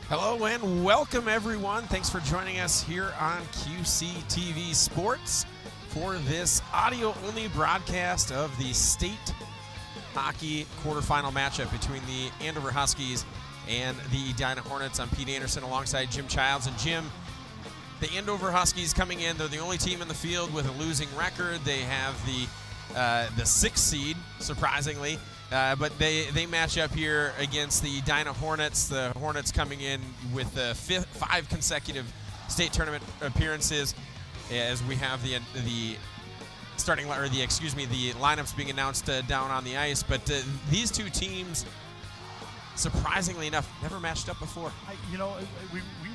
Hello and welcome, everyone. Thanks for joining us here on QCTV Sports for this audio-only broadcast of the State Hockey Quarterfinal matchup between the Andover Huskies and the Edina Hornets. I'm Pete Anderson alongside Jim Childs. And Jim, the Andover Huskies coming in, they're the only team in the field with a losing record. They have the sixth seed, surprisingly. But they match up here against the Edina Hornets. The Hornets coming in with 5 consecutive state tournament appearances, as we have the lineups being announced down on the ice. But these two teams, surprisingly enough, never matched up before. We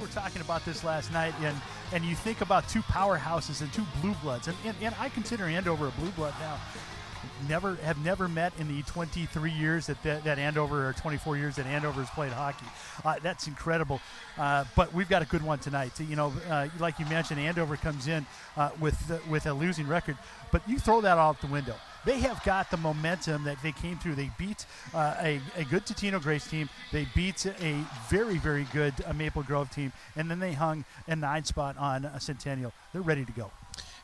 were talking about this last night, and you think about two powerhouses and two blue bloods, and I consider Andover a blue blood now. Have never met in the 23 years that Andover, or 24 years that Andover has played hockey. That's incredible. But we've got a good one tonight. Like you mentioned, Andover comes in with a losing record, but you throw that all out the window. They have got the momentum that they came through. They beat a good Totino Grace team. They beat a very, very good Maple Grove team, and then they hung a 9 spot on Centennial. They're ready to go.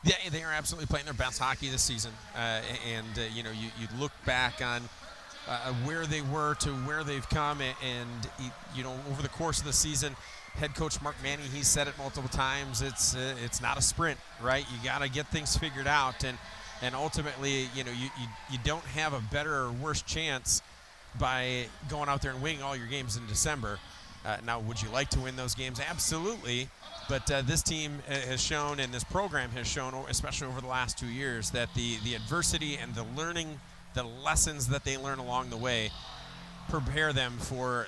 Yeah, they are absolutely playing their best hockey this season. You look back on where they were to where they've come, and over the course of the season, head coach Mark Manning, he's said it multiple times, it's not a sprint, right? You got to get things figured out, and ultimately, you don't have a better or worse chance by going out there and winning all your games in December. Now, would you like to win those games? Absolutely. But this team has shown, and this program has shown, especially over the last 2 years, that the adversity and the lessons that they learn along the way prepare them for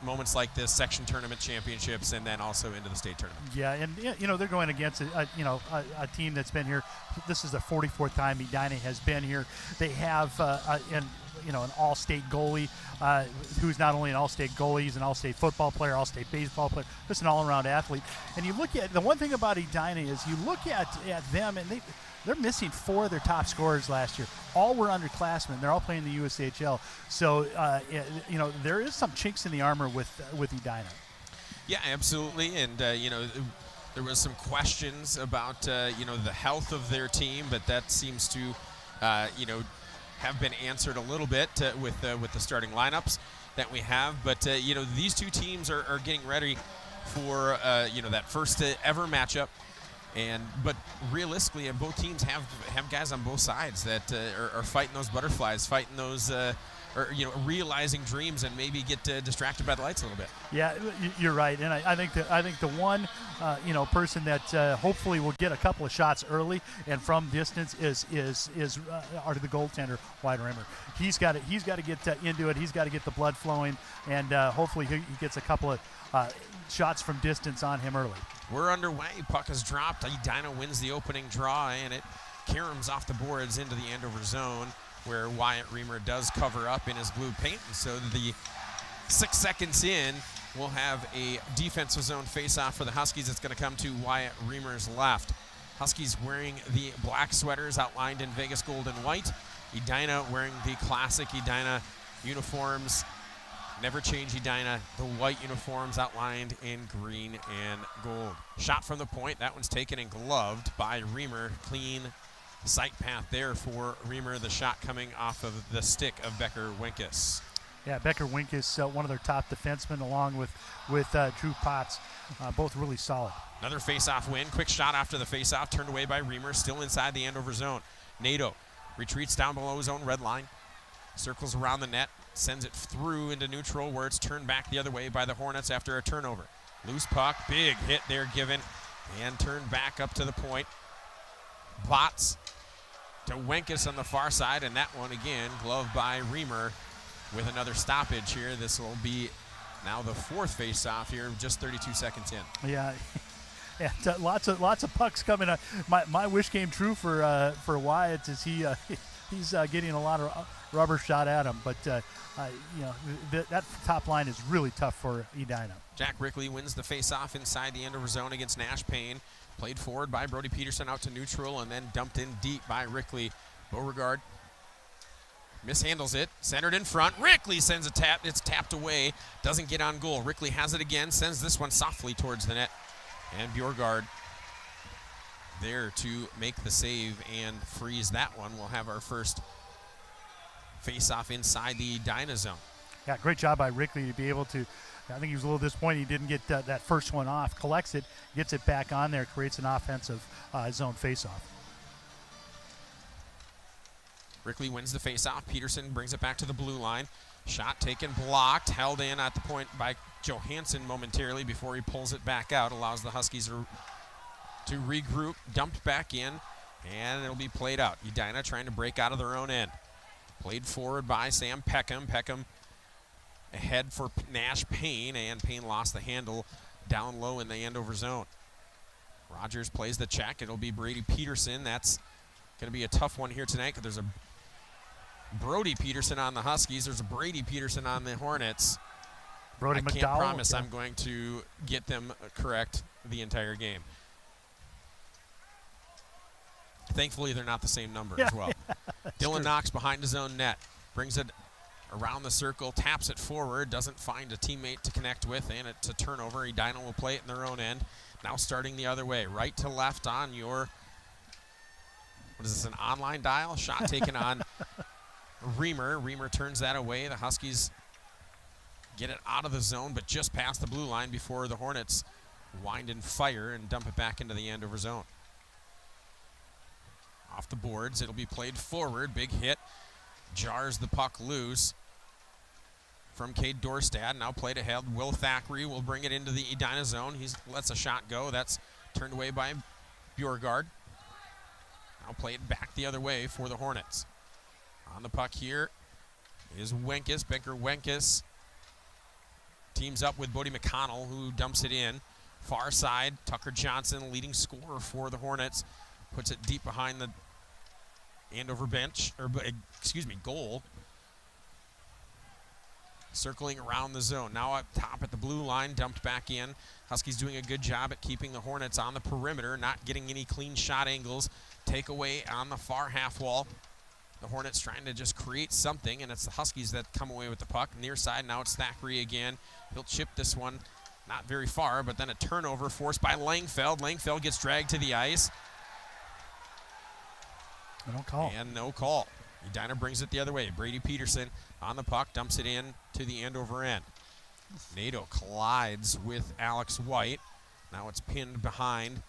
moments like this, section tournament championships, and then also into the state tournament. Yeah, and they're going against a team that's been here. This is the 44th time Edina has been here. They have an all-state goalie who's not only an all-state goalie, he's an all-state football player, all-state baseball player, just an all-around athlete. And you look at the one thing about Edina is you look at them, and they're missing 4 of their top scorers last year. All were underclassmen. They're all playing the USHL. So there is some chinks in the armor with Edina. Yeah, absolutely. And there was some questions about the health of their team, but that seems to have been answered a little bit with the starting lineups that we have. But these two teams are getting ready for that first ever matchup. But realistically, both teams have guys on both sides that are fighting those butterflies, fighting those realizing dreams, and maybe get distracted by the lights a little bit. Yeah, you're right, and I think the one person that hopefully will get a couple of shots early and from distance is the goaltender, Wyatt Rimmer. He's got to get into it. He's got to get the blood flowing, and hopefully he gets a couple of shots from distance on him early. We're underway. Puck is dropped. Edina wins the opening draw, and it caroms off the boards into the Andover zone, where Wyatt Reamer does cover up in his blue paint. And so the 6 seconds in, we'll have a defensive zone face-off for the Huskies. It's going to come to Wyatt Reamer's left. Huskies wearing the black sweaters outlined in Vegas gold and white. Edina wearing the classic Edina uniforms. Never change Edina, the white uniforms outlined in green and gold. Shot from the point. That one's taken and gloved by Reamer. Clean sight path there for Reamer. The shot coming off of the stick of Becker Winkus. Yeah, Becker Winkus, one of their top defensemen, along with Drew Potts, both really solid. Another face-off win. Quick shot after the face-off, turned away by Reamer, still inside the Andover zone. Nato retreats down below his own red line, circles around the net, sends it through into neutral, where it's turned back the other way by the Hornets after a turnover. Loose puck, big hit there given, and turned back up to the point. Bots to Winkus on the far side, and that one again gloved by Reamer with another stoppage here. This will be now the 4th face-off here, just 32 seconds in. Yeah, and lots of pucks coming up. My wish came true for Wyatt, as he's getting a lot of rubber shot at him, but that top line is really tough for Edina. Jack Rickley wins the face-off inside the Andover zone against Nash Payne. Played forward by Brody Peterson out to neutral, and then dumped in deep by Rickley. Beauregard Mishandles it, centered in front. Rickley sends a tap. It's tapped away. Doesn't get on goal. Rickley has it again. Sends this one softly towards the net. And Bjorgard there to make the save and freeze that one. We'll have our first face-off inside the Edina zone. Yeah, great job by Rickley to be able to. I think he was a little disappointed he didn't get that first one off. Collects it, gets it back on there, creates an offensive zone face-off. Rickley wins the face-off. Peterson brings it back to the blue line. Shot taken, blocked, held in at the point by Johansson momentarily before he pulls it back out. Allows the Huskies to regroup, dumped back in, and it'll be played out. Edina trying to break out of their own end. Played forward by Sam Peckham. Peckham ahead for Nash Payne, and Payne lost the handle down low in the Andover zone. Rogers plays the check. It'll be Brady Peterson. That's going to be a tough one here tonight because there's a Brody Peterson on the Huskies. There's a Brady Peterson on the Hornets. Brody I McDowell, can't promise yeah. I'm going to get them correct the entire game. Thankfully, they're not the same number as well. Dylan Knox behind his own net. Brings it around the circle, taps it forward, doesn't find a teammate to connect with, and it's a turnover. Edina will play it in their own end. Now starting the other way, right to left on your, what is this, an online dial? Shot taken on Reamer. Reamer turns that away. The Huskies get it out of the zone, but just past the blue line before the Hornets wind and fire and dump it back into the Andover zone. Off the boards, it'll be played forward. Big hit. Jars the puck loose from Cade Dorstad. Now played ahead. Will Thackeray will bring it into the Edina zone. He lets a shot go. That's turned away by Bjorgard. Now play it back the other way for the Hornets. On the puck here is Wenkes. Benker Wenkes teams up with Bodie McConnell, who dumps it in. Far side, Tucker Johnson, leading scorer for the Hornets, puts it deep behind the Andover bench, or excuse me, goal. Circling around the zone. Now up top at the blue line, dumped back in. Huskies doing a good job at keeping the Hornets on the perimeter, not getting any clean shot angles. Takeaway on the far half wall. The Hornets trying to just create something, and it's the Huskies that come away with the puck. Near side, now it's Thackeray again. He'll chip this one not very far, but then a turnover forced by Langfeld. Langfeld gets dragged to the ice. No call. And no call. Edina brings it the other way. Brady Peterson on the puck, dumps it in to the Andover end. Nato collides with Alex White. Now it's pinned behind.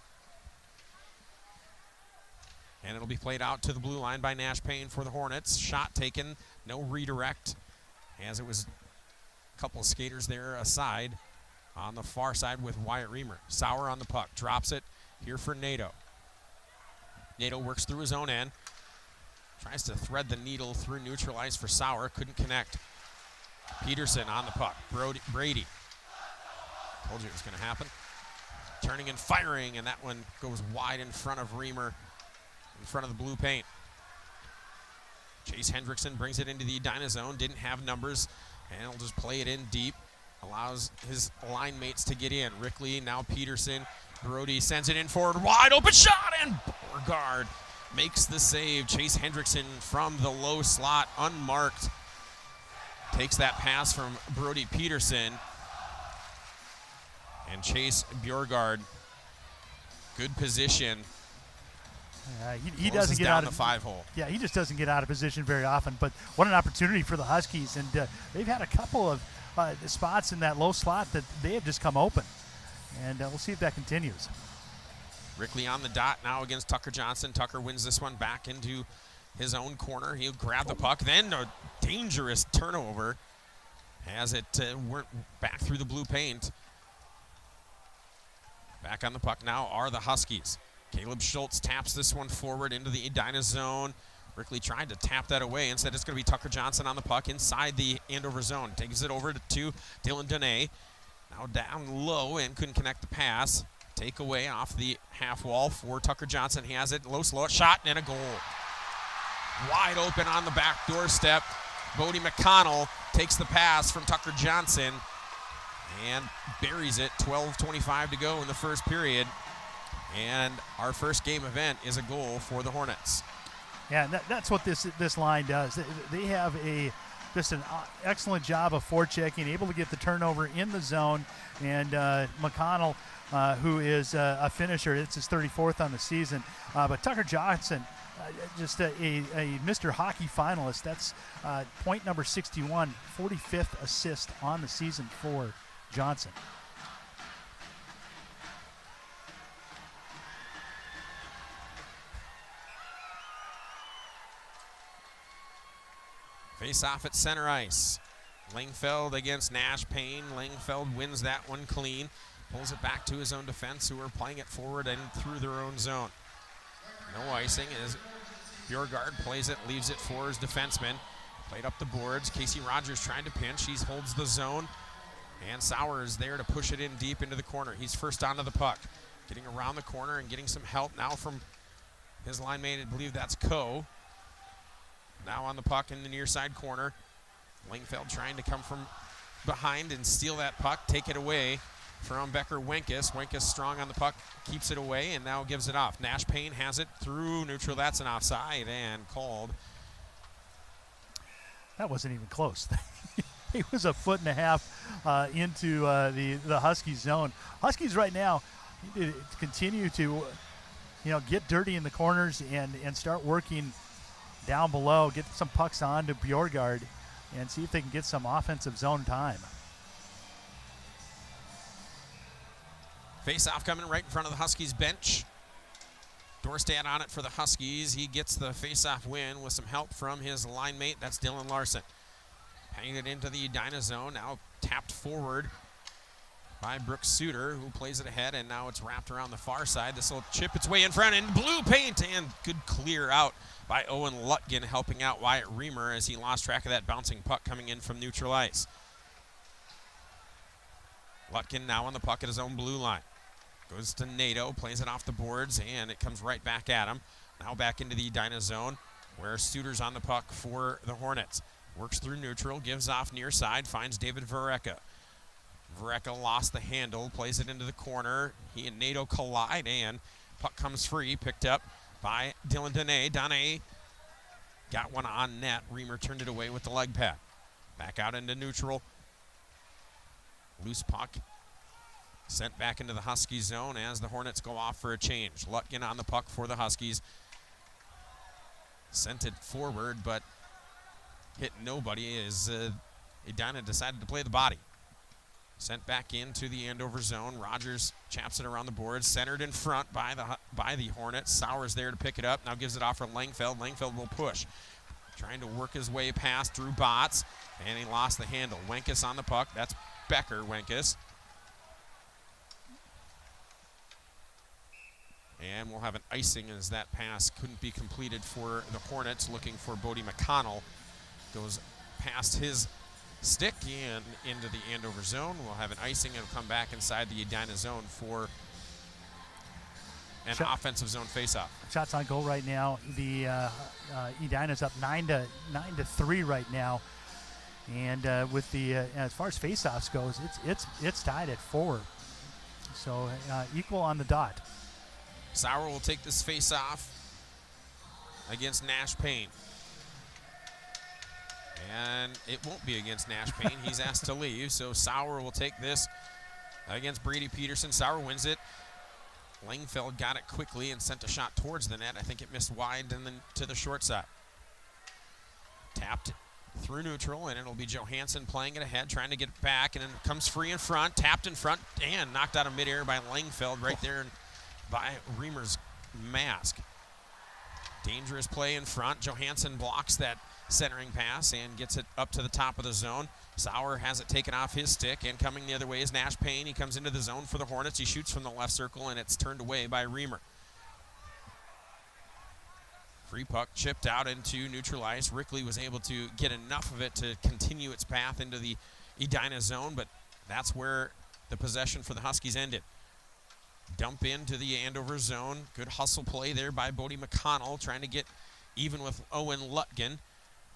And it'll be played out to the blue line by Nash Payne for the Hornets. Shot taken, no redirect, as it was a couple of skaters there aside on the far side with Wyatt Reamer. Sauer on the puck, drops it here for Nato. Nato works through his own end. Tries to thread the needle through neutral ice for Sauer. Couldn't connect. Peterson on the puck. Brady. Told you it was going to happen. Turning and firing, and that one goes wide in front of Reamer, in front of the blue paint. Chase Hendrickson brings it into the Edina zone. Didn't have numbers, and he'll just play it in deep. Allows his line mates to get in. Rickley, now Peterson. Brody sends it in forward. Wide open shot, and Beauregard makes the save. Chase Hendrickson from the low slot, unmarked. Takes that pass from Brody Peterson. And Chase Beauregard, good position. He doesn't get out of the 5-hole. Yeah, he just doesn't get out of position very often. But what an opportunity for the Huskies, and they've had a couple of spots in that low slot that they have just come open, and we'll see if that continues. Rickley on the dot now against Tucker Johnson. Tucker wins this one back into his own corner. He'll grab the puck. Then a dangerous turnover as it went back through the blue paint. Back on the puck now are the Huskies. Caleb Schultz taps this one forward into the Edina zone. Rickley tried to tap that away. Instead, it's going to be Tucker Johnson on the puck inside the Andover zone. Takes it over to Dylan Dene. Now down low and couldn't connect the pass. Takeaway off the half wall for Tucker Johnson. He has it, low slow shot, and a goal. Wide open on the back doorstep. Bodie McConnell takes the pass from Tucker Johnson and buries it. 12:25 to go in the first period. And our first game event is a goal for the Hornets. Yeah, that's what this line does. They have just an excellent job of forechecking, able to get the turnover in the zone. And McConnell, who is a finisher, it's his 34th on the season. But Tucker Johnson, just a Mr. Hockey finalist. That's point number 61, 45th assist on the season for Johnson. Face off at center ice. Langfeld against Nash Payne. Langfeld wins that one clean. Pulls it back to his own defense, who are playing it forward and through their own zone. No icing as Bjorgard plays it, leaves it for his defenseman. Played up the boards. Casey Rogers trying to pinch. He holds the zone. And Sauer is there to push it in deep into the corner. He's first onto the puck. Getting around the corner and getting some help now from his line mate. I believe that's Coe. Now on the puck in the near side corner. Langfeld trying to come from behind and steal that puck, take it away from Becker Wenkes. Wenkes strong on the puck, keeps it away, and now gives it off. Nash Payne has it through neutral. That's an offside and called. That wasn't even close. He was a foot and a half into the Huskies zone. Huskies right now continue to get dirty in the corners and start working down below, get some pucks on to Bjorgard and see if they can get some offensive zone time. Face-off coming right in front of the Huskies bench. Dorstad on it for the Huskies. He gets the face-off win with some help from his line mate. That's Dylan Larson. Hanging it into the Edina zone. Now tapped forward by Brooks Suter, who plays it ahead, and now it's wrapped around the far side. This will chip its way in front in blue paint, and good clear out by Owen Lutgen, helping out Wyatt Reamer as he lost track of that bouncing puck coming in from neutral ice. Lutgen now on the puck at his own blue line. Goes to Nato, plays it off the boards, and it comes right back at him. Now back into the Edina zone, where Suter's on the puck for the Hornets. Works through neutral, gives off near side, finds David Vereka. Vereka lost the handle, plays it into the corner. He and Nato collide, and puck comes free, picked up by Dylan Dene. Dene got one on net. Reamer turned it away with the leg pad. Back out into neutral. Loose puck sent back into the Husky zone as the Hornets go off for a change. Lutgen on the puck for the Huskies. Sent it forward, but hit nobody as Edina decided to play the body. Sent back into the Andover zone. Rogers chaps it around the boards. Centered in front by the Hornets. Sauer's there to pick it up. Now gives it off for Langfeld. Langfeld will push. Trying to work his way past through Bots. And he lost the handle. Wenkes on the puck. That's Becker Wenkes. And we'll have an icing as that pass couldn't be completed for the Hornets. Looking for Bodie McConnell. Goes past his stick and into the Andover zone. We'll have an icing and come back inside the Edina zone for an offensive zone faceoff. Shots on goal right now. The Edina's up 9-3 right now, and with the as far as faceoffs goes, it's tied at 4. So equal on the dot. Sauer will take this faceoff against Nash Payne. And it won't be against Nash Payne. He's asked to leave, so Sauer will take this against Brady Peterson. Sauer wins it. Langfeld got it quickly and sent a shot towards the net. I think it missed wide and then to the short side. Tapped through neutral, and it'll be Johansson playing it ahead, trying to get it back, and then it comes free in front, tapped in front, and knocked out of midair by Langfeld right there by Reamer's mask. Dangerous play in front. Johansson blocks that centering pass and gets it up to the top of the zone. Sauer has it taken off his stick, and coming the other way is Nash Payne. He comes into the zone for the Hornets. He shoots from the left circle, and it's turned away by Reamer. Free puck chipped out into neutral ice. Rickley was able to get enough of it to continue its path into the Edina zone, but that's where the possession for the Huskies ended. Dump into the Andover zone. Good hustle play there by Bodie McConnell, trying to get even with Owen Lutgen.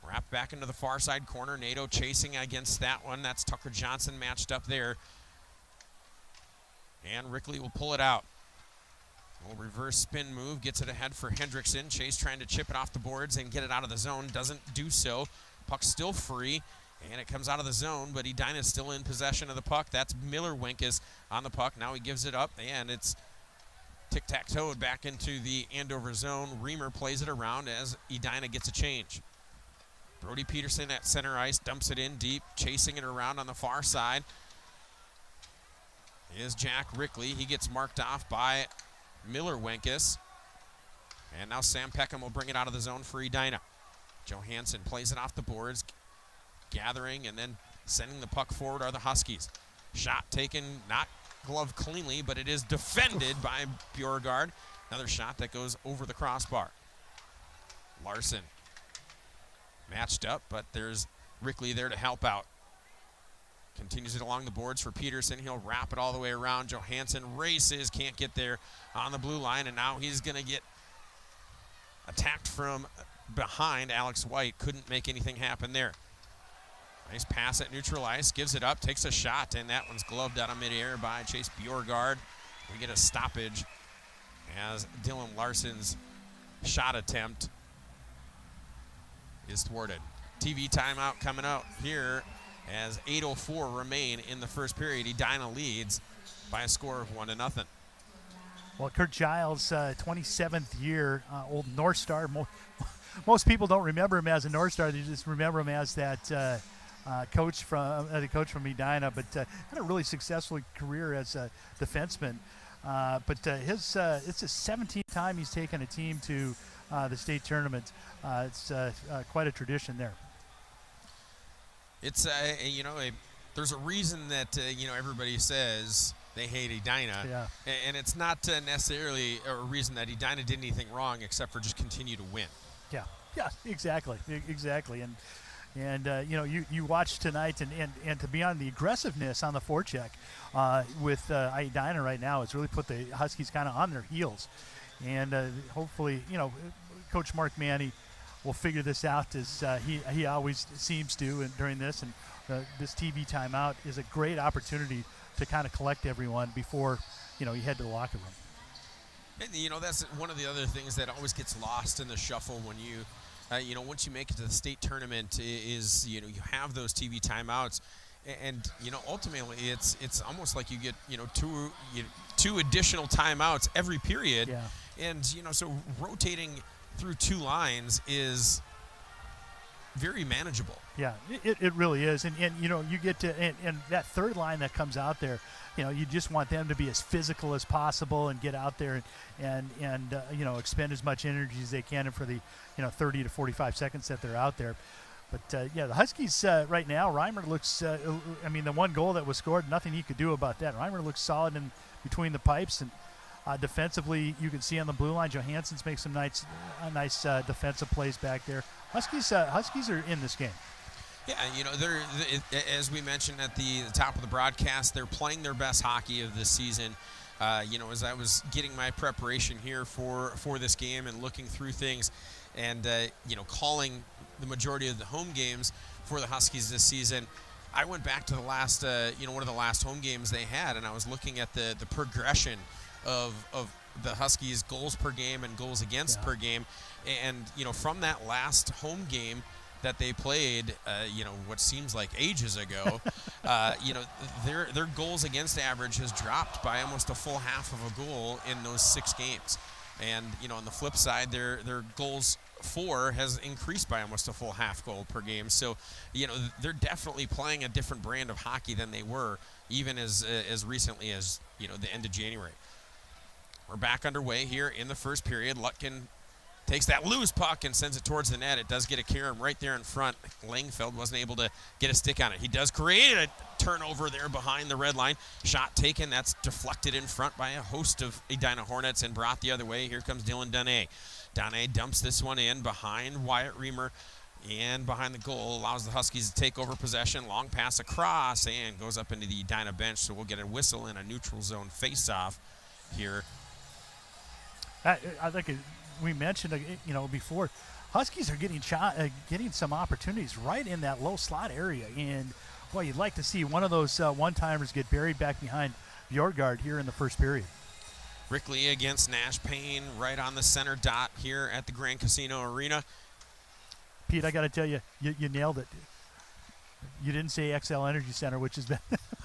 Wrapped back into the far side corner. Nato chasing against that one. That's Tucker Johnson matched up there. And Rickley will pull it out. Little reverse spin move, gets it ahead for Hendrickson. Chase trying to chip it off the boards and get it out of the zone, doesn't do so. Puck's still free, and it comes out of the zone, but Edina's still in possession of the puck. That's Miller-Wink is on the puck. Now he gives it up, and it's tic-tac-toed back into the Andover zone. Reamer plays it around as Edina gets a change. Brody Peterson at center ice, dumps it in deep, chasing it around on the far side is Jack Rickley. He gets marked off by Miller-Wenkus. And now Sam Peckham will bring it out of the zone for Edina. Johansson plays it off the boards, gathering and then sending the puck forward are the Huskies. Shot taken, not gloved cleanly, but it is defended by Bjorgard. Another shot that goes over the crossbar. Larson matched up, but there's Rickley there to help out. Continues it along the boards for Peterson. He'll wrap it all the way around. Johansson races, can't get there on the blue line, and now he's going to get attacked from behind. Alex White couldn't make anything happen there. Nice pass at neutral ice, gives it up, takes a shot, and that one's gloved out of midair by Chase Bjorgard. We get a stoppage as Dylan Larson's shot attempt is thwarted. TV timeout coming out here as 8:04 remain in the first period. Edina leads by a score of 1-0. Well, Kurt Giles, 27th year, old North Star. Most people don't remember him as a North Star; they just remember him as that coach from Edina. But had a really successful career as a defenseman. But it's the 17th time he's taken a team to the state tournament. It's quite a tradition there. It's there's a reason that everybody says they hate Edina, yeah. And it's not necessarily a reason that Edina did anything wrong, except for just continue to win. Yeah, exactly, and you watch tonight, and to be on the aggressiveness on the forecheck with Edina right now, it's really put the Huskies kind of on their heels, and hopefully Coach Mark Manny will figure this out as he always seems to during this, and this TV timeout is a great opportunity to kind of collect everyone before you head to the locker room. And that's one of the other things that always gets lost in the shuffle when you once you make it to the state tournament is you have those TV timeouts, and ultimately it's almost like you get two additional timeouts every period, yeah. And so rotating through two lines is very manageable. Yeah, it really is, and you get to and that third line that comes out there, you just want them to be as physical as possible and get out there and expend as much energy as they can for the 30 to 45 seconds that they're out there. But the Huskies right now, Reimer looks. The one goal that was scored, nothing he could do about that. Reimer looks solid in between the pipes, and defensively, you can see on the blue line, Johansson's make some nice defensive plays back there. Huskies are in this game. Yeah, they're as we mentioned at the top of the broadcast, they're playing their best hockey of this season. As I was getting my preparation here for this game and looking through things, and calling the majority of the home games for the Huskies this season, I went back to the last one of the last home games they had, and I was looking at the progression of the Huskies' goals per game and goals against per game, and from that last home game that they played, what seems like ages ago, their goals against average has dropped by almost a full half of a goal in those 6 games, and on the flip side, their goals for has increased by almost a full half goal per game. So they're definitely playing a different brand of hockey than they were even as recently as the end of January. We're back underway here in the first period. Lutkin takes that loose puck and sends it towards the net. It does get a Karam right there in front. Langfeld wasn't able to get a stick on it. He does create a turnover there behind the red line. Shot taken. That's deflected in front by a host of Edina Hornets and brought the other way. Here comes Dylan Donnet. Donnet dumps this one in behind Wyatt Reamer and behind the goal. Allows the Huskies to take over possession. Long pass across and goes up into the Edina bench. So we'll get a whistle and a neutral zone face-off here. I think we mentioned, before, Huskies are getting some opportunities right in that low slot area, and boy, you'd like to see one of those one-timers get buried back behind Bjorgard here in the first period. Rickley against Nash Payne right on the center dot here at the Grand Casino Arena. Pete, I got to tell you, you nailed it. You didn't say XL Energy Center, which has been.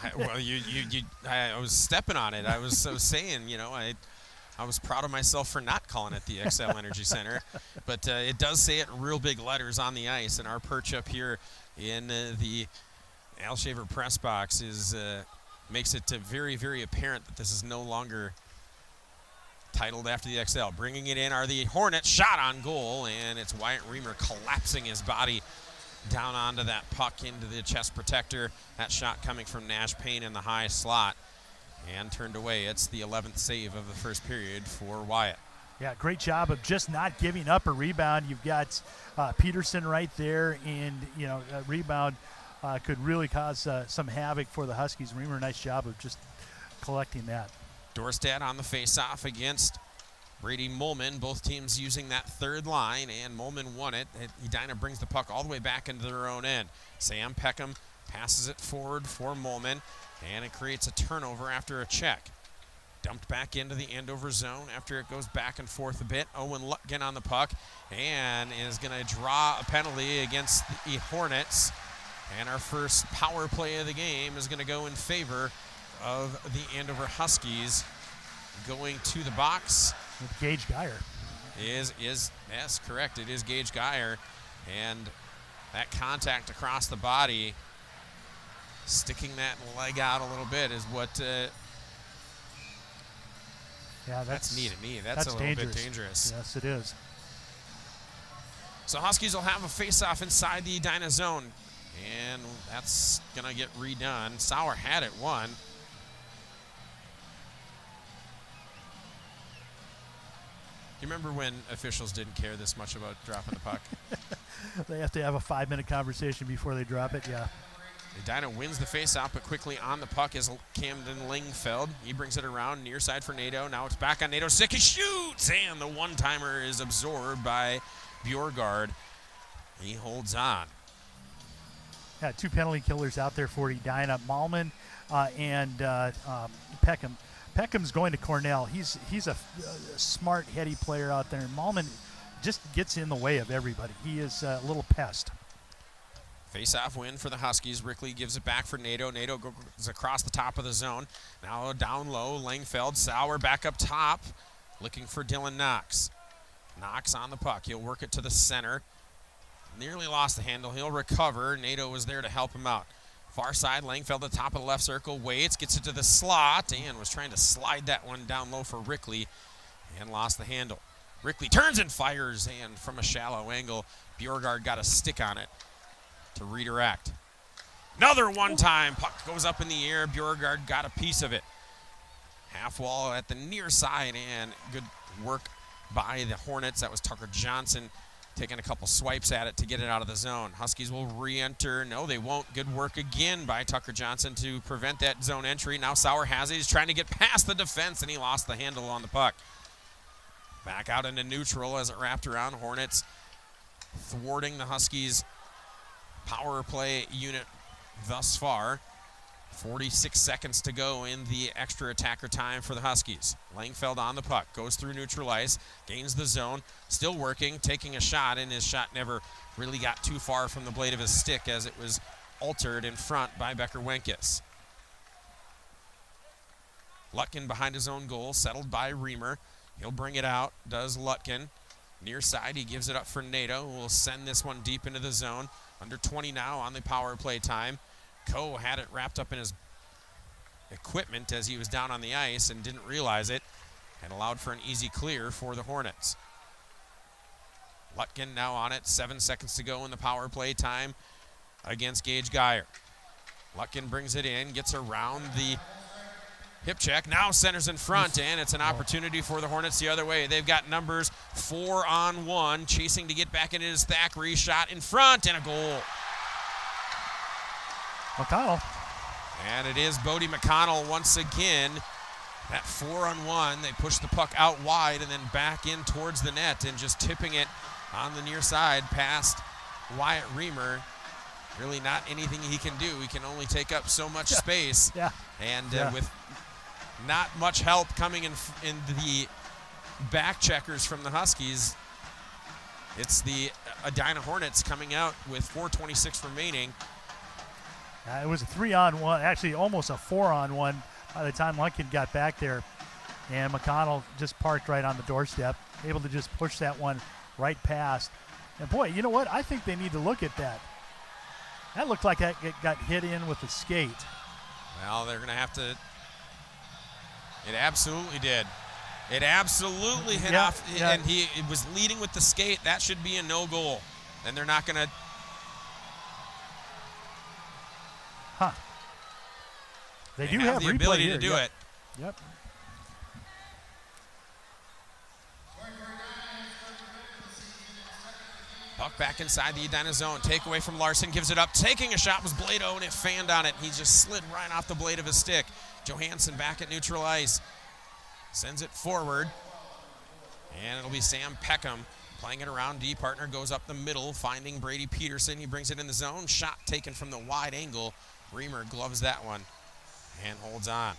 I was stepping on it. I was saying, you know, I was proud of myself for not calling it the XL Energy Center, but it does say it in real big letters on the ice, and our perch up here in the Al Shaver press box makes it very, very apparent that this is no longer titled after the XL. Bringing it in are the Hornets. Shot on goal, and it's Wyatt Reamer collapsing his body down onto that puck into the chest protector. That shot coming from Nash Payne in the high slot and turned away. It's the 11th save of the first period for Wyatt. Yeah, great job of just not giving up a rebound. You've got Peterson right there, and, you know, a rebound could really cause some havoc for the Huskies. Reamer, nice job of just collecting that. Dorstad on the face-off against Brady Molman. Both teams using that third line, and Molman won it. Edina brings the puck all the way back into their own end. Sam Peckham passes it forward for Molman, and it creates a turnover after a check. Dumped back into the Andover zone after it goes back and forth a bit. Owen Lutgen on the puck, and is going to draw a penalty against the Hornets. And our first power play of the game is going to go in favor of the Andover Huskies. Going to the box with Gage Geyer. Yes, correct. It is Gage Geyer, and that contact across the body, sticking that leg out a little bit, is what. Yeah, that's knee to knee. That's a little bit dangerous. Yes, it is. So Huskies will have a face-off inside the Edina zone, and that's gonna get redone. Sauer had it won. Do you remember when officials didn't care this much about dropping the puck? They have to have a 5-minute conversation before they drop it, yeah. Edina wins the face-off, but quickly on the puck is Camden Lingfeld. He brings it around, near side for Nadeau. Now it's back on Nadeau. Sick, he shoots, and the one-timer is absorbed by Bjorgard. He holds on. Yeah, 2 penalty killers out there for Edina. Malman and Peckham. Peckham's going to Cornell. He's a smart, heady player out there. And Malman just gets in the way of everybody. He is a little pest. Face-off win for the Huskies. Rickley gives it back for Nadeau. Nadeau goes across the top of the zone. Now down low, Langfeld. Sauer back up top, looking for Dylan Knox. Knox on the puck. He'll work it to the center. Nearly lost the handle. He'll recover. Nadeau was there to help him out. Far side, Langfeld at the top of the left circle. Waits, gets it to the slot, and was trying to slide that one down low for Rickley and lost the handle. Rickley turns and fires, and from a shallow angle, Bjorgard got a stick on it to redirect. Another one-time puck goes up in the air. Bjorgard got a piece of it. Half wall at the near side, and good work by the Hornets. That was Tucker Johnson taking a couple swipes at it to get it out of the zone. Huskies will re-enter. No, they won't. Good work again by Tucker Johnson to prevent that zone entry. Now Sauer has it. He's trying to get past the defense, and he lost the handle on the puck. Back out into neutral as it wrapped around. Hornets thwarting the Huskies' power play unit thus far. 46 seconds to go in the extra attacker time for the Huskies. Langfeld on the puck, goes through neutral ice, gains the zone, still working, taking a shot, and his shot never really got too far from the blade of his stick as it was altered in front by Becker Wenkes. Lutgen behind his own goal, settled by Reamer. He'll bring it out, does Lutgen. Near side, he gives it up for Nadeau, who will send this one deep into the zone. Under 20 now on the power play time. Coe had it wrapped up in his equipment as he was down on the ice and didn't realize it, and allowed for an easy clear for the Hornets. Lutgen now on it, 7 seconds to go in the power play time against Gage Geyer. Lutgen brings it in, gets around the hip check, now centers in front, and it's an opportunity for the Hornets the other way. They've got numbers 4-on-1, chasing to get back into his Thackeray, shot in front, and a goal. McConnell. And it is Bodie McConnell once again. That 4-on-1, they push the puck out wide and then back in towards the net, and just tipping it on the near side past Wyatt Reamer. Really not anything he can do. He can only take up so much space. Yeah. And with not much help coming in the back checkers from the Huskies. It's the Edina Hornets coming out with 4:26 remaining. It was a 3-on-1, actually almost a 4-on-1 by the time Lumpkin got back there. And McConnell just parked right on the doorstep, able to just push that one right past. And boy, you know what? I think they need to look at that. That looked like that got hit in with the skate. Well, they're going to have to. It absolutely did. It absolutely hit off, and he was leading with the skate. That should be a no goal. And they're not going to. Huh. They do have the ability here. to do it. Yep. Puck back inside the Edina zone. Takeaway from Larson. Gives it up. Taking a shot was Blado, and it fanned on it. He just slid right off the blade of his stick. Johansson back at neutral ice. Sends it forward. And it'll be Sam Peckham playing it around D. Partner goes up the middle, finding Brady Peterson. He brings it in the zone. Shot taken from the wide angle. Reamer gloves that one and holds on.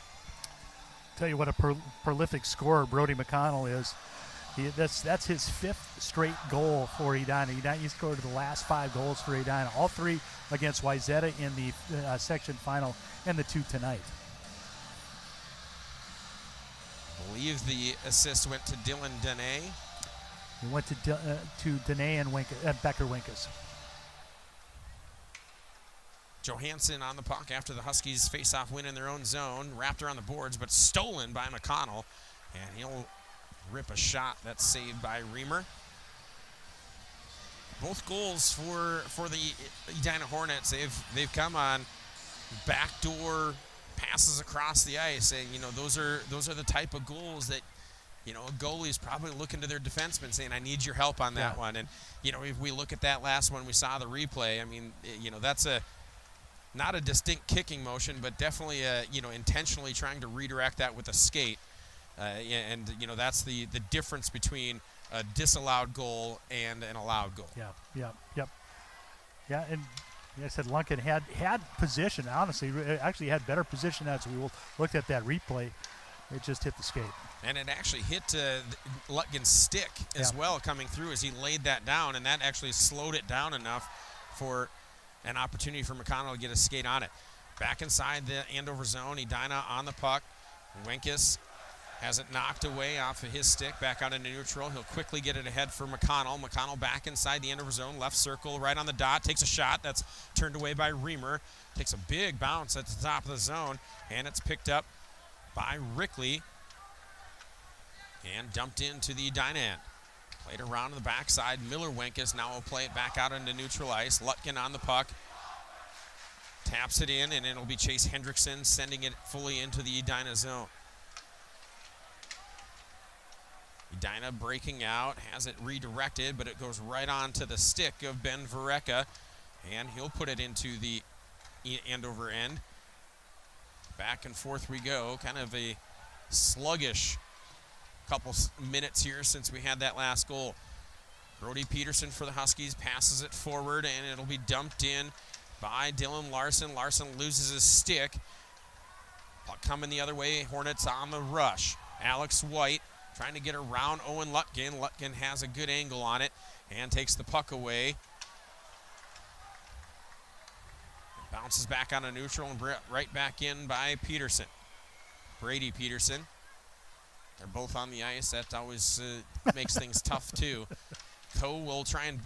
Tell you what a prolific scorer Brody McConnell is. That's his 5th straight goal for Edina. He scored the last 5 goals for Edina, all 3 against Wayzata in the section final and the 2 tonight. I believe the assist went to Dylan Dene. He went to Dene and Becker Winkus. Johansson on the puck after the Huskies face-off win in their own zone. Wrapped around the boards, but stolen by McConnell. And he'll rip a shot that's saved by Reamer. Both goals for the Edina Hornets, they've come on backdoor passes across the ice, and you know those are the type of goals that a goalie's probably looking to their defenseman saying, "I need your help on that one." And if we look at that last one, we saw the replay. I mean, that's not a distinct kicking motion, but definitely intentionally trying to redirect that with a skate. And that's the difference between a disallowed goal and an allowed goal. Yeah, and like I said, Lumpkin had position, honestly. Actually had better position as we looked at that replay. It just hit the skate. And it actually hit Lutgen's stick as well coming through as he laid that down, and that actually slowed it down enough for an opportunity for McConnell to get a skate on it. Back inside the Andover zone, Edina on the puck. Winkus has it knocked away off of his stick, back out into neutral. He'll quickly get it ahead for McConnell. McConnell back inside the Andover zone, left circle, right on the dot, takes a shot. That's turned away by Reamer. Takes a big bounce at the top of the zone, and it's picked up by Rickley and dumped into the Edina end. Played around on the backside. Miller Winkus now will play it back out into neutral ice. Lutgen on the puck. Taps it in, and it'll be Chase Hendrickson sending it fully into the Edina zone. Edina breaking out, has it redirected, but it goes right on to the stick of Ben Vareka, and he'll put it into the Andover end. Back and forth we go. Kind of a sluggish couple minutes here since we had that last goal. Brody Peterson for the Huskies passes it forward, and it'll be dumped in by Dylan Larson. Larson loses his stick. Puck coming the other way. Hornets on the rush. Alex White trying to get around Owen Lutgen. Lutgen has a good angle on it and takes the puck away. Bounces back on a neutral and right back in by Peterson. Brady Peterson. They're both on the ice. That always makes things tough, too. Coe will try and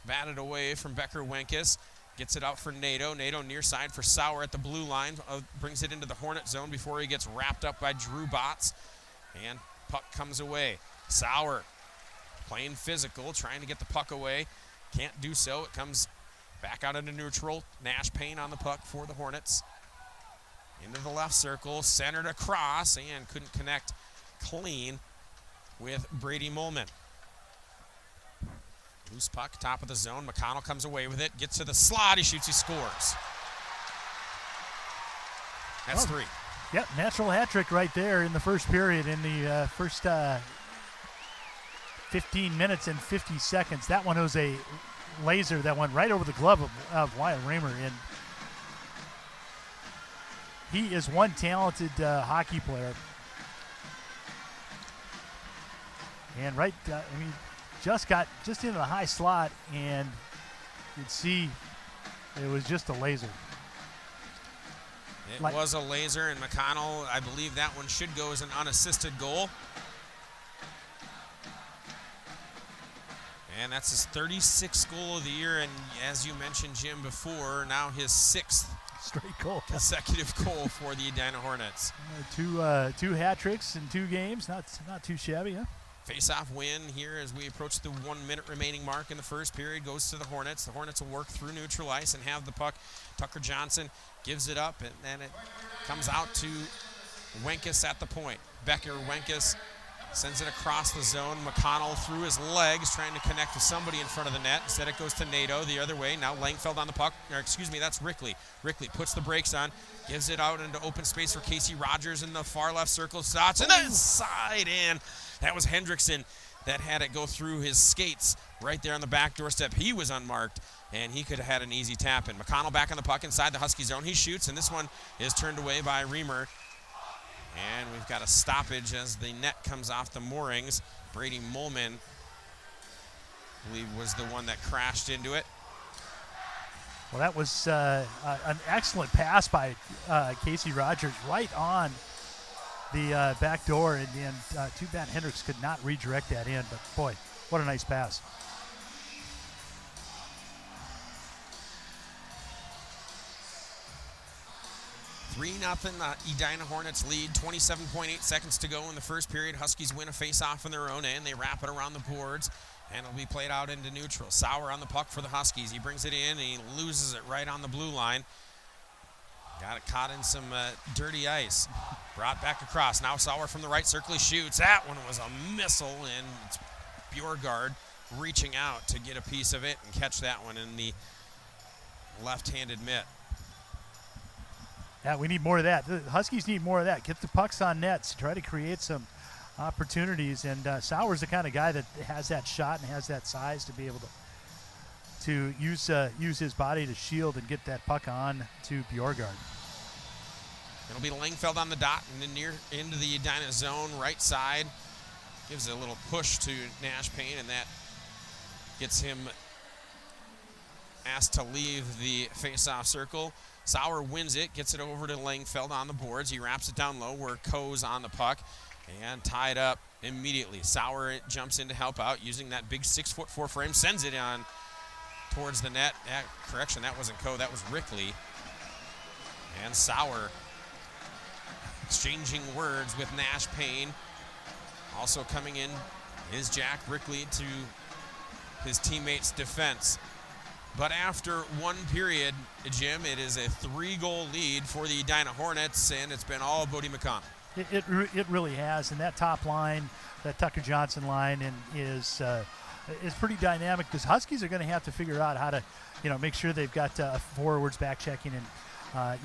bat it away from Becker Winkus. Gets it out for Nato. Nato near side for Sauer at the blue line. Brings it into the Hornet zone before he gets wrapped up by Drew Botts. And puck comes away. Sauer playing physical, trying to get the puck away. Can't do so. It comes back out into neutral. Nash Payne on the puck for the Hornets. Into the left circle, centered across, and couldn't connect clean with Brady Molman. Loose puck, top of the zone. McConnell comes away with it, gets to the slot, he shoots, he scores. That's three. Yep, natural hat trick right there in the first period, in the first 15 minutes and 50 seconds. That one was a laser that went right over the glove of Wyatt Raymer. And he is one talented hockey player. And just got into the high slot, and you'd see it was just a laser. It was a laser, and McConnell, I believe that one should go as an unassisted goal. And that's his 36th goal of the year, and as you mentioned, Jim, before, now his 6th straight goal, consecutive goal for the Edina Hornets. Two hat tricks in 2 games, not too shabby, huh? Face-off win here as we approach the 1 minute remaining mark in the first period. Goes to the Hornets. The Hornets will work through neutral ice and have the puck. Tucker Johnson gives it up, and then it comes out to Wenkus at the point. Becker, Wenkus sends it across the zone. McConnell through his legs trying to connect with somebody in front of the net. Instead it goes to Nato the other way. Now Langfeld on the puck. Or excuse me, that's Rickley. Rickley puts the brakes on, gives it out into open space for Casey Rogers in the far left circle. Stops and then side in. That was Hendrickson that had it go through his skates right there on the back doorstep. He was unmarked, and he could have had an easy tap in. McConnell back on the puck inside the Husky zone. He shoots, and this one is turned away by Reamer. And we've got a stoppage as the net comes off the moorings. Brady Molman, I believe, was the one that crashed into it. Well, that was an excellent pass by Casey Rogers right on the back door, and too bad Hendricks could not redirect that in, but boy, what a nice pass. Three 0 Edina Hornets lead, 27.8 seconds to go in the first period. Huskies win a face-off on their own end. They wrap it around the boards, and it'll be played out into neutral. Sauer on the puck for the Huskies. He brings it in, and he loses it right on the blue line. Got it caught in some dirty ice. Brought back across. Now Sauer from the right circle. He shoots. That one was a missile, and it's Bjorgard reaching out to get a piece of it and catch that one in the left-handed mitt. Yeah, we need more of that. The Huskies need more of that. Get the pucks on nets. Try to create some opportunities. And Sauer's the kind of guy that has that shot and has that size to be able to use his body to shield and get that puck on to Bjorgard. It'll be Langfeld on the dot and then near into the Edina zone, right side. Gives it a little push to Nash Payne, and that gets him asked to leave the face-off circle. Sauer wins it, gets it over to Langfeld on the boards. He wraps it down low where Coe's on the puck and tied up immediately. Sauer jumps in to help out using that big 6'4" frame, sends it on towards the net. Correction, that wasn't Coe, that was Rickley. And Sauer exchanging words with Nash Payne. Also coming in is Jack Rickley to his teammates' defense. But after 1 period, Jim, it is a 3-goal lead for the Edina Hornets, and it's been all Bodie McConnell. It really has, and that top line, that Tucker Johnson line, is pretty dynamic. Because Huskies are going to have to figure out how to, make sure they've got forwards back checking, and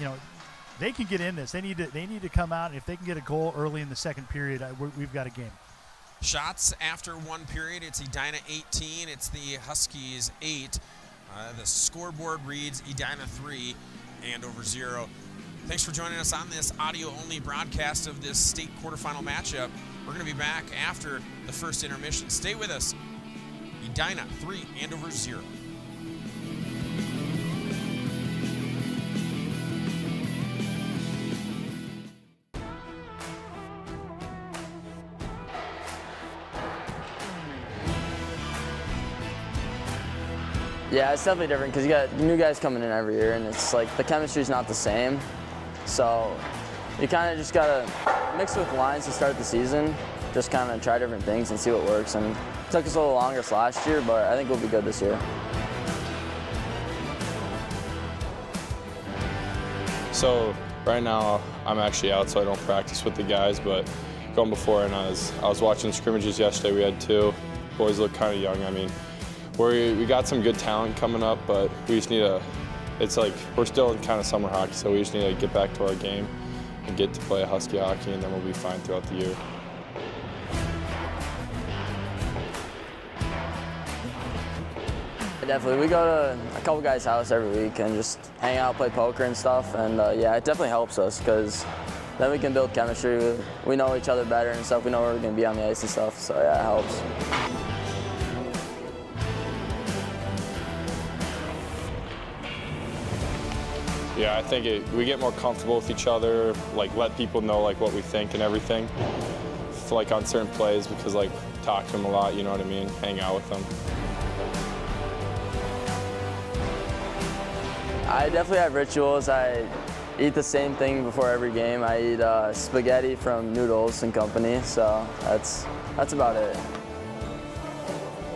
they can get in this. They need to come out, and if they can get a goal early in the second period, we've got a game. Shots after 1 period, it's Edina 18, it's the Huskies 8. The scoreboard reads Edina 3, Andover 0. Thanks for joining us on this audio-only broadcast of this state quarterfinal matchup. We're going to be back after the first intermission. Stay with us. Edina 3, Andover 0. Yeah, it's definitely different because you got new guys coming in every year, and it's like the chemistry's not the same. So you kind of just got to mix with lines to start the season, just kind of try different things and see what works. And it took us a little longer last year, but I think we'll be good this year. So right now I'm actually out, so I don't practice with the guys, but going before, and I was watching scrimmages yesterday. We had 2. Boys look kind of young. I mean, we got some good talent coming up, but we just need it's like we're still in kind of summer hockey, so we just need to get back to our game and get to play Husky hockey, and then we'll be fine throughout the year. Definitely, we go to a couple guys' house every week and just hang out, play poker and stuff, and yeah, it definitely helps us because then we can build chemistry. We know each other better and stuff. We know where we're going to be on the ice and stuff, so yeah, it helps. Yeah, I think we get more comfortable with each other, like let people know like what we think and everything, like on certain plays, because like talk to them a lot, you know what I mean, hang out with them. I definitely have rituals. I eat the same thing before every game. I eat spaghetti from Noodles and Company, so that's about it.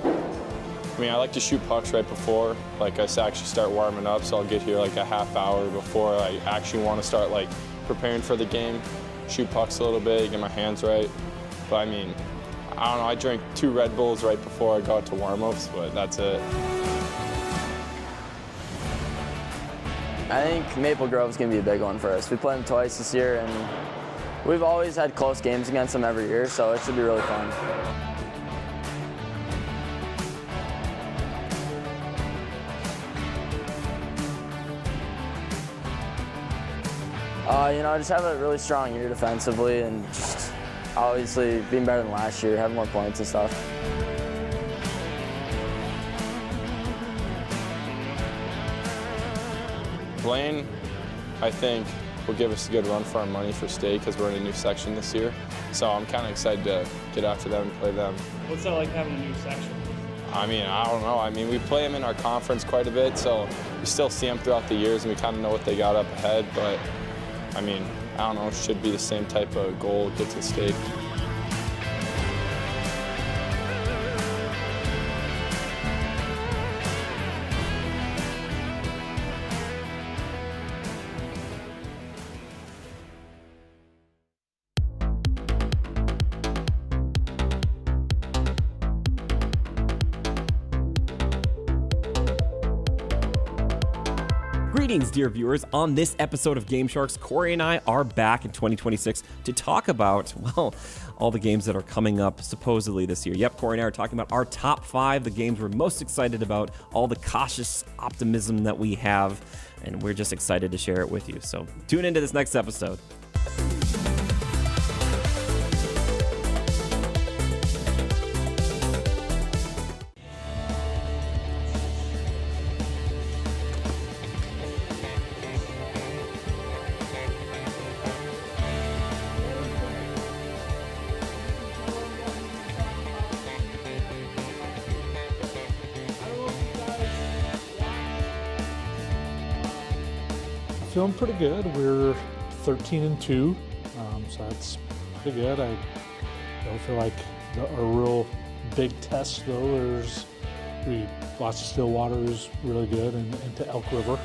I mean, I like to shoot pucks right before, like I actually start warming up, so I'll get here like a half hour before I actually want to start like preparing for the game, shoot pucks a little bit, get my hands right. But I mean, I don't know, I drink 2 Red Bulls right before I go out to warm-ups, but that's it. I think Maple Grove's going to be a big one for us. We played them twice this year, and we've always had close games against them every year, so it should be really fun. You know, just have a really strong year defensively and just obviously being better than last year, having more points and stuff. Blaine, I think, will give us a good run for our money for state because we're in a new section this year. So I'm kind of excited to get after them and play them. What's that like having a new section? I mean, I don't know. I mean, we play them in our conference quite a bit, so we still see them throughout the years and we kind of know what they got up ahead. But, I mean, I don't know, it should be the same type of goal to get to state. Greetings, dear viewers. On this episode of Game Sharks, Corey and I are back in 2026 to talk about, well, all the games that are coming up supposedly this year. Yep, Corey and I are talking about our top 5, the games we're most excited about, all the cautious optimism that we have, and we're just excited to share it with you. So tune into this next episode. Feeling pretty good. We're 13-2, so that's pretty good. I don't feel like a real big test though. We lost to Stillwater, is really good, and into Elk River.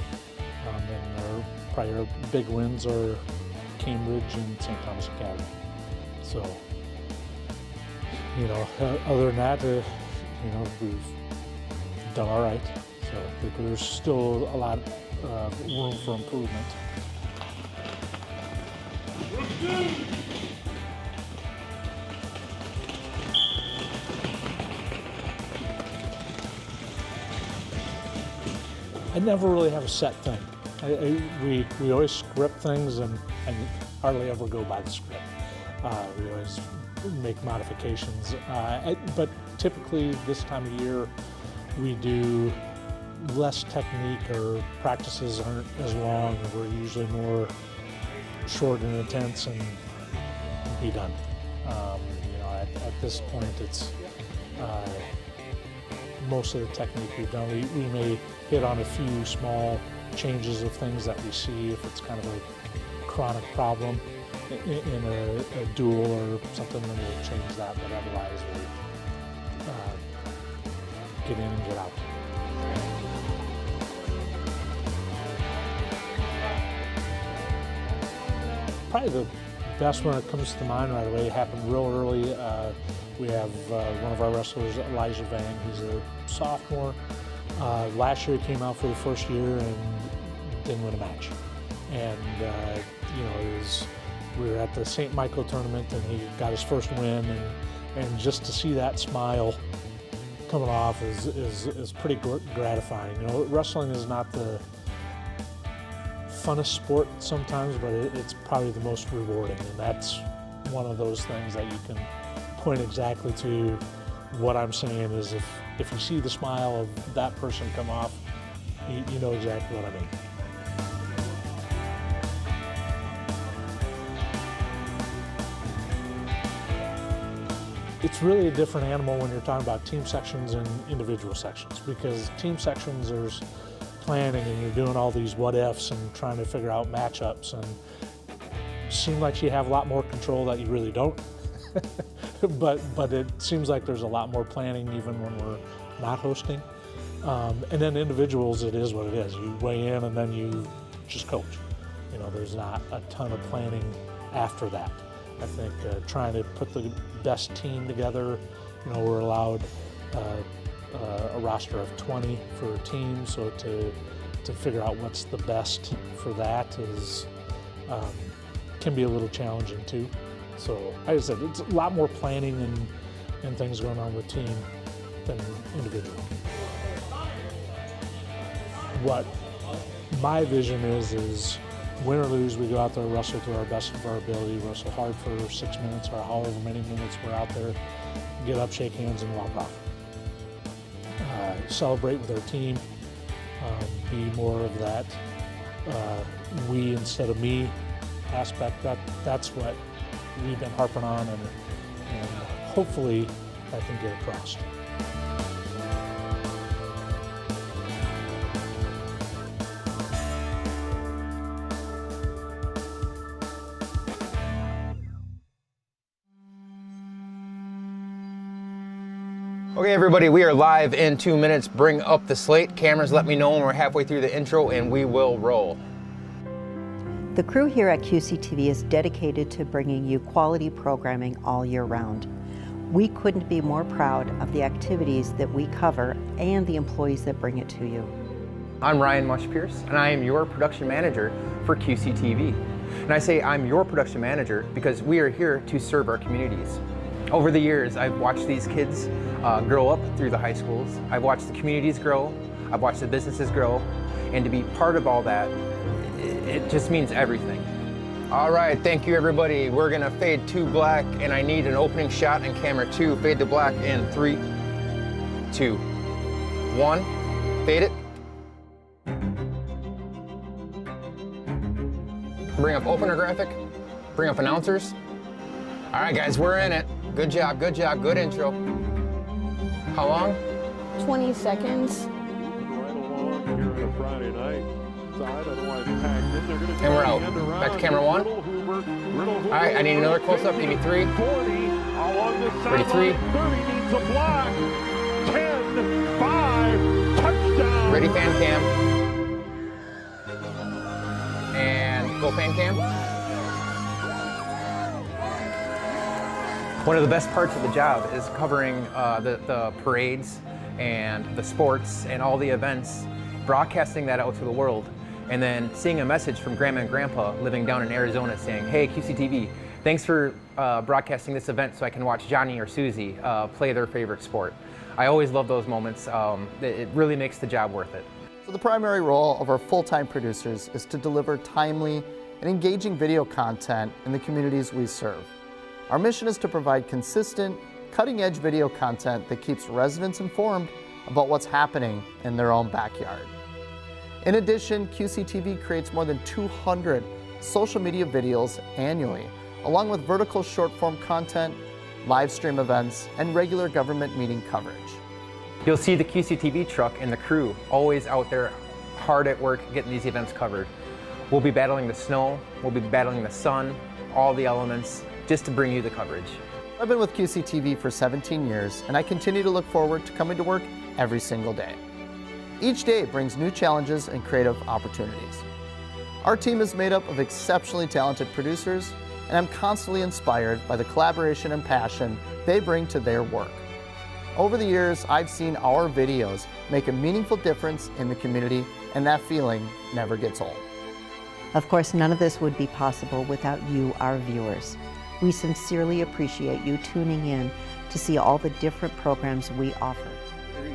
And probably our big wins are Cambridge and St. Thomas Academy. So, you know, other than that, you know, we've done all right. So I think there's still a lot of room for improvement. I never really have a set thing. We always script things and hardly ever go by the script. We always make modifications, but typically this time of year we do less technique, or practices aren't as long. We're usually more short and intense and be done. You know, at this point, it's most of the technique we've done. We may hit on a few small changes of things that we see if it's kind of a chronic problem in a duel or something, then we'll change that. But otherwise, we get in and get out. Probably the best one that comes to mind right away happened real early. We have one of our wrestlers, Elijah Vang. He's a sophomore. Last year he came out for the first year and didn't win a match. And you know, we were at the St. Michael tournament and he got his first win. And just to see that smile coming off is pretty gratifying. You know, wrestling is not the funnest sport sometimes, but it's probably the most rewarding, and that's one of those things that you can point exactly to. What I'm saying is if you see the smile of that person come off, you know exactly what I mean. It's really a different animal when you're talking about team sections and individual sections, because team sections there's planning and you're doing all these what ifs and trying to figure out matchups, and seem like you have a lot more control that you really don't. but it seems like there's a lot more planning even when we're not hosting. And then individuals, it is what it is. You weigh in and then you just coach. You know, there's not a ton of planning after that. I think trying to put the best team together, you know, we're allowed a roster of 20 for a team, so to figure out what's the best for that is can be a little challenging too. So like I said, it's a lot more planning and things going on with team than individual. What my vision is win or lose, we go out there, wrestle to our best of our ability, wrestle hard for 6 minutes or however many minutes we're out there, get up, shake hands, and walk off. Celebrate with our team, be more of that we instead of me aspect. That's what we've been harping on, and hopefully I can get across. Okay, everybody, we are live in 2 minutes. Bring up the slate. Cameras, let me know when we're halfway through the intro and we will roll. The crew here at QCTV is dedicated to bringing you quality programming all year round. We couldn't be more proud of the activities that we cover and the employees that bring it to you. I'm Ryan Mush-Pierce, and I am your production manager for QCTV. And I say I'm your production manager because we are here to serve our communities. Over the years, I've watched these kids grow up through the high schools. I've watched the communities grow. I've watched the businesses grow. And to be part of all that, it just means everything. All right, thank you, everybody. We're gonna fade to black, and I need an opening shot in camera 2. Fade to black in 3, 2, 1. Fade it. Bring up opener graphic. Bring up announcers. All right, guys, we're in it. Good job, good job, good intro. How long? 20 seconds. Right along here on a Friday night. And we're out. Back to camera 1. All right, I need another close-up. Give me 3. Ready, 3. 10, 5, touchdown. Ready, fan cam. And go fan cam. One of the best parts of the job is covering the parades and the sports and all the events, broadcasting that out to the world, and then seeing a message from Grandma and Grandpa living down in Arizona saying, hey, QCTV, thanks for broadcasting this event so I can watch Johnny or Susie play their favorite sport. I always love those moments. It really makes the job worth it. So the primary role of our full-time producers is to deliver timely and engaging video content in the communities we serve. Our mission is to provide consistent, cutting-edge video content that keeps residents informed about what's happening in their own backyard. In addition, QCTV creates more than 200 social media videos annually, along with vertical short-form content, live stream events, and regular government meeting coverage. You'll see the QCTV truck and the crew always out there hard at work getting these events covered. We'll be battling the snow, we'll be battling the sun, all the elements, just to bring you the coverage. I've been with QCTV for 17 years, and I continue to look forward to coming to work every single day. Each day brings new challenges and creative opportunities. Our team is made up of exceptionally talented producers, and I'm constantly inspired by the collaboration and passion they bring to their work. Over the years, I've seen our videos make a meaningful difference in the community, and that feeling never gets old. Of course, none of this would be possible without you, our viewers. We sincerely appreciate you tuning in to see all the different programs we offer.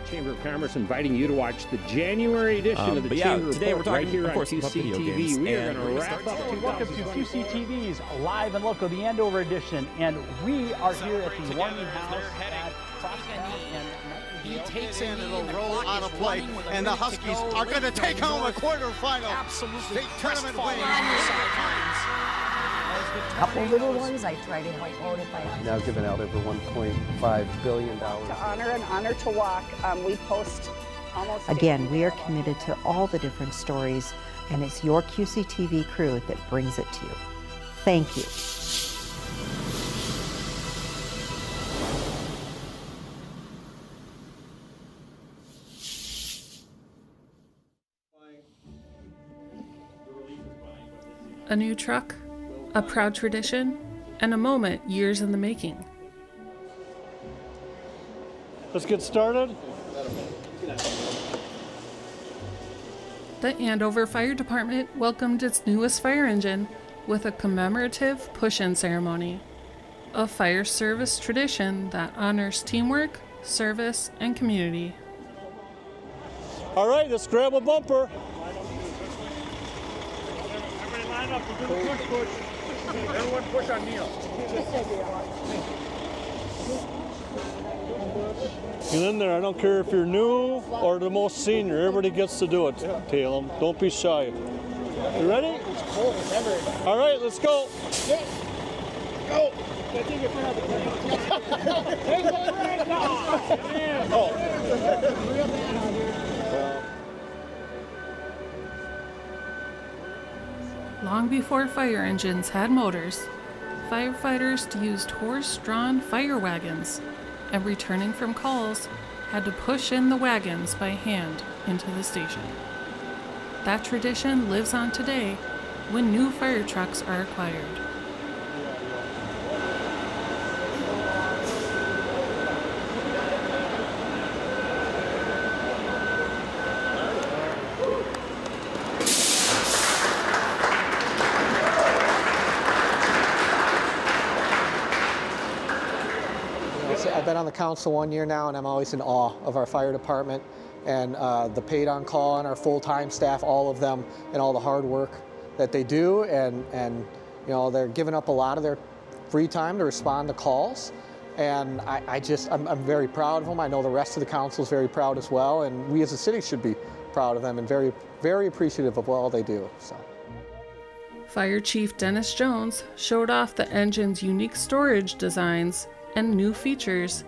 Chamber of Commerce inviting you to watch the January edition of the Chamber today Report we're talking, right here of on course, about video games. QCTV. We are And going to wrap up. Welcome to QCTV's Live and Local, the Andover edition, and we are here at the warming house at he takes in and it'll roll on a play, and the Huskies are going to take home a quarterfinal. Absolutely. State tournament win. A couple little ones I try to help motivate. Now giving out over $1.5 billion. To honor and honor to walk, we post almost. Again, we are committed to all the different stories, and it's your QCTV crew that brings it to you. Thank you. A new truck, a proud tradition, and a moment years in the making. Let's get started. The Andover Fire Department welcomed its newest fire engine with a commemorative push-in ceremony, a fire service tradition that honors teamwork, service, and community. All right, let's grab a bumper. Everybody line up. We're doing a push. Everyone push on Neil. Get in there. I don't care if you're new or the most senior. Everybody gets to do it. Talem. Don't be shy. You ready? All right, let's go. Go. Long before fire engines had motors, firefighters used horse-drawn fire wagons, and returning from calls, had to push in the wagons by hand into the station. That tradition lives on today when new fire trucks are acquired. I've been on the council 1 year now, and I'm always in awe of our fire department and the paid on call and our full-time staff, all of them, and all the hard work that they do. And you know, they're giving up a lot of their free time to respond to calls. And I'm very proud of them. I know the rest of the council is very proud as well, and we as a city should be proud of them and very, very appreciative of all they do. So. Fire Chief Dennis Jones showed off the engine's unique storage designs and new features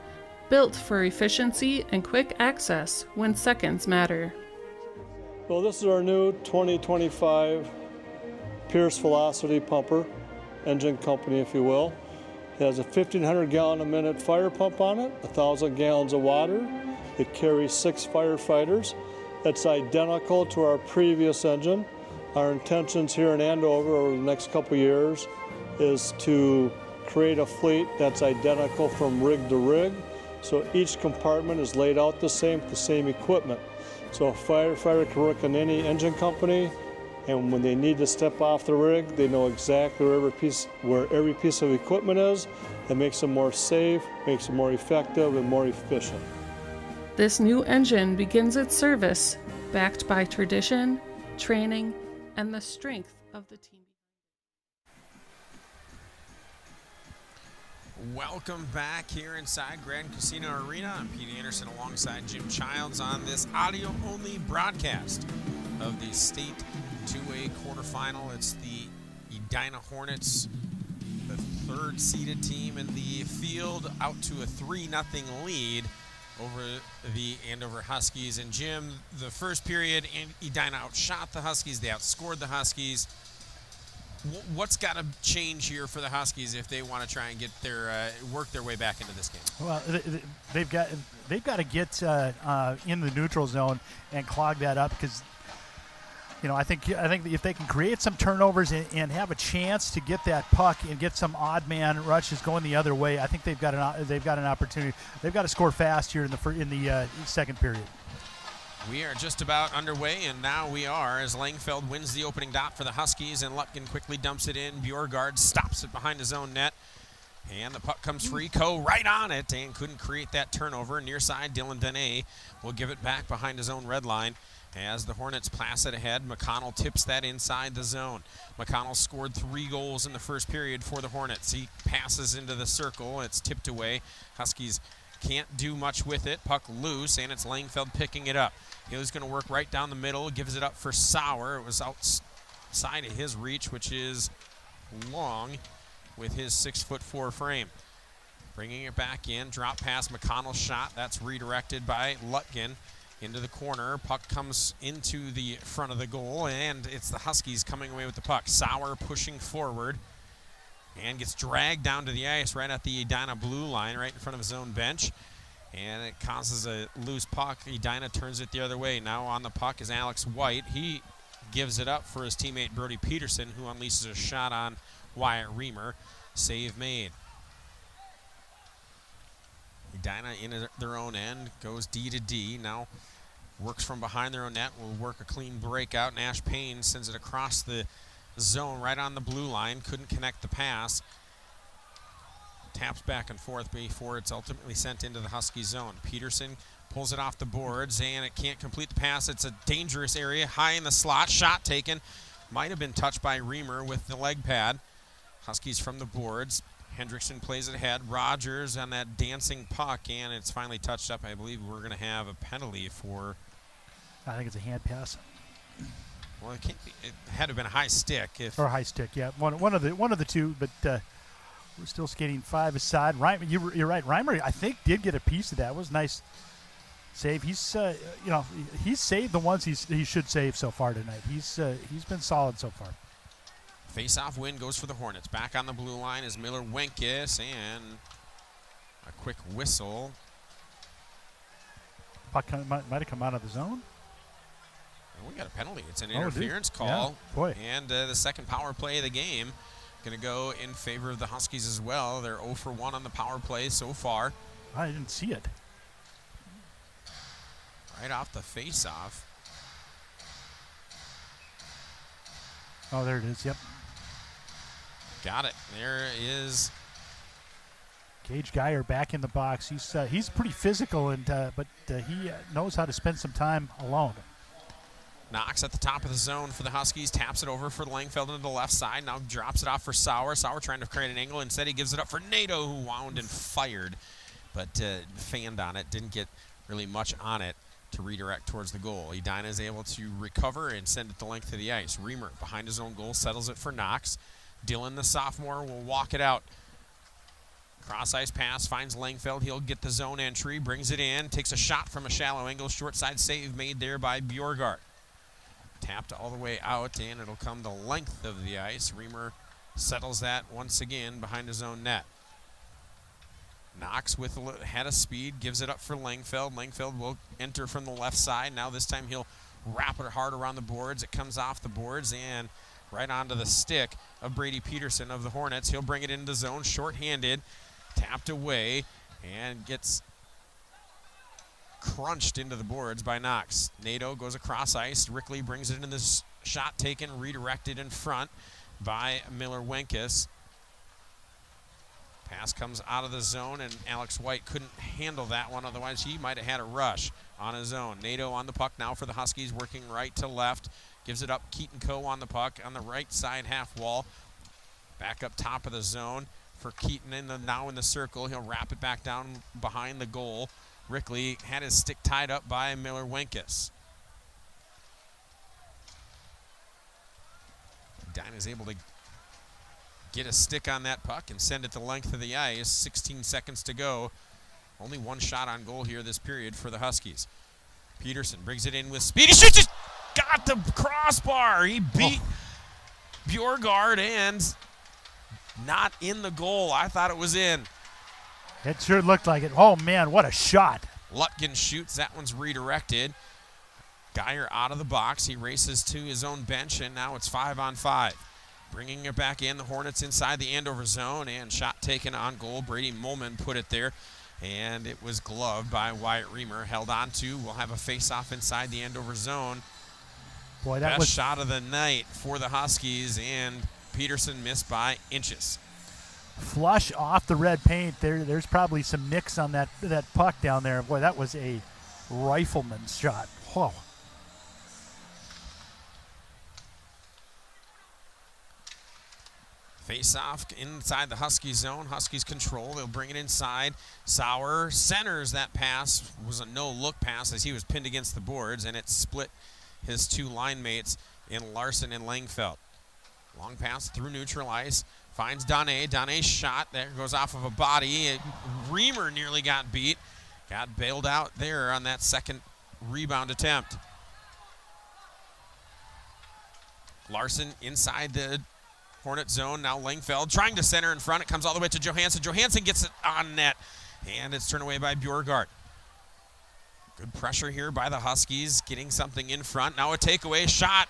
built for efficiency and quick access when seconds matter. Well, this is our new 2025 Pierce Velocity Pumper, engine company, if you will. It has a 1,500 gallon a minute fire pump on it, 1,000 gallons of water. It carries 6 firefighters. That's identical to our previous engine. Our intentions here in Andover over the next couple years is to create a fleet that's identical from rig to rig. So each compartment is laid out the same with the same equipment. So a firefighter can work in any engine company, and when they need to step off the rig, they know exactly where every piece of equipment is. It makes them more safe, makes them more effective, and more efficient. This new engine begins its service backed by tradition, training, and the strength of the team. Welcome back here inside Grand Casino Arena. I'm Pete Anderson alongside Jim Childs on this audio-only broadcast of the State AA Quarterfinal. It's the Edina Hornets, the third-seeded team in the field, out to a 3-0 lead over the Andover Huskies. And Jim, the first period, Edina outshot the Huskies. They outscored the Huskies. What's got to change here for the Huskies if they want to try and get their work their way back into this game? Well, they've got to get in the neutral zone and clog that up, because you know, I think if they can create some turnovers and have a chance to get that puck and get some odd man rushes going the other way, I think they've got an opportunity. They've got to score fast here in the second period. We are just about underway, and now we are, as Langfeld wins the opening dot for the Huskies, and Lutkin quickly dumps it in. Bjorgaard stops it behind his own net. And the puck comes free. Coe right on it and couldn't create that turnover. Near side, Dylan Dene will give it back behind his own red line. As the Hornets pass it ahead, McConnell tips that inside the zone. McConnell scored 3 goals in the first period for the Hornets. He passes into the circle. It's tipped away. Huskies can't do much with it. Puck loose, and it's Langfeld picking it up. He's going to work right down the middle, gives it up for Sauer. It was outside of his reach, which is long with his 6'4" frame. Bringing it back in, drop pass, McConnell's shot. That's redirected by Lutgen. Into the corner, puck comes into the front of the goal, and it's the Huskies coming away with the puck. Sauer pushing forward and gets dragged down to the ice right at the Edina blue line, right in front of his own bench, and it causes a loose puck. Edina turns it the other way. Now on the puck is Alex White. He gives it up for his teammate Brody Peterson, who unleashes a shot on Wyatt Reamer. Save made. Edina in their own end, goes D to D. Now works from behind their own net, will work a clean breakout. Nash Payne sends it across the zone right on the blue line. Couldn't connect the pass. Taps back and forth before it's ultimately sent into the Husky zone. Peterson pulls it off the boards, and it can't complete the pass. It's a dangerous area, high in the slot. Shot taken. Might have been touched by Reamer with the leg pad. Huskies from the boards. Hendrickson plays it ahead. Rogers on that dancing puck, and it's finally touched up. I believe we're going to have a penalty for... I think it's a hand pass. Well, it can't be. It had to have been a high stick. Or a high stick, yeah. One of the two, but we're still skating 5 aside. Reimer, you're right. Reimer, I think, did get a piece of that. It was a nice save. He's he's saved the ones he should save so far tonight. He's been solid so far. Face-off win goes for the Hornets. Back on the blue line is Miller Wenkes, and a quick whistle. Puck might have come out of the zone. We got a penalty. It's an interference call. Yeah, boy. And the second power play of the game going to go in favor of the Huskies as well. They're 0 for 1 on the power play so far. I didn't see it. Right off the face-off. Oh, there it is. Yep. Got it. There is Gage Geyer back in the box. He's pretty physical, but he knows how to spend some time alone. Knox at the top of the zone for the Huskies. Taps it over for Langfeld into the left side. Now drops it off for Sauer. Sauer trying to create an angle. Instead, he gives it up for Nato, who wound and fired, but fanned on it. Didn't get really much on it to redirect towards the goal. Edina is able to recover and send it the length of the ice. Reamer behind his own goal settles it for Knox. Dillon, the sophomore, will walk it out. Cross-ice pass, finds Langfeld. He'll get the zone entry, brings it in, takes a shot from a shallow angle. Short side save made there by Bjorgard. Tapped all the way out, and it'll come the length of the ice. Reamer settles that once again behind his own net. Knox with a head of speed, gives it up for Langfeld. Langfeld will enter from the left side. Now this time he'll wrap it hard around the boards. It comes off the boards and right onto the stick of Brady Peterson of the Hornets. He'll bring it into zone, short-handed, tapped away, and gets crunched into the boards by Knox. Nato goes across ice. Rickley brings it into this shot taken, redirected in front by Miller Wenkes. Pass comes out of the zone, and Alex White couldn't handle that one. Otherwise, he might have had a rush on his own. Nato on the puck now for the Huskies, working right to left. Gives it up. Keaton Coe on the puck on the right side half wall. Back up top of the zone for Keaton now in the circle. He'll wrap it back down behind the goal. Rickley had his stick tied up by Miller Wenkes. Edina's able to get a stick on that puck and send it the length of the ice. 16 seconds to go. Only one shot on goal here this period for the Huskies. Peterson brings it in with speed. He shoots it! Got the crossbar. He beat Bjorgard and not in the goal. I thought it was in. It sure looked like it. Oh, man, what a shot. Lutgen shoots. That one's redirected. Geyer out of the box. He races to his own bench, and now it's 5-on-5. Bringing it back in, the Hornets inside the Andover zone, and shot taken on goal. Brady Molman put it there, and it was gloved by Wyatt Reamer. Held on to. We'll have a face-off inside the Andover zone. Boy, that Best was shot of the night for the Huskies, and Peterson missed by inches. flush off the red paint. There's probably some nicks on that puck down there. Boy, that was a rifleman's shot. Whoa. Face-off inside the Huskies zone. Huskies control. They'll bring it inside. Sauer centers that pass. Was a no-look pass as he was pinned against the boards, and it split his two line mates in Larson and Langfeld. Long pass through neutral ice. Finds Donné. Donné's shot there goes off of a body. Reamer nearly got beat. Got bailed out there on that second rebound attempt. Larson inside the Hornet zone. Now Langfeld trying to center in front. It comes all the way to Johansson. Johansson gets it on net, and it's turned away by Bjorgård. Good pressure here by the Huskies, getting something in front. Now a takeaway shot,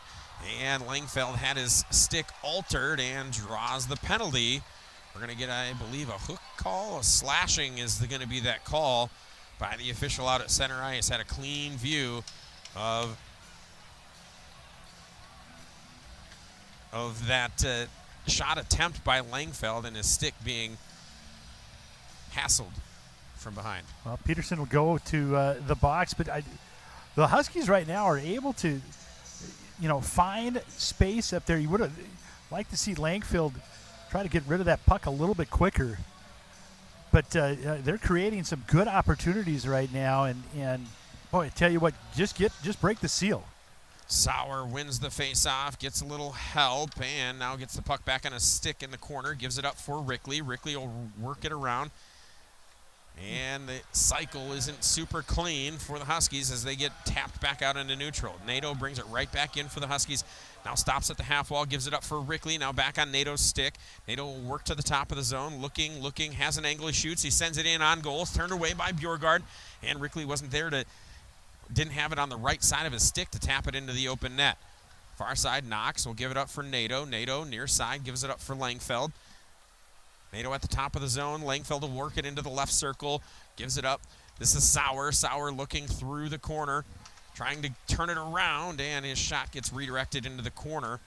and Langfeld had his stick altered and draws the penalty. We're going to get, I believe, a hook call. A slashing is going to be that call by the official out at center ice. Had a clean view of that shot attempt by Langfeld and his stick being hassled from behind. Well, Peterson will go to the box, but the Huskies right now are able to, find space up there. You would have liked to see Langfeld try to get rid of that puck a little bit quicker, but they're creating some good opportunities right now, and boy, I tell you what, just break the seal. Sauer wins the face-off, gets a little help, and now gets the puck back on a stick in the corner, gives it up for Rickley. Rickley will work it around. And the cycle isn't super clean for the Huskies as they get tapped back out into neutral. Nato brings it right back in for the Huskies. Now stops at the half wall, gives it up for Rickley. Now back on Nato's stick. Nato will work to the top of the zone, looking, has an angle, he shoots. He sends it in on goal, turned away by Bjorgård. And Rickley wasn't there didn't have it on the right side of his stick to tap it into the open net. Far side, Knox will give it up for Nato. Nato, near side, gives it up for Langfeld. Nato at the top of the zone. Langfeld will work it into the left circle, gives it up. This is Sauer. Sauer looking through the corner, trying to turn it around, and his shot gets redirected into the corner.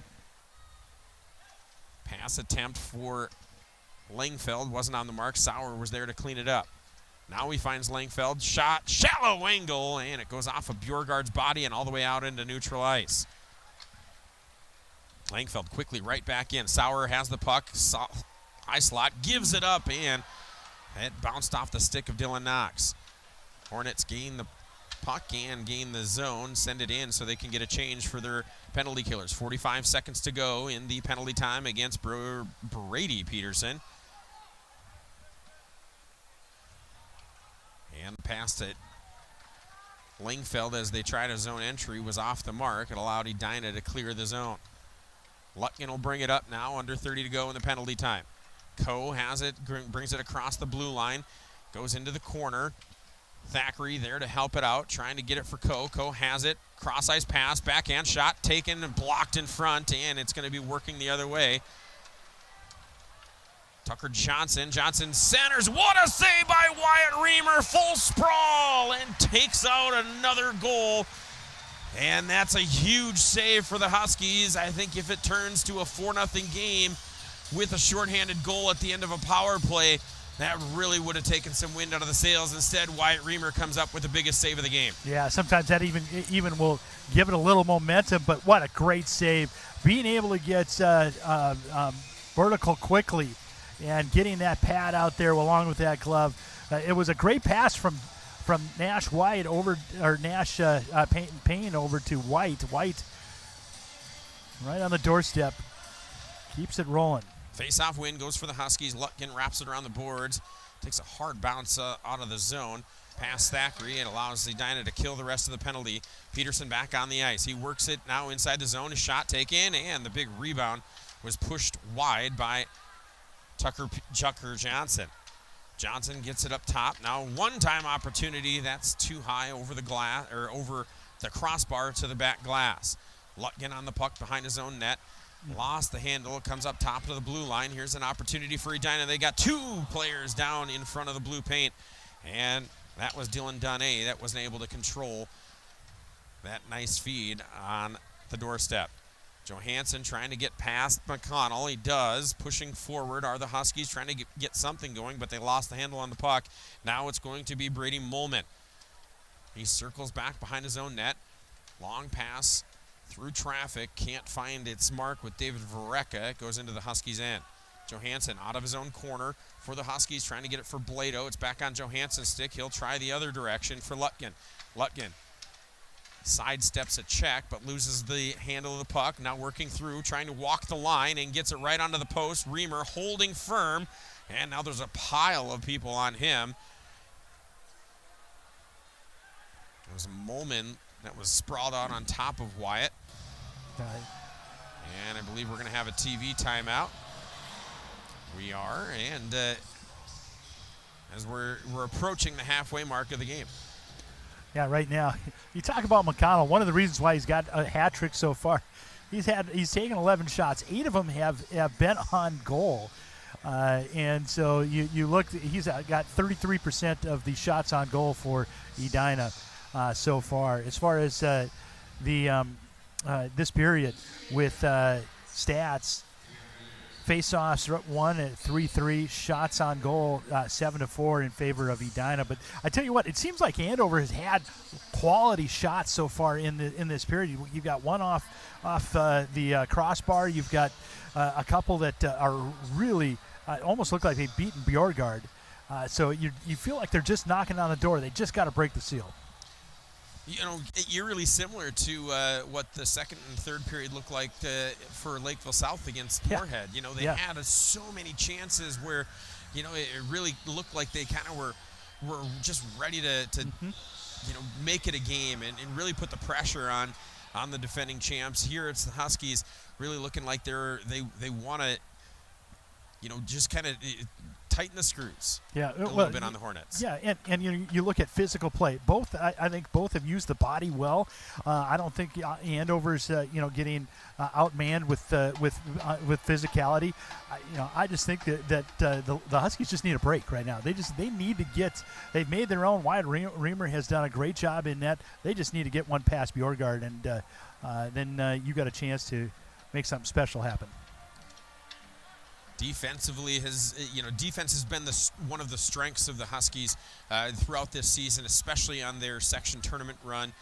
Pass attempt for Langfeld wasn't on the mark. Sauer was there to clean it up. Now he finds Langfeld, shot, shallow angle, and it goes off of Bjorgård's body and all the way out into neutral ice. Langfeld quickly right back in. Sauer has the puck, high slot, gives it up, and it bounced off the stick of Dylan Knox. Hornets gain the puck and gain the zone, send it in so they can get a change for their penalty killers. 45 seconds to go in the penalty time against Brady Peterson. And pass to Langfeld as they tried a zone entry was off the mark. It allowed Edina to clear the zone. Lutkin will bring it up now, under 30 to go in the penalty time. Coe has it, brings it across the blue line, goes into the corner. Thackeray there to help it out, trying to get it for Coe. Coe has it, cross-ice pass, backhand shot, taken and blocked in front, and it's going to be working the other way. Tucker Johnson centers, what a save by Wyatt Reamer, full sprawl, and takes out another goal. And that's a huge save for the Huskies. I think if it turns to a 4-0 game with a shorthanded goal at the end of a power play, that really would have taken some wind out of the sails. Instead, Wyatt Reamer comes up with the biggest save of the game. Yeah, sometimes that even will give it a little momentum, but what a great save. Being able to get vertical quickly and getting that pad out there along with that glove. It was a great pass from Nash White over, or Nash Payne over to White. White right on the doorstep. Keeps it rolling. Face-off win goes for the Huskies. Lutkin wraps it around the boards. Takes a hard bounce out of the zone. Past Thackeray. It allows Edina to kill the rest of the penalty. Peterson back on the ice. He works it now inside the zone. His shot taken, and the big rebound was pushed wide by Tucker Johnson. Johnson gets it up top. Now one-time opportunity. That's too high over the glass, or over the crossbar to the back glass. Lutkin on the puck behind his own net. Lost the handle. It comes up top to the blue line. Here's an opportunity for Edina. They got two players down in front of the blue paint. And that was Dylan Donné that wasn't able to control that nice feed on the doorstep. Johansson trying to get past McConnell. He does. Pushing forward are the Huskies, trying to get something going, but they lost the handle on the puck. Now it's going to be Brady Molman. He circles back behind his own net. Long pass through traffic. Can't find its mark with David Vareka. It goes into the Huskies' end. Johansson out of his own corner for the Huskies, trying to get it for Blado. It's back on Johansson's stick. He'll try the other direction for Lutgen. Lutgen sidesteps a check, but loses the handle of the puck. Now working through, trying to walk the line, and gets it right onto the post. Reamer holding firm, and now there's a pile of people on him. It was Molman that was sprawled out on top of Wyatt. And I believe we're going to have a TV timeout. We are, and as we're approaching the halfway mark of the game. Yeah, right now, you talk about McConnell. One of the reasons why he's got a hat trick so far, he's taken 11 shots. 8 of them have been on goal, and so you look. He's got 33% of the shots on goal for Edina so far. As far as this period with stats. Face-offs won at 3-3. Shots on goal 7-4 in favor of Edina. But I tell you what, it seems like Andover has had quality shots so far in this period. You've got one off the crossbar. You've got a couple that are really almost look like they've beaten Bjorgard. So you feel like they're just knocking on the door. They just got to break the seal. You know, eerily similar to what the second and third period looked like for Lakeville South against Moorhead. You know, they had so many chances where, you know, it really looked like they kind of were just ready to you know, make it a game and really put the pressure on the defending champs. Here it's the Huskies really looking like they want to, you know, just kind of tighten the screws a little bit on the Hornets. Yeah, and you look at physical play. Both, I think both have used the body well. I don't think Andover's getting outmanned with physicality. I just think that the Huskies just need a break right now. They need to get. They've made their own. Wyatt Reamer has done a great job in net. They just need to get one past Bjorgard, and then you got a chance to make something special happen. Defensively, defense has been one of the strengths of the Huskies throughout this season, especially on their section tournament run.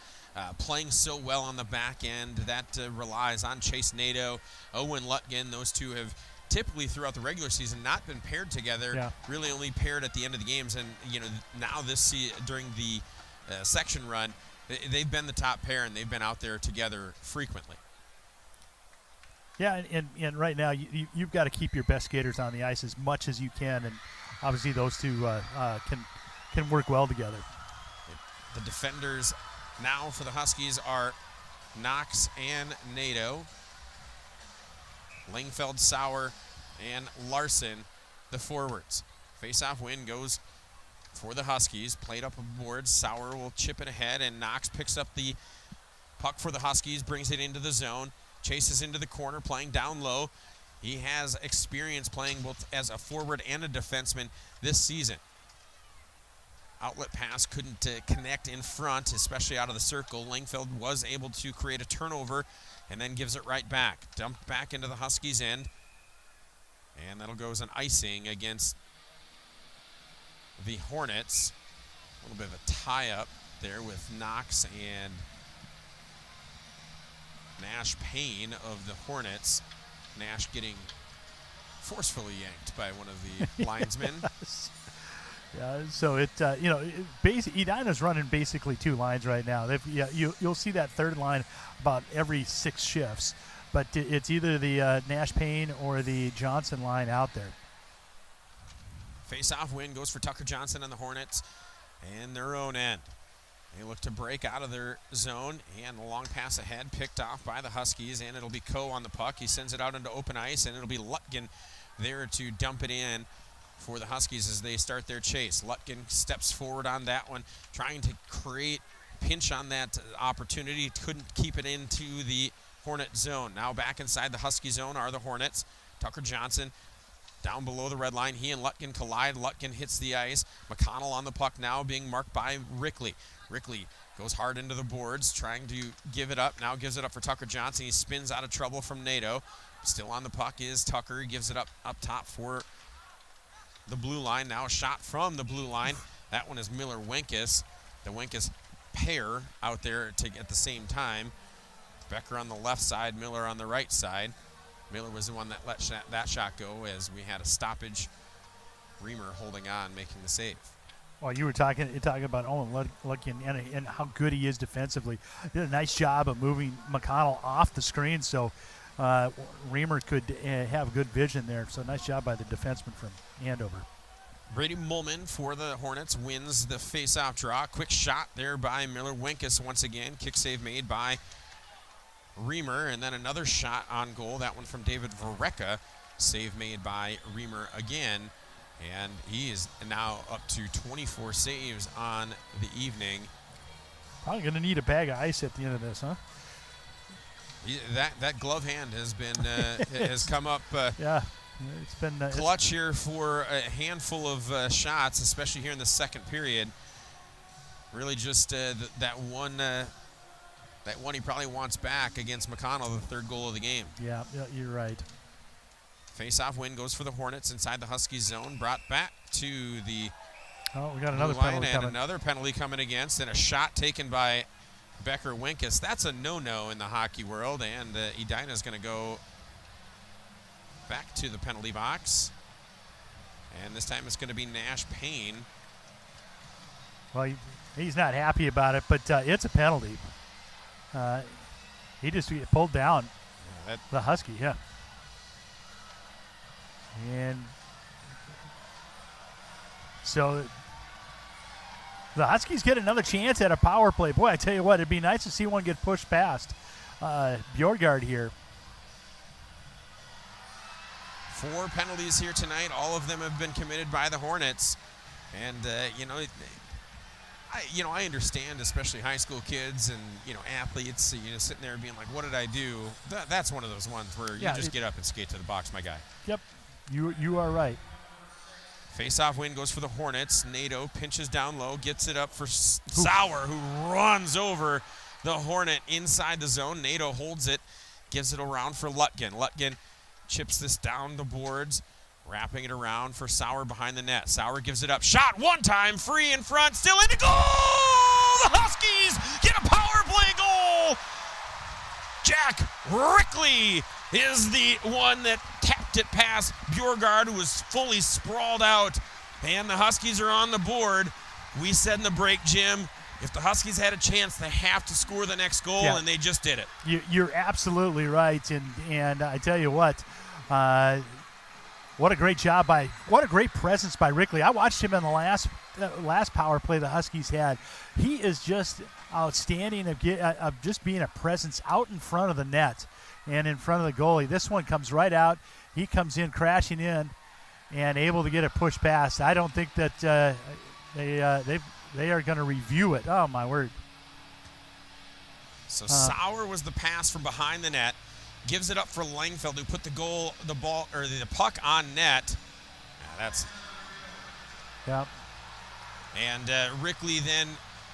Playing so well on the back end, that relies on Chase Nadeau, Owen Lutgen. Those two have typically throughout the regular season not been paired together, really only paired at the end of the games. And, you know, now during the section run, they've been the top pair, and they've been out there together frequently. Yeah, and right now you've got to keep your best skaters on the ice as much as you can, and obviously those two can work well together. The defenders now for the Huskies are Knox and Nadeau, Langfeld, Sauer, and Larson, the forwards. Face-off win goes for the Huskies. Played up aboard. Sauer will chip it ahead, and Knox picks up the puck for the Huskies, brings it into the zone. Chases into the corner, playing down low. He has experience playing both as a forward and a defenseman this season. Outlet pass couldn't connect in front, especially out of the circle. Langfeld was able to create a turnover and then gives it right back. Dumped back into the Huskies' end. And that'll go as an icing against the Hornets. A little bit of a tie-up there with Knox and Nash Payne of the Hornets. Nash getting forcefully yanked by one of the linesmen. Yeah, so Edina's running basically two lines right now. You'll see that third line about every 6 shifts, but it's either the Nash Payne or the Johnson line out there. Face-off win goes for Tucker Johnson and the Hornets and their own end. They look to break out of their zone, and a long pass ahead picked off by the Huskies, and it'll be Coe on the puck. He sends it out into open ice, and it'll be Lutgen there to dump it in for the Huskies as they start their chase. Lutgen steps forward on that one, trying to create pinch on that opportunity. Couldn't keep it into the Hornet zone. Now back inside the Husky zone are the Hornets. Tucker Johnson down below the red line. He and Lutgen collide. Lutgen hits the ice. McConnell on the puck now, being marked by Rickley. Rickley Goes hard into the boards, trying to give it up. Now gives it up for Tucker Johnson. He spins out of trouble from NATO. Still on the puck is Tucker. He gives it up top for the blue line. Now a shot from the blue line. That one is Miller-Winkus. The Winkus pair out there at the same time. Becker on the left side, Miller on the right side. Miller was the one that let that shot go as we had a stoppage. Reamer holding on, making the save. Well, you're talking about Owen Lucky and how good he is defensively. Did a nice job of moving McConnell off the screen, so Reamer could have good vision there. So nice job by the defenseman from Andover. Brady Mullman for the Hornets wins the face-off draw. Quick shot there by Miller-Winkus once again. Kick save made by Reamer, and then another shot on goal. That one from David Varecka. Save made by Reamer again. And he is now up to 24 saves on the evening. Probably going to need a bag of ice at the end of this, huh? That glove hand has been has come up. Yeah, it's been clutch here for a handful of shots, especially here in the second period. Really, just that one he probably wants back against McConnell, the third goal of the game. Yeah, you're right. Face-off win goes for the Hornets inside the Huskies zone. Brought back to the we got another penalty and coming. Another penalty coming against, and a shot taken by Becker-Winkus. That's a no-no in the hockey world, and Edina's going to go back to the penalty box. And this time it's going to be Nash Payne. Well, he's not happy about it, but it's a penalty. He just pulled down the Husky, yeah. And so the Huskies get another chance at a power play. Boy, I tell you what, it'd be nice to see one get pushed past Bjorgard here. 4 penalties here tonight. All of them have been committed by the Hornets. And, I understand, especially high school kids and, athletes, sitting there being like, what did I do? That's one of those ones where you just get up and skate to the box, my guy. Yep, you are right. Face-off win goes for the Hornets. NATO pinches down low, gets it up for Sauer, who runs over the Hornet inside the zone. NATO holds it, gives it around for Lutgen. Lutgen chips this down the boards, wrapping it around for Sauer behind the net. Sauer gives it up. Shot one time, free in front, still in the goal! The Huskies get a power play goal! Jack Rickley is the one that tapped it past Bjorgard, who was fully sprawled out. And the Huskies are on the board. We said in the break, Jim, if the Huskies had a chance, they have to score the next goal, and they just did it. You're absolutely right. And I tell you what a great job what a great presence by Rickley. I watched him in the last power play the Huskies had. He is just outstanding of just being a presence out in front of the net and in front of the goalie. This one comes right out. He comes in crashing in and able to get it pushed past. I don't think that they are going to review it. Oh, my word. So Sauer was the pass from behind the net. Gives it up for Langfeld, who put the puck on net. Yep. And Rickley then,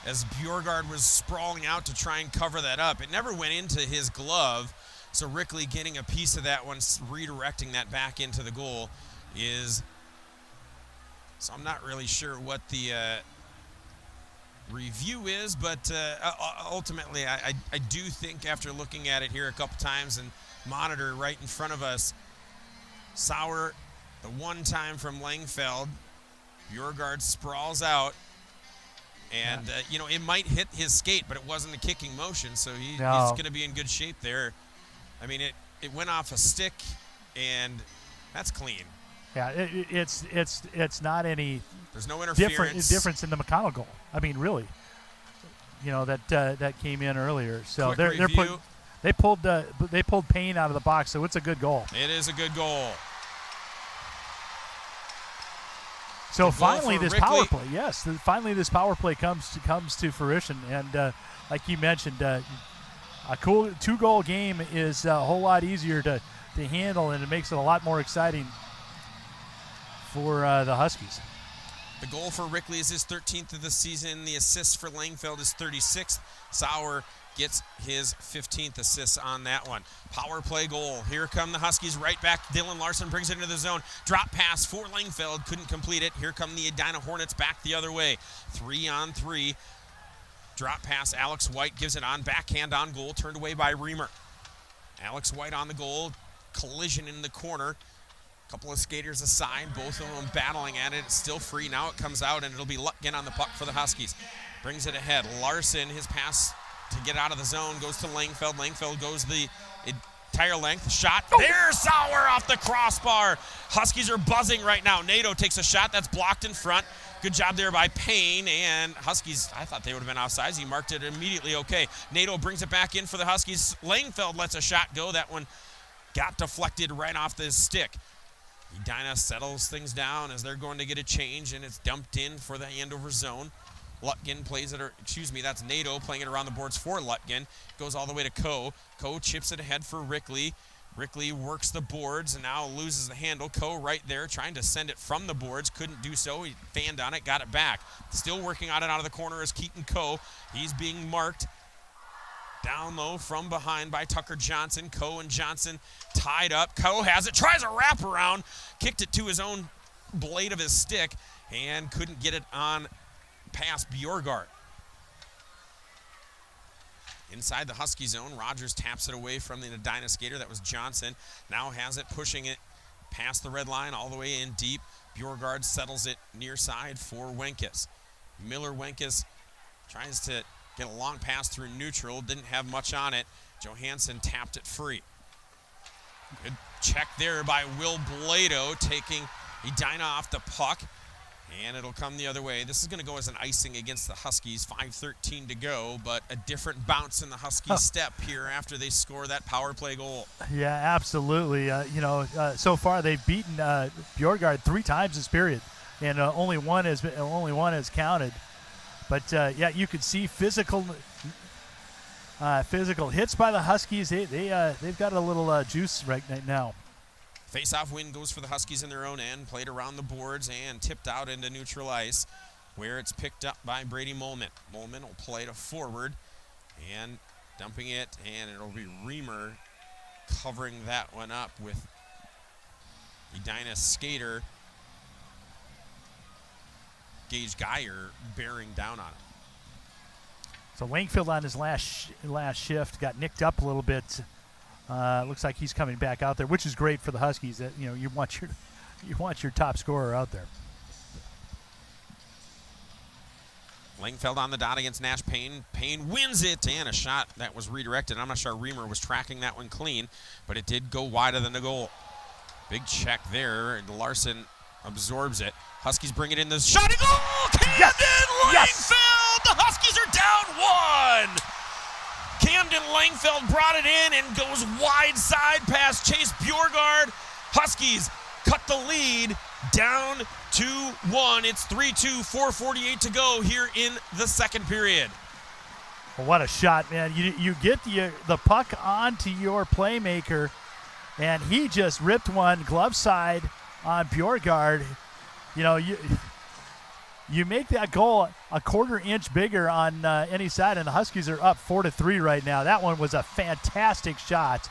as Bjorgard was sprawling out to try and cover that up, it never went into his glove. So Rickley getting a piece of that one, redirecting that back into the goal is. So I'm not really sure what the review is, but ultimately I do think after looking at it here a couple times and monitor right in front of us, Sauer, the one time from Langfeld, Bjorgard sprawls out, and it might hit his skate, but it wasn't a kicking motion, so he's going to be in good shape there. I mean, it went off a stick, and that's clean. Yeah, it's not any. There's no interference. Difference in the McConnell goal. I mean, really. That came in earlier. So they pulled Payne out of the box. So it's a good goal. It is a good goal. So finally, this power play. Yes, finally this power play comes to fruition. And like you mentioned, a cool 2-goal game is a whole lot easier to handle, and it makes it a lot more exciting for the Huskies. The goal for Rickley is his 13th of the season. The assist for Langfeld is 36th. Sauer gets his 15th assist on that one. Power play goal. Here come the Huskies right back. Dylan Larson brings it into the zone. Drop pass for Langfeld. Couldn't complete it. Here come the Edina Hornets back the other way. 3-on-3. Drop pass. Alex White gives it on. Backhand on goal. Turned away by Reamer. Alex White on the goal. Collision in the corner. Couple of skaters aside, both of them battling at it. It's still free. Now it comes out, and it'll be Lutgen on the puck for the Huskies. Brings it ahead. Larson, his pass to get out of the zone, goes to Langfeld. Langfeld goes the entire length. Shot. There's Sauer off the crossbar. Huskies are buzzing right now. Nato takes a shot that's blocked in front. Good job there by Payne, and Huskies, I thought they would have been offsides. He marked it immediately okay. Nato brings it back in for the Huskies. Langfeld lets a shot go. That one got deflected right off the stick. Edina settles things down as they're going to get a change, and it's dumped in for the Andover zone. Lutgen plays it, that's Nato playing it around the boards for Lutgen. Goes all the way to Coe. Coe chips it ahead for Rickley. Rickley works the boards and now loses the handle. Coe right there trying to send it from the boards. Couldn't do so. He fanned on it, got it back. Still working on it out of the corner is Keaton Coe. He's being marked down low from behind by Tucker Johnson. Coe and Johnson tied up. Coe has it, tries a wraparound, kicked it to his own blade of his stick, and couldn't get it on past Bjorgard. Inside the Husky zone, Rogers taps it away from the Edina skater. That was Johnson. Now has it, pushing it past the red line, all the way in deep. Bjorgard settles it near side for Wenkes. Miller Wenkes tries to get a long pass through neutral, didn't have much on it. Johansson tapped it free. Good check there by Will Blado, taking Edina off the puck, and it'll come the other way. This is going to go as an icing against the Huskies, 5:13 to go, but a different bounce in the Huskies step here after they score that power play goal. Yeah, absolutely. So far they've beaten Bjorgard 3 times this period, and only one has counted. But yeah, you could see physical hits by the Huskies. They've got a little juice right now. Face-off win goes for the Huskies in their own end, played around the boards and tipped out into neutral ice, where it's picked up by Brady Molman. Molman will play it forward and dumping it, and it'll be Reamer covering that one up with Edina skater Gage Geyer bearing down on it. So Wakefield on his last shift got nicked up a little bit. Looks like he's coming back out there, which is great for the Huskies. That you want your top scorer out there. Langfeld on the dot against Nash Payne. Payne wins it, and a shot that was redirected. I'm not sure Reamer was tracking that one clean, but it did go wider than the goal. Big check there, and Larson absorbs it. Huskies bring it in the shot and goal! Camden Langfeld! The Huskies are down 1! Camden Langfeld brought it in and goes wide side past Chase Bjorgard. Huskies cut the lead down 2-1. It's 3-2, 4:48 to go here in the second period. Well, what a shot, man. You get the puck onto your playmaker, and he just ripped one glove side on Bjorgard. You make that goal a quarter inch bigger on any side, and the Huskies are up 4-3 right now. That one was a fantastic shot.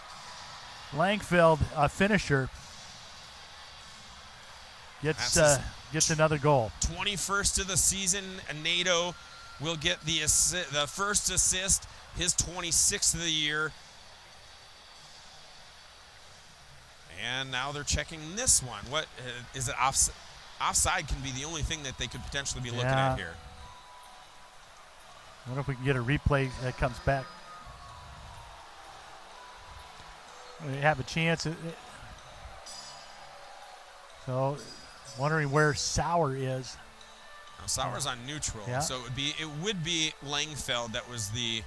Langfeld, a finisher, gets another goal. 21st of the season. Nato will get the first assist, his 26th of the year. And now they're checking this one. What is it? Offside can be the only thing that they could potentially be looking at here. I wonder if we can get a replay that comes back. We have a chance. So, wondering where Sauer is. Now, Sauer's on neutral, so it would be Langfeld that was the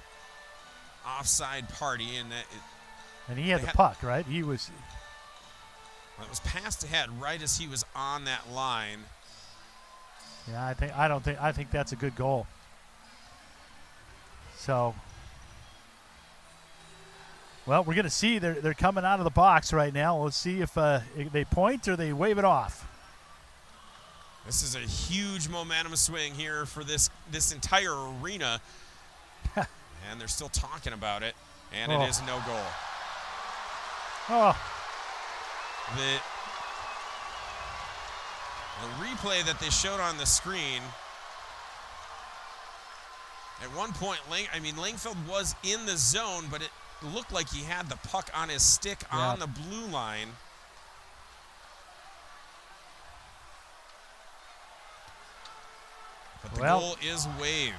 offside party, and he had the puck, right? He was. Well, it was passed ahead right as he was on that line. Yeah, I think that's a good goal. So, well, we're going to see. They're coming out of the box right now. Let's see if they point or they wave it off. This is a huge momentum swing here for this entire arena. And they're still talking about it, and it is no goal. Oh. The replay that they showed on the screen, at one point, Langfeld was in the zone, but it looked like he had the puck on his stick on the blue line. But the goal is waived.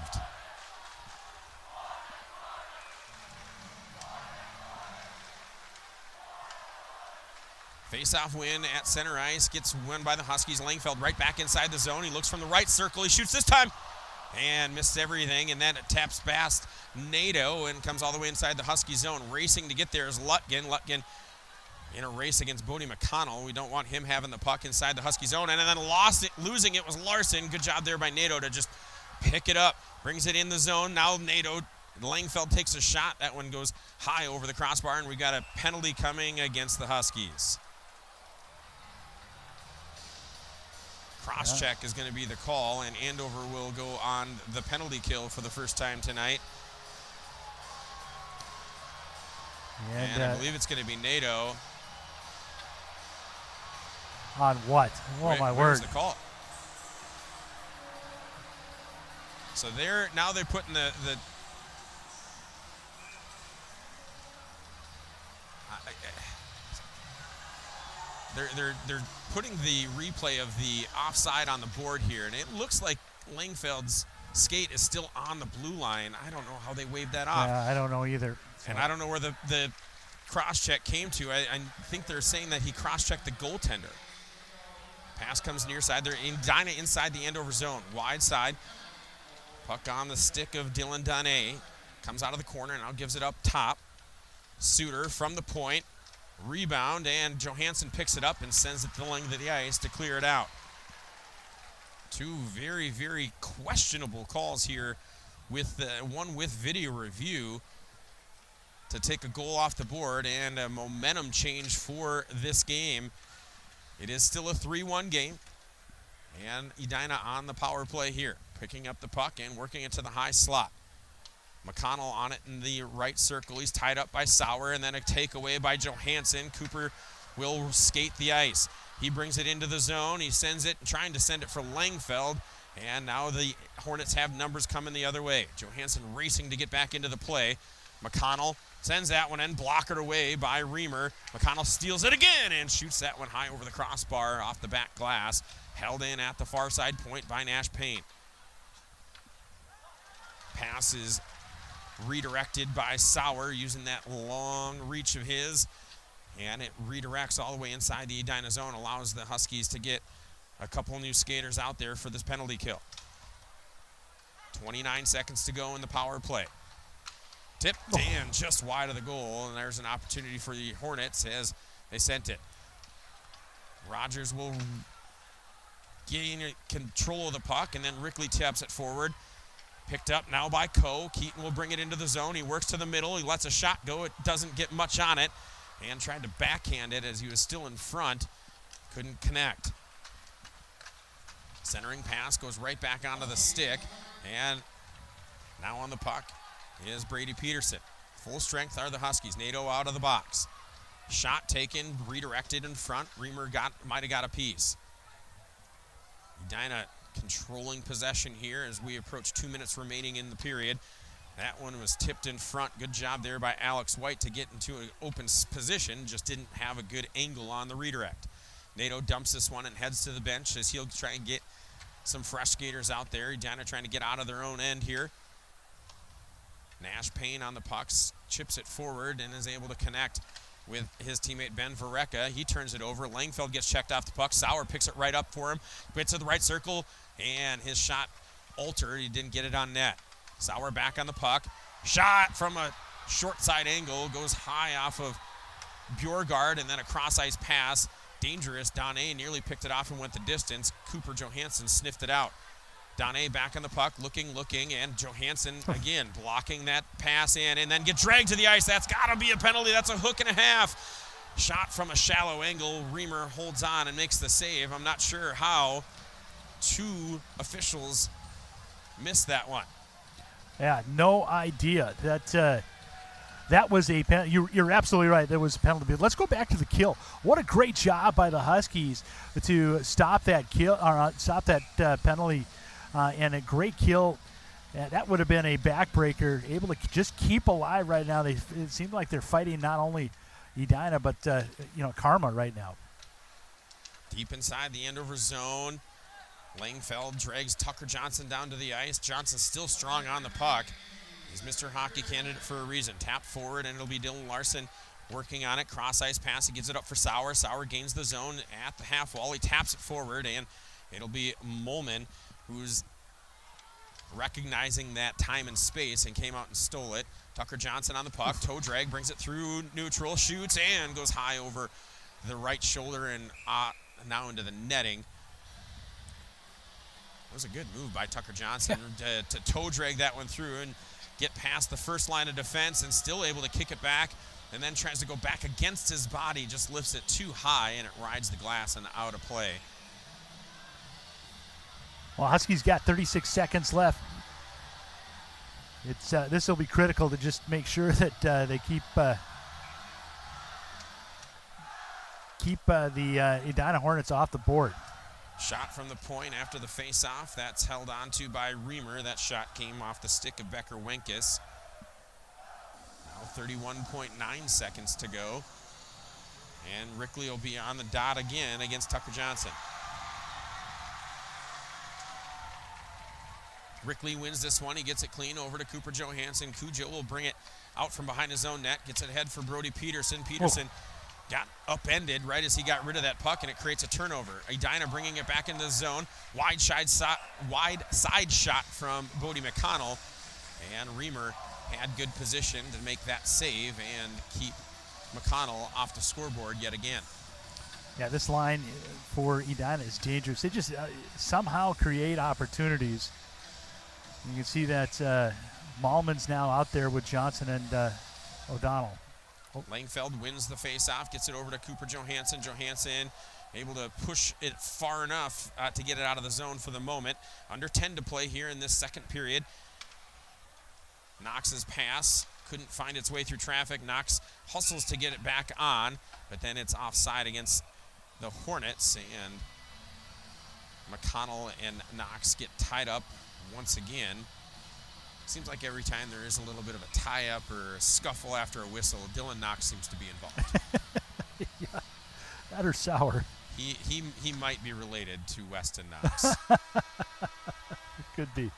Face-off win at center ice, gets won by the Huskies. Langfeld right back inside the zone. He looks from the right circle. He shoots this time and misses everything, and then it taps past Nato and comes all the way inside the Husky zone. Racing to get there is Lutgen. Lutgen in a race against Bodie McConnell. We don't want him having the puck inside the Husky zone, and then losing it was Larson. Good job there by Nato to just pick it up. Brings it in the zone. Now Nato, Langfeld takes a shot. That one goes high over the crossbar, and we got a penalty coming against the Huskies. Cross-check is going to be the call, and Andover will go on the penalty kill for the first time tonight. And I believe it's going to be Nato. On what? Oh, my word. Where's the call? So now they're putting They're putting the replay of the offside on the board here, and it looks like Langfeld's skate is still on the blue line. I don't know how they waved that off. Yeah, I don't know either. And I don't know where the cross-check came to. I think they're saying that he cross-checked the goaltender. Pass comes near side. They're Edina inside the Andover zone. Wide side. Puck on the stick of Dylan Donnet. Comes out of the corner and now gives it up top. Suter from the point. Rebound, and Johansson picks it up and sends it to the length of the ice to clear it out. Two very, very questionable calls here, with one with video review to take a goal off the board and a momentum change for this game. It is still a 3-1 game, and Edina on the power play here, picking up the puck and working it to the high slot. McConnell on it in the right circle. He's tied up by Sauer, and then a takeaway by Johansson. Cooper will skate the ice. He brings it into the zone. He sends it, trying to send it for Langfeld, and now the Hornets have numbers coming the other way. Johansson racing to get back into the play. McConnell sends that one in, blockered away by Reamer. McConnell steals it again and shoots that one high over the crossbar off the back glass. Held in at the far side point by Nash Payne. Pass is redirected by Sauer using that long reach of his, and it redirects all the way inside the Edina zone, allows the Huskies to get a couple new skaters out there for this penalty kill. 29 seconds to go in the power play. Tipped in just wide of the goal, and there's an opportunity for the Hornets as they sent it. Rogers will gain control of the puck, and then Rickley taps it forward. Picked up now by Coe. Keaton will bring it into the zone. He works to the middle. He lets a shot go. It doesn't get much on it, and tried to backhand it as he was still in front. Couldn't connect. Centering pass goes right back onto the stick, and now on the puck is Brady Peterson. Full strength are the Huskies. Nato out of the box. Shot taken, redirected in front. Reamer might have got a piece. Edina controlling possession here as we approach 2 minutes remaining in the period. That one was tipped in front. Good job there by Alex White to get into an open position. Just didn't have a good angle on the redirect. Nato dumps this one and heads to the bench as he'll try and get some fresh skaters out there. Edina trying to get out of their own end here. Nash Payne on the pucks, chips it forward and is able to connect with his teammate Ben Varecka. He turns it over. Langfeld gets checked off the puck. Sauer picks it right up for him. Gets to the right circle, and his shot altered. He didn't get it on net. Sauer back on the puck. Shot from a short side angle. Goes high off of Bjorgard, and then a cross-ice pass. Dangerous. Donnet nearly picked it off and went the distance. Cooper Johansson sniffed it out. Donnet back on the puck, looking, and Johansson again blocking that pass in, and then get dragged to the ice. That's got to be a penalty. That's a hook and a half. Shot from a shallow angle. Reamer holds on and makes the save. I'm not sure how. two officials missed that one. Yeah, no idea. That was a penalty. You're absolutely right. That was a penalty. Let's go back to the kill. What a great job by the Huskies to stop that kill, or stop that penalty, and a great kill. That would have been a backbreaker. Able to just keep alive right now. It seemed like they're fighting not only Edina but Karma right now. Deep inside the Andover zone, Langfeld drags Tucker Johnson down to the ice. Johnson still strong on the puck. He's Mr. Hockey candidate for a reason. Tap forward, and it'll be Dylan Larson working on it. Cross ice pass. He gives it up for Sauer. Sauer gains the zone at the half wall. He taps it forward, and it'll be Molman who's recognizing that time and space and came out and stole it. Tucker Johnson on the puck. Toe drag, brings it through neutral, shoots, and goes high over the right shoulder and now into the netting. It was a good move by Tucker Johnson to toe drag that one through and get past the first line of defense, and still able to kick it back, and then tries to go back against his body, just lifts it too high, and it rides the glass and out of play. Well, Huskies got 36 seconds left. It's this will be critical to just make sure that they keep the Edina Hornets off the board. Shot from the point after the face-off. That's held on to by Reamer. That shot came off the stick of Becker Wenkes. Now 31.9 seconds to go. And Rickley will be on the dot again against Tucker Johnson. Rickley wins this one. He gets it clean over to Cooper Johansson. Cujo will bring it out from behind his own net. Gets it ahead for Brody Peterson. Peterson got upended right as he got rid of that puck, and it creates a turnover. Edina bringing it back into the zone. Wide side shot from Bodie McConnell. And Reamer had good position to make that save and keep McConnell off the scoreboard yet again. Yeah, this line for Edina is dangerous. They just somehow create opportunities. You can see that Malman's now out there with Johnson and O'Donnell. Langfeld wins the face-off, gets it over to Cooper Johansson. Johansson able to push it far enough to get it out of the zone for the moment. Under 10 to play here in this second period. Knox's pass couldn't find its way through traffic. Knox hustles to get it back on, but then it's offside against the Hornets, and McConnell and Knox get tied up once again. Seems like every time there is a little bit of a tie-up or a scuffle after a whistle, Dylan Knox seems to be involved. Yeah, that or Sauer. He might be related to Weston Knox. Could be.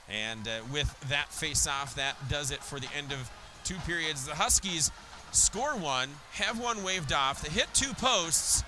And with that face-off, that does it for the end of two periods. The Huskies score one, have one waved off. They hit two posts,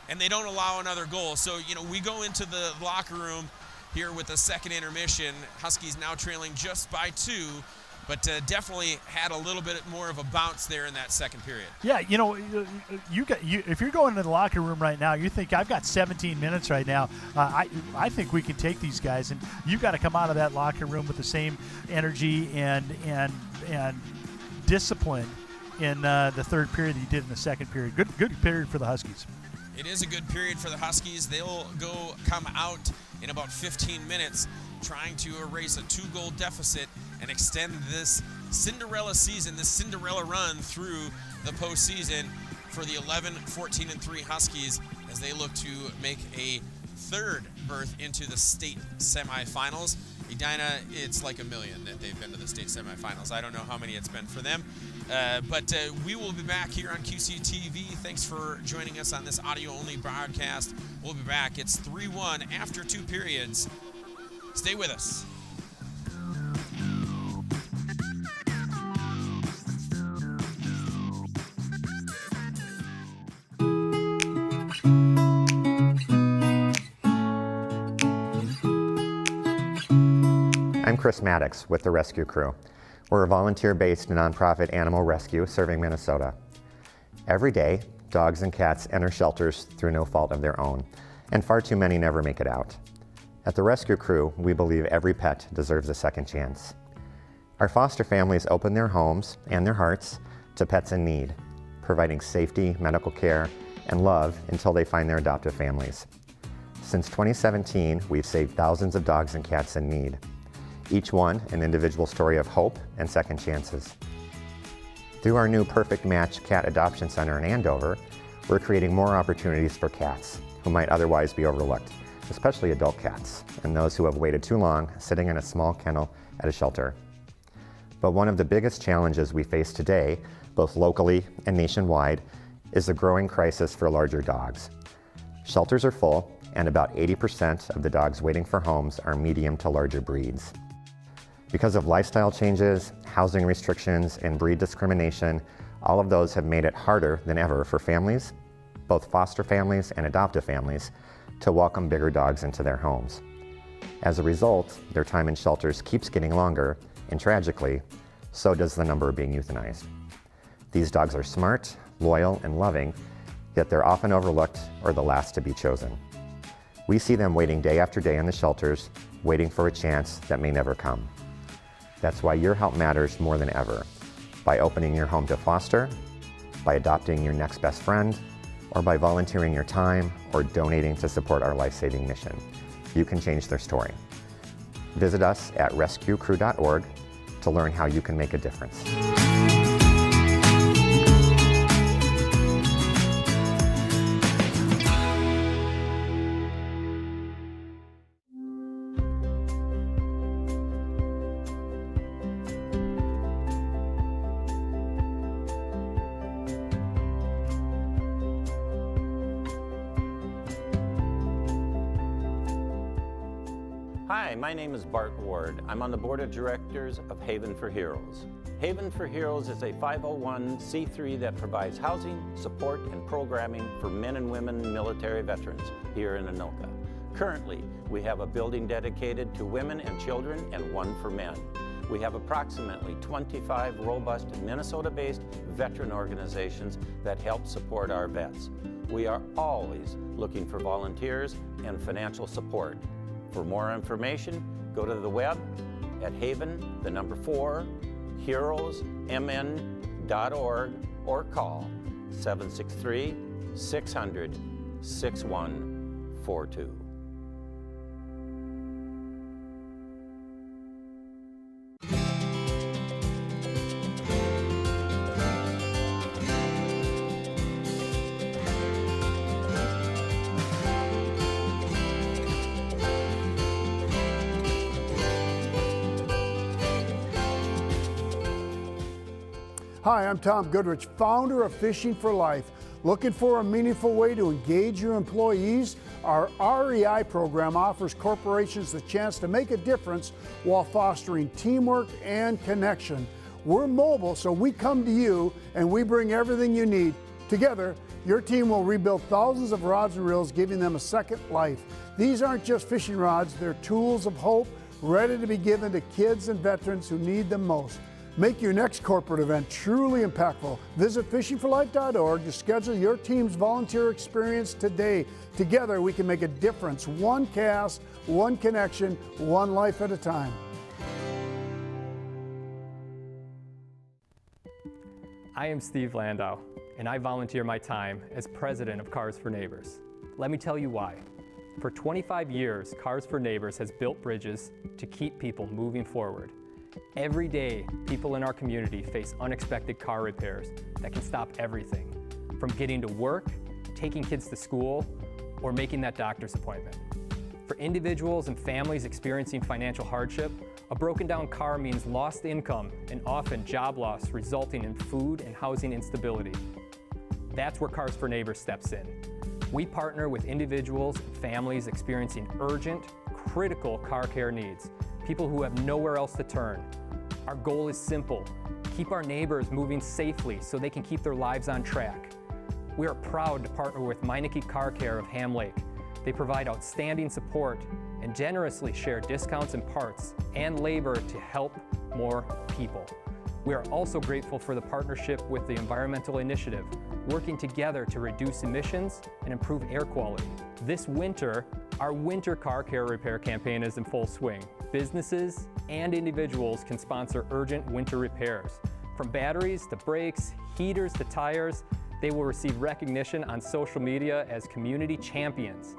and they don't allow another goal. So, we go into the locker room here with the second intermission. Huskies now trailing just by 2, but definitely had a little bit more of a bounce there in that second period. Yeah, if you're going to the locker room right now, you think I've got 17 minutes right now. I think we can take these guys, and you've got to come out of that locker room with the same energy and discipline in the third period that you did in the second period. Good period for the Huskies. It is a good period for the Huskies. They'll come out in about 15 minutes trying to erase a 2-goal deficit and extend this Cinderella season, this Cinderella run through the postseason for the 11-14-3 Huskies as they look to make a third berth into the state semifinals. Edina, it's like a million that they've been to the state semifinals. I don't know how many it's been for them. But we will be back here on QCTV. Thanks for joining us on this audio-only broadcast. We'll be back. It's 3-1 after 2 periods. Stay with us. I'm Chris Maddox with the Rescue Crew. We're a volunteer-based nonprofit animal rescue serving Minnesota. Every day, dogs and cats enter shelters through no fault of their own, and far too many never make it out. At the Rescue Crew, we believe every pet deserves a second chance. Our foster families open their homes and their hearts to pets in need, providing safety, medical care, and love until they find their adoptive families. Since 2017, we've saved thousands of dogs and cats in need, each one an individual story of hope and second chances. Through our new Perfect Match Cat Adoption Center in Andover, we're creating more opportunities for cats who might otherwise be overlooked, especially adult cats and those who have waited too long sitting in a small kennel at a shelter. But one of the biggest challenges we face today, both locally and nationwide, is the growing crisis for larger dogs. Shelters are full, and about 80% of the dogs waiting for homes are medium to larger breeds. Because of lifestyle changes, housing restrictions, and breed discrimination, all of those have made it harder than ever for families, both foster families and adoptive families, to welcome bigger dogs into their homes. As a result, their time in shelters keeps getting longer, and tragically, so does the number being euthanized. These dogs are smart, loyal, and loving, yet they're often overlooked or the last to be chosen. We see them waiting day after day in the shelters, waiting for a chance that may never come. That's why your help matters more than ever. By opening your home to foster, by adopting your next best friend, or by volunteering your time or donating to support our life-saving mission, you can change their story. Visit us at rescuecrew.org to learn how you can make a difference. Hi, my name is Bart Ward. I'm on the board of directors of Haven for Heroes. Haven for Heroes is a 501c3 that provides housing, support, and programming for men and women military veterans here in Anoka. Currently, we have a building dedicated to women and children and one for men. We have approximately 25 robust Minnesota-based veteran organizations that help support our vets. We are always looking for volunteers and financial support. For more information, go to the web at haven4heroesmn.org or call 763-600-6142. Hi, I'm Tom Goodrich, founder of Fishing for Life. Looking for a meaningful way to engage your employees? Our REI program offers corporations the chance to make a difference while fostering teamwork and connection. We're mobile, so we come to you and we bring everything you need. Together, your team will rebuild thousands of rods and reels, giving them a second life. These aren't just fishing rods, they're tools of hope, ready to be given to kids and veterans who need them most. Make your next corporate event truly impactful. Visit fishingforlife.org to schedule your team's volunteer experience today. Together, we can make a difference. One cast, one connection, one life at a time. I am Steve Landau, and I volunteer my time as president of Cars for Neighbors. Let me tell you why. For 25 years, Cars for Neighbors has built bridges to keep people moving forward. Every day, people in our community face unexpected car repairs that can stop everything, from getting to work, taking kids to school, or making that doctor's appointment. For individuals and families experiencing financial hardship, a broken down car means lost income and often job loss, resulting in food and housing instability. That's where Cars for Neighbors steps in. We partner with individuals and families experiencing urgent, critical car care needs, people who have nowhere else to turn. Our goal is simple: keep our neighbors moving safely so they can keep their lives on track. We are proud to partner with Meineke Car Care of Ham Lake. They provide outstanding support and generously share discounts and parts and labor to help more people. We are also grateful for the partnership with the Environmental Initiative, working together to reduce emissions and improve air quality. This winter, our winter car care repair campaign is in full swing. Businesses and individuals can sponsor urgent winter repairs. From batteries to brakes, heaters to tires, they will receive recognition on social media as community champions.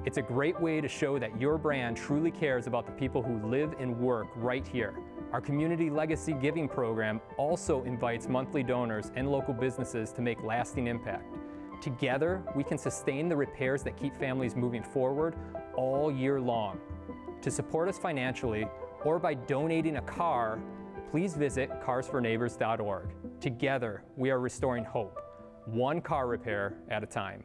It's a great way to show that your brand truly cares about the people who live and work right here. Our Community Legacy Giving program also invites monthly donors and local businesses to make lasting impact. Together, we can sustain the repairs that keep families moving forward all year long. To support us financially or by donating a car, please visit carsforneighbors.org. Together, we are restoring hope, one car repair at a time.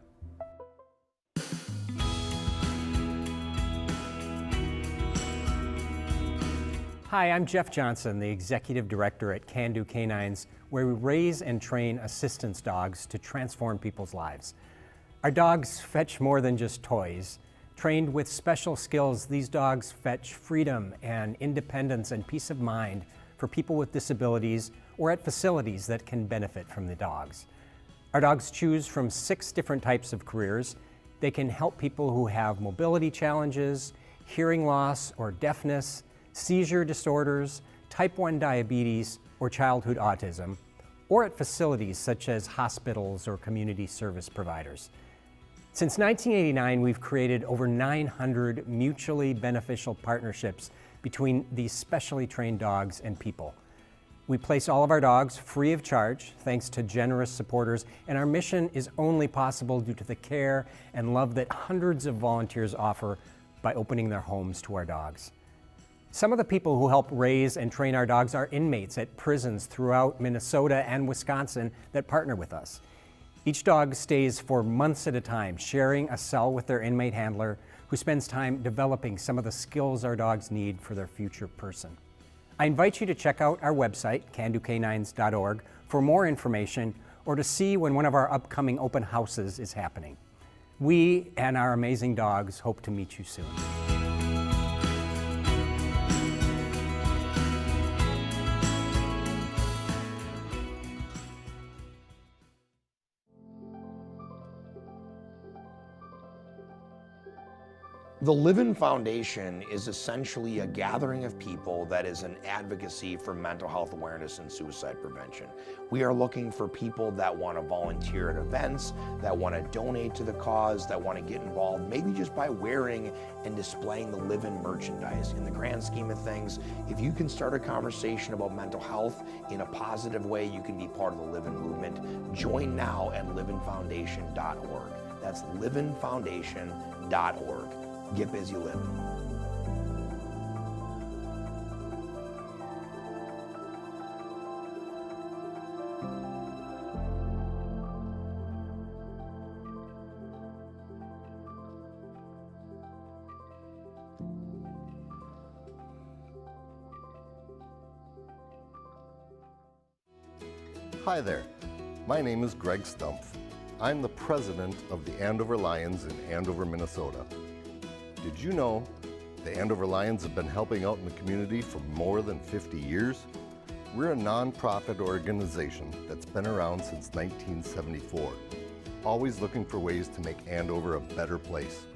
Hi, I'm Jeff Johnson, the Executive Director at Can Do Canines, where we raise and train assistance dogs to transform people's lives. Our dogs fetch more than just toys. Trained with special skills, these dogs fetch freedom and independence and peace of mind for people with disabilities or at facilities that can benefit from the dogs. Our dogs choose from 6 different types of careers. They can help people who have mobility challenges, hearing loss or deafness, seizure disorders, type 1 diabetes, or childhood autism, or at facilities such as hospitals or community service providers. Since 1989, we've created over 900 mutually beneficial partnerships between these specially trained dogs and people. We place all of our dogs free of charge, thanks to generous supporters, and our mission is only possible due to the care and love that hundreds of volunteers offer by opening their homes to our dogs. Some of the people who help raise and train our dogs are inmates at prisons throughout Minnesota and Wisconsin that partner with us. Each dog stays for months at a time, sharing a cell with their inmate handler, who spends time developing some of the skills our dogs need for their future person. I invite you to check out our website, candocanines.org, for more information or to see when one of our upcoming open houses is happening. We and our amazing dogs hope to meet you soon. The Livin' Foundation is essentially a gathering of people that is an advocacy for mental health awareness and suicide prevention. We are looking for people that want to volunteer at events, that want to donate to the cause, that want to get involved, maybe just by wearing and displaying the Livin' merchandise. In the grand scheme of things, if you can start a conversation about mental health in a positive way, you can be part of the Livin' movement. Join now at livinfoundation.org. That's livinfoundation.org. Get busy living. Hi there, my name is Greg Stumpf. I'm the president of the Andover Lions in Andover, Minnesota. Did you know the Andover Lions have been helping out in the community for more than 50 years? We're a nonprofit organization that's been around since 1974, always looking for ways to make Andover a better place.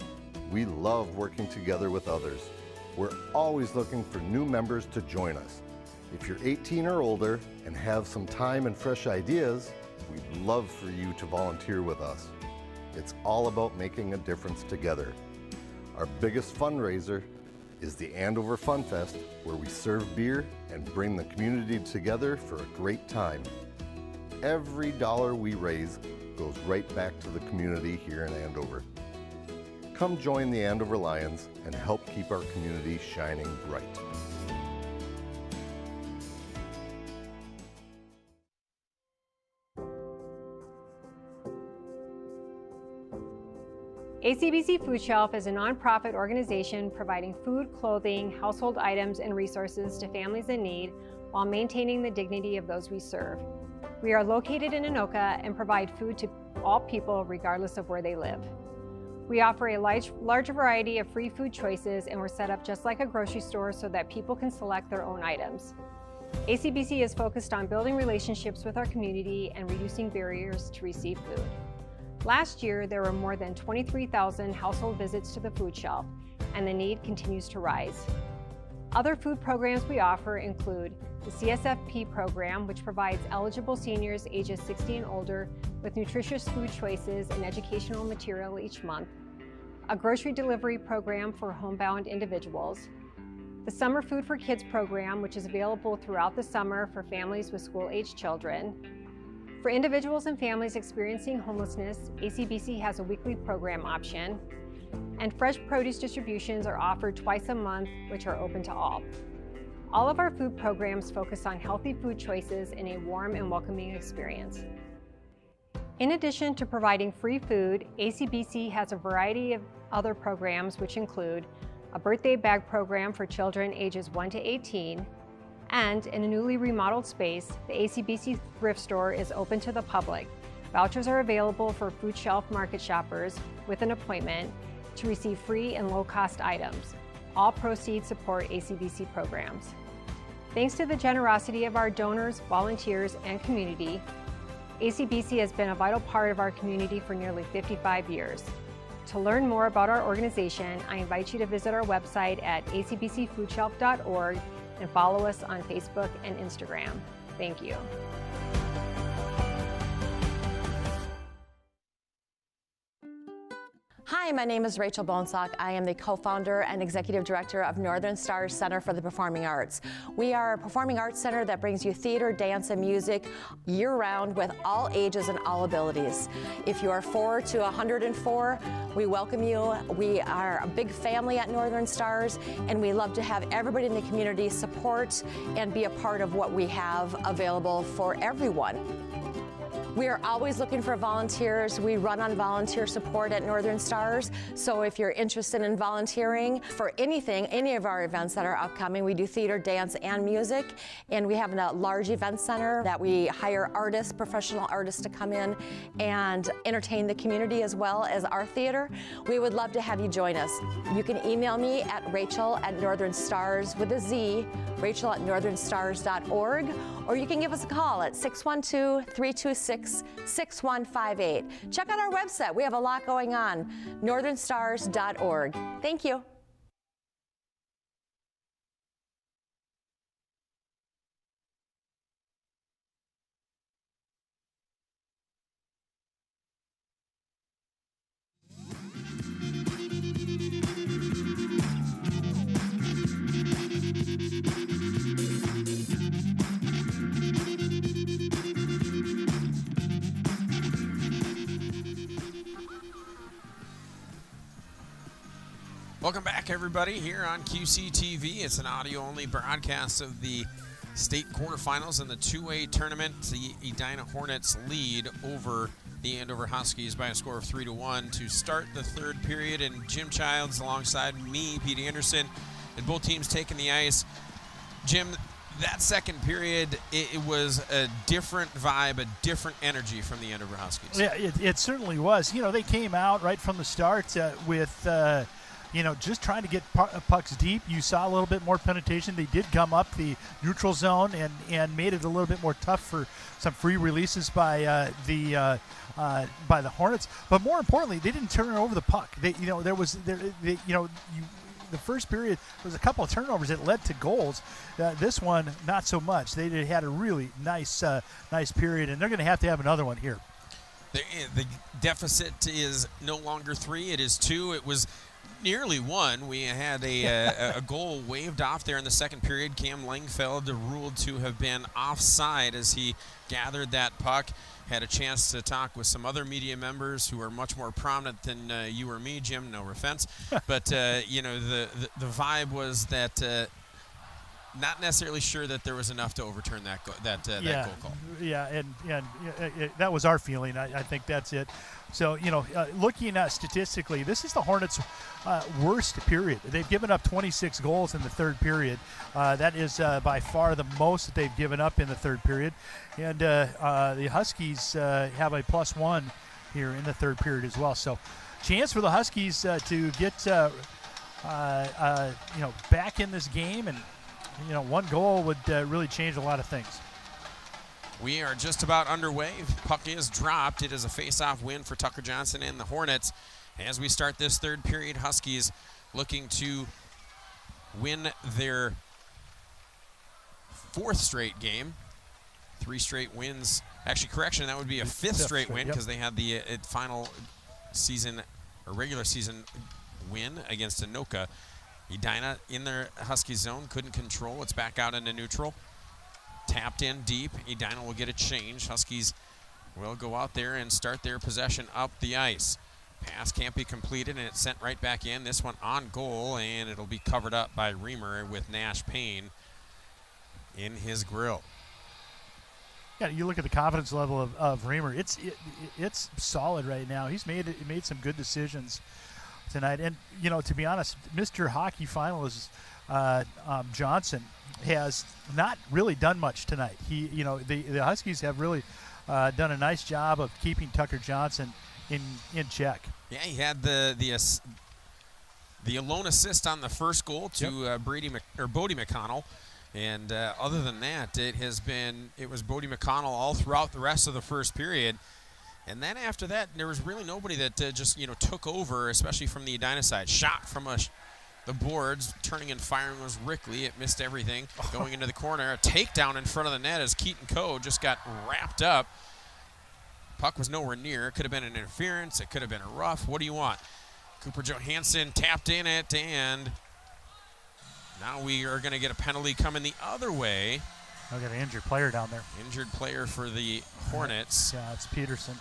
We love working together with others. We're always looking for new members to join us. If you're 18 or older and have some time and fresh ideas, we'd love for you to volunteer with us. It's all about making a difference together. Our biggest fundraiser is the Andover Fun Fest, where we serve beer and bring the community together for a great time. Every dollar we raise goes right back to the community here in Andover. Come join the Andover Lions and help keep our community shining bright. ACBC Food Shelf is a nonprofit organization providing food, clothing, household items, and resources to families in need while maintaining the dignity of those we serve. We are located in Anoka and provide food to all people regardless of where they live. We offer a large variety of free food choices, and we're set up just like a grocery store so that people can select their own items. ACBC is focused on building relationships with our community and reducing barriers to receive food. Last year, there were more than 23,000 household visits to the food shelf, and the need continues to rise. Other food programs we offer include the CSFP program, which provides eligible seniors ages 60 and older with nutritious food choices and educational material each month, a grocery delivery program for homebound individuals, the Summer Food for Kids program, which is available throughout the summer for families with school-aged children. For individuals and families experiencing homelessness, ACBC has a weekly program option, and fresh produce distributions are offered twice a month, which are open to all. All of our food programs focus on healthy food choices in a warm and welcoming experience. In addition to providing free food, ACBC has a variety of other programs which include a birthday bag program for children ages 1 to 18, and in a newly remodeled space, the ACBC thrift store is open to the public. Vouchers are available for food shelf market shoppers with an appointment to receive free and low-cost items. All proceeds support ACBC programs. Thanks to the generosity of our donors, volunteers, and community, ACBC has been a vital part of our community for nearly 55 years. To learn more about our organization, I invite you to visit our website at acbcfoodshelf.org and follow us on Facebook and Instagram. Thank you. Hi, my name is Rachel Bonesock. I am the co-founder and executive director of Northern Stars Center for the Performing Arts. We are a performing arts center that brings you theater, dance, and music year-round with all ages and all abilities. If you are 4 to 104, we welcome you. We are a big family at Northern Stars, and we love to have everybody in the community support and be a part of what we have available for everyone. We are always looking for volunteers. We run on volunteer support at Northern Stars. So if you're interested in volunteering for anything, any of our events that are upcoming, we do theater, dance, and music. And we have a large event center that we hire artists, professional artists to come in and entertain the community as well as our theater. We would love to have you join us. You can email me at Rachel@NorthernStars with a Z, Rachel@northernstars.org, or you can give us a call at 612-326-6158. Check out our website. We have a lot going on, northernstars.org. Thank you. Welcome back, everybody, here on QCTV. It's an audio-only broadcast of the state quarterfinals in the 2A tournament. The Edina Hornets lead over the Andover Huskies by a score of 3-1 to start the third period. And Jim Childs alongside me, Pete Anderson, and both teams taking the ice. Jim, that second period, it was a different vibe, a different energy from the Andover Huskies. Yeah, it certainly was. You know, they came out right from the start with just trying to get pucks deep. You saw a little bit more penetration. They did come up the neutral zone and made it a little bit more tough for some free releases by the Hornets. But more importantly, they didn't turn over the puck. The first period there was a couple of turnovers that led to goals. This one, not so much. They had a really nice period, and they're going to have another one here. The deficit is no longer 3; it is 2. It was nearly 1. We had a goal waved off there in the second period. Cam Langfeld ruled to have been offside as he gathered that puck. Had a chance to talk with some other media members who are much more prominent than you or me, Jim. No offense, but the vibe was that not necessarily sure that there was enough to overturn that goal call. Yeah, and that was our feeling. I think that's it. So, looking at statistically, this is the Hornets' worst period. They've given up 26 goals in the third period. That is by far the most that they've given up in the third period. And the Huskies have a +1 here in the third period as well. So, chance for the Huskies to get back in this game, and one goal would really change a lot of things. We are just about underway. Puck is dropped. It is a face-off win for Tucker Johnson and the Hornets. As we start this third period, Huskies looking to win their 4th straight game. 3 straight wins. Actually, correction, that would be a 5th straight win because they had the final season a regular season win against Anoka. Edina in their Husky zone, couldn't control. It's back out into neutral. Tapped in deep. Edina will get a change. Huskies will go out there and start their possession up the ice. Pass can't be completed, and it's sent right back in. This one on goal, and it'll be covered up by Reamer with Nash Payne in his grill. Yeah, you look at the confidence level of Reamer. It's solid right now. He's made some good decisions tonight. And, you know, to be honest, Mr. Hockey finalist Johnson has not really done much tonight. The Huskies have really done a nice job of keeping Tucker Johnson in check. Yeah, he had the alone assist on the first goal to Bodie McConnell. And other than that, it was Bodie McConnell all throughout the rest of the first period. And then after that, there was really nobody that just took over, especially from the Edina side. Shot from the boards, turning and firing was Rickley. It missed everything. Going into the corner, a takedown in front of the net as Keaton Coe just got wrapped up. Puck was nowhere near. It could have been an interference. It could have been a rough. What do you want? Cooper Johansson tapped in it, and now we are going to get a penalty coming the other way. I've got an injured player down there. Injured player for the Hornets. Yeah, it's Peterson.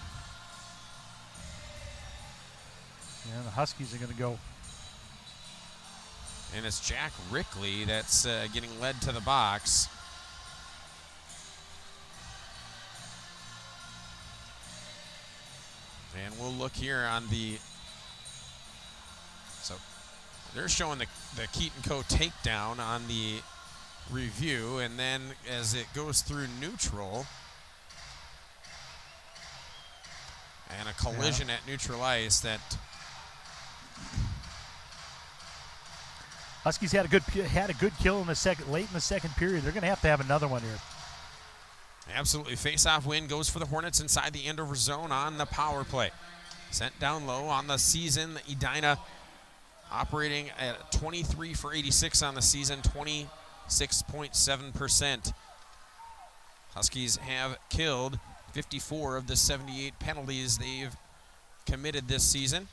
Yeah, the Huskies are going to go. And it's Jack Rickley that's getting led to the box. And we'll look here on the. So they're showing the Keaton Coe takedown on the review, and then as it goes through neutral, and a collision at neutral ice that. Huskies had a good kill in late in the second period. They're going to have another one here. Absolutely. Face-off win goes for the Hornets inside the Andover zone on the power play. Sent down low on the season. Edina operating at 23 for 86 on the season, 26.7%. Huskies have killed 54 of the 78 penalties they've committed this season.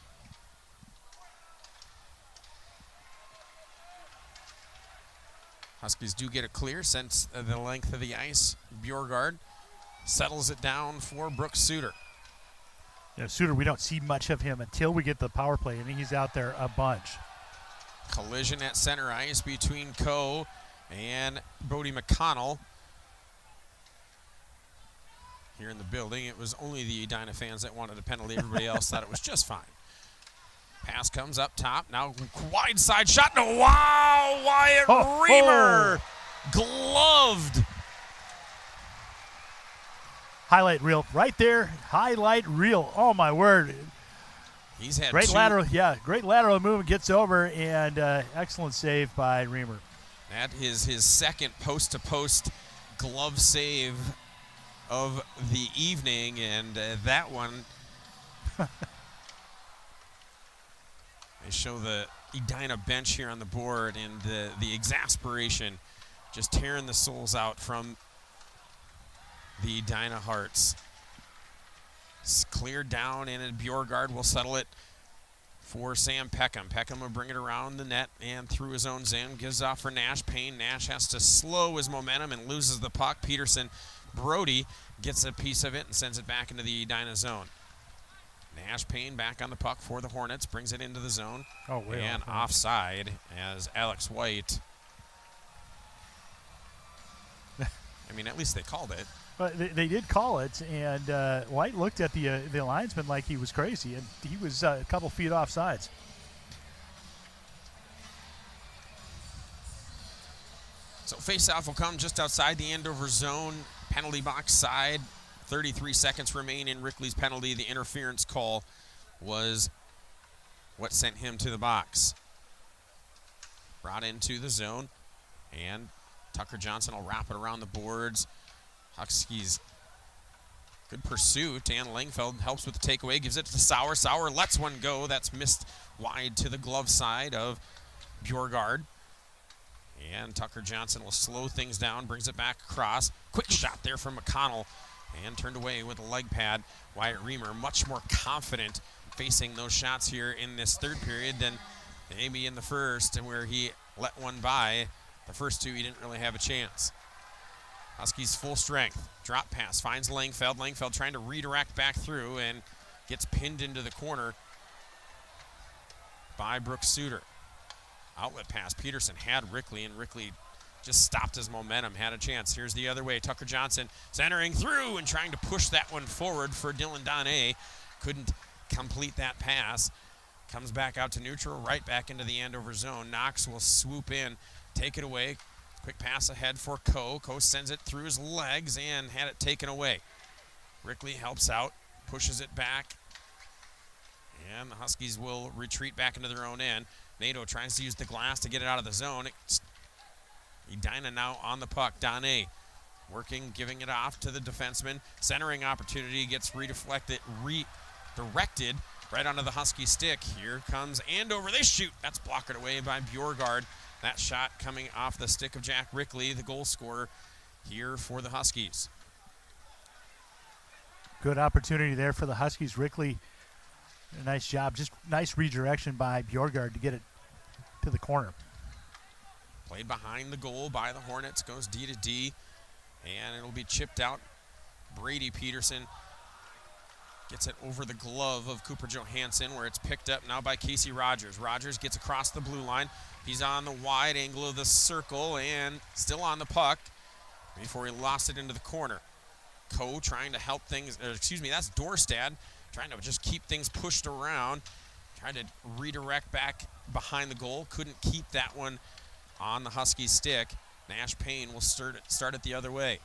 Huskies do get a clear, since the length of the ice. Bjorgard settles it down for Brooks Suter. Yeah, Suter, we don't see much of him until we get the power play, and he's out there a bunch. Collision at center ice between Coe and Bodie McConnell. Here in the building, it was only the Edina fans that wanted a penalty. Everybody else thought it was just fine. Pass comes up top. Now wide side shot. No, wow! Wyatt Reamer gloved. Highlight reel right there. Highlight reel. Oh my word! He's had great lateral. Yeah, great lateral movement. Gets over, and excellent save by Reamer. That is his second post-to-post glove save of the evening, and that one. They show the Edina bench here on the board, and the exasperation just tearing the souls out from the Edina Hearts. It's cleared down, and Bjorgard will settle it for Sam Peckham. Peckham will bring it around the net and through his own zone. Gives off for Nash Payne. Nash has to slow his momentum and loses the puck. Peterson Brody gets a piece of it and sends it back into the Edina zone. Nash Payne back on the puck for the Hornets, brings it into the zone. And offside as Alex White. I mean, at least they called it. But they did call it, and White looked at the linesman like he was crazy, and he was a couple feet offsides. So face-off will come just outside the Andover zone, penalty box side. 33 seconds remain in Rickley's penalty. The interference call was what sent him to the box. Brought into the zone, and Tucker Johnson will wrap it around the boards. Huskies, good pursuit, and Langfeld helps with the takeaway, gives it to Sauer. Sauer lets one go. That's missed wide to the glove side of Bjorgard. And Tucker Johnson will slow things down, brings it back across. Quick shot there from McConnell, and turned away with a leg pad. Wyatt Reamer much more confident facing those shots here in this third period than maybe in the first, and where he let one by. The first two, he didn't really have a chance. Huskies full strength. Drop pass, finds Langfeld. Langfeld trying to redirect back through and gets pinned into the corner by Brooks Suter. Outlet pass, Peterson had Rickley, and Rickley just stopped his momentum, had a chance. Here's the other way, Tucker Johnson centering through and trying to push that one forward for Dylan Donay. Couldn't complete that pass. Comes back out to neutral, right back into the Andover zone. Knox will swoop in, take it away. Quick pass ahead for Coe. Coe sends it through his legs and had it taken away. Rickley helps out, pushes it back, and the Huskies will retreat back into their own end. Nato tries to use the glass to get it out of the zone. Edina now on the puck. Donay working, giving it off to the defenseman. Centering opportunity gets redirected right onto the Husky stick. Here comes Andover. They shoot. That's blocked away by Bjorgard. That shot coming off the stick of Jack Rickley, the goal scorer here for the Huskies. Good opportunity there for the Huskies. Rickley, a nice job. Just nice redirection by Bjorgard to get it to the corner. Played behind the goal by the Hornets. Goes D to D, and it'll be chipped out. Brady Peterson gets it over the glove of Cooper Johansson, where it's picked up now by Casey Rogers. Rogers gets across the blue line. He's on the wide angle of the circle and still on the puck before he lost it into the corner. Coe trying to help things, that's Dorstad trying to just keep things pushed around. Tried to redirect back behind the goal. Couldn't keep that one on the Huskies stick. Nash Payne will start it the other way.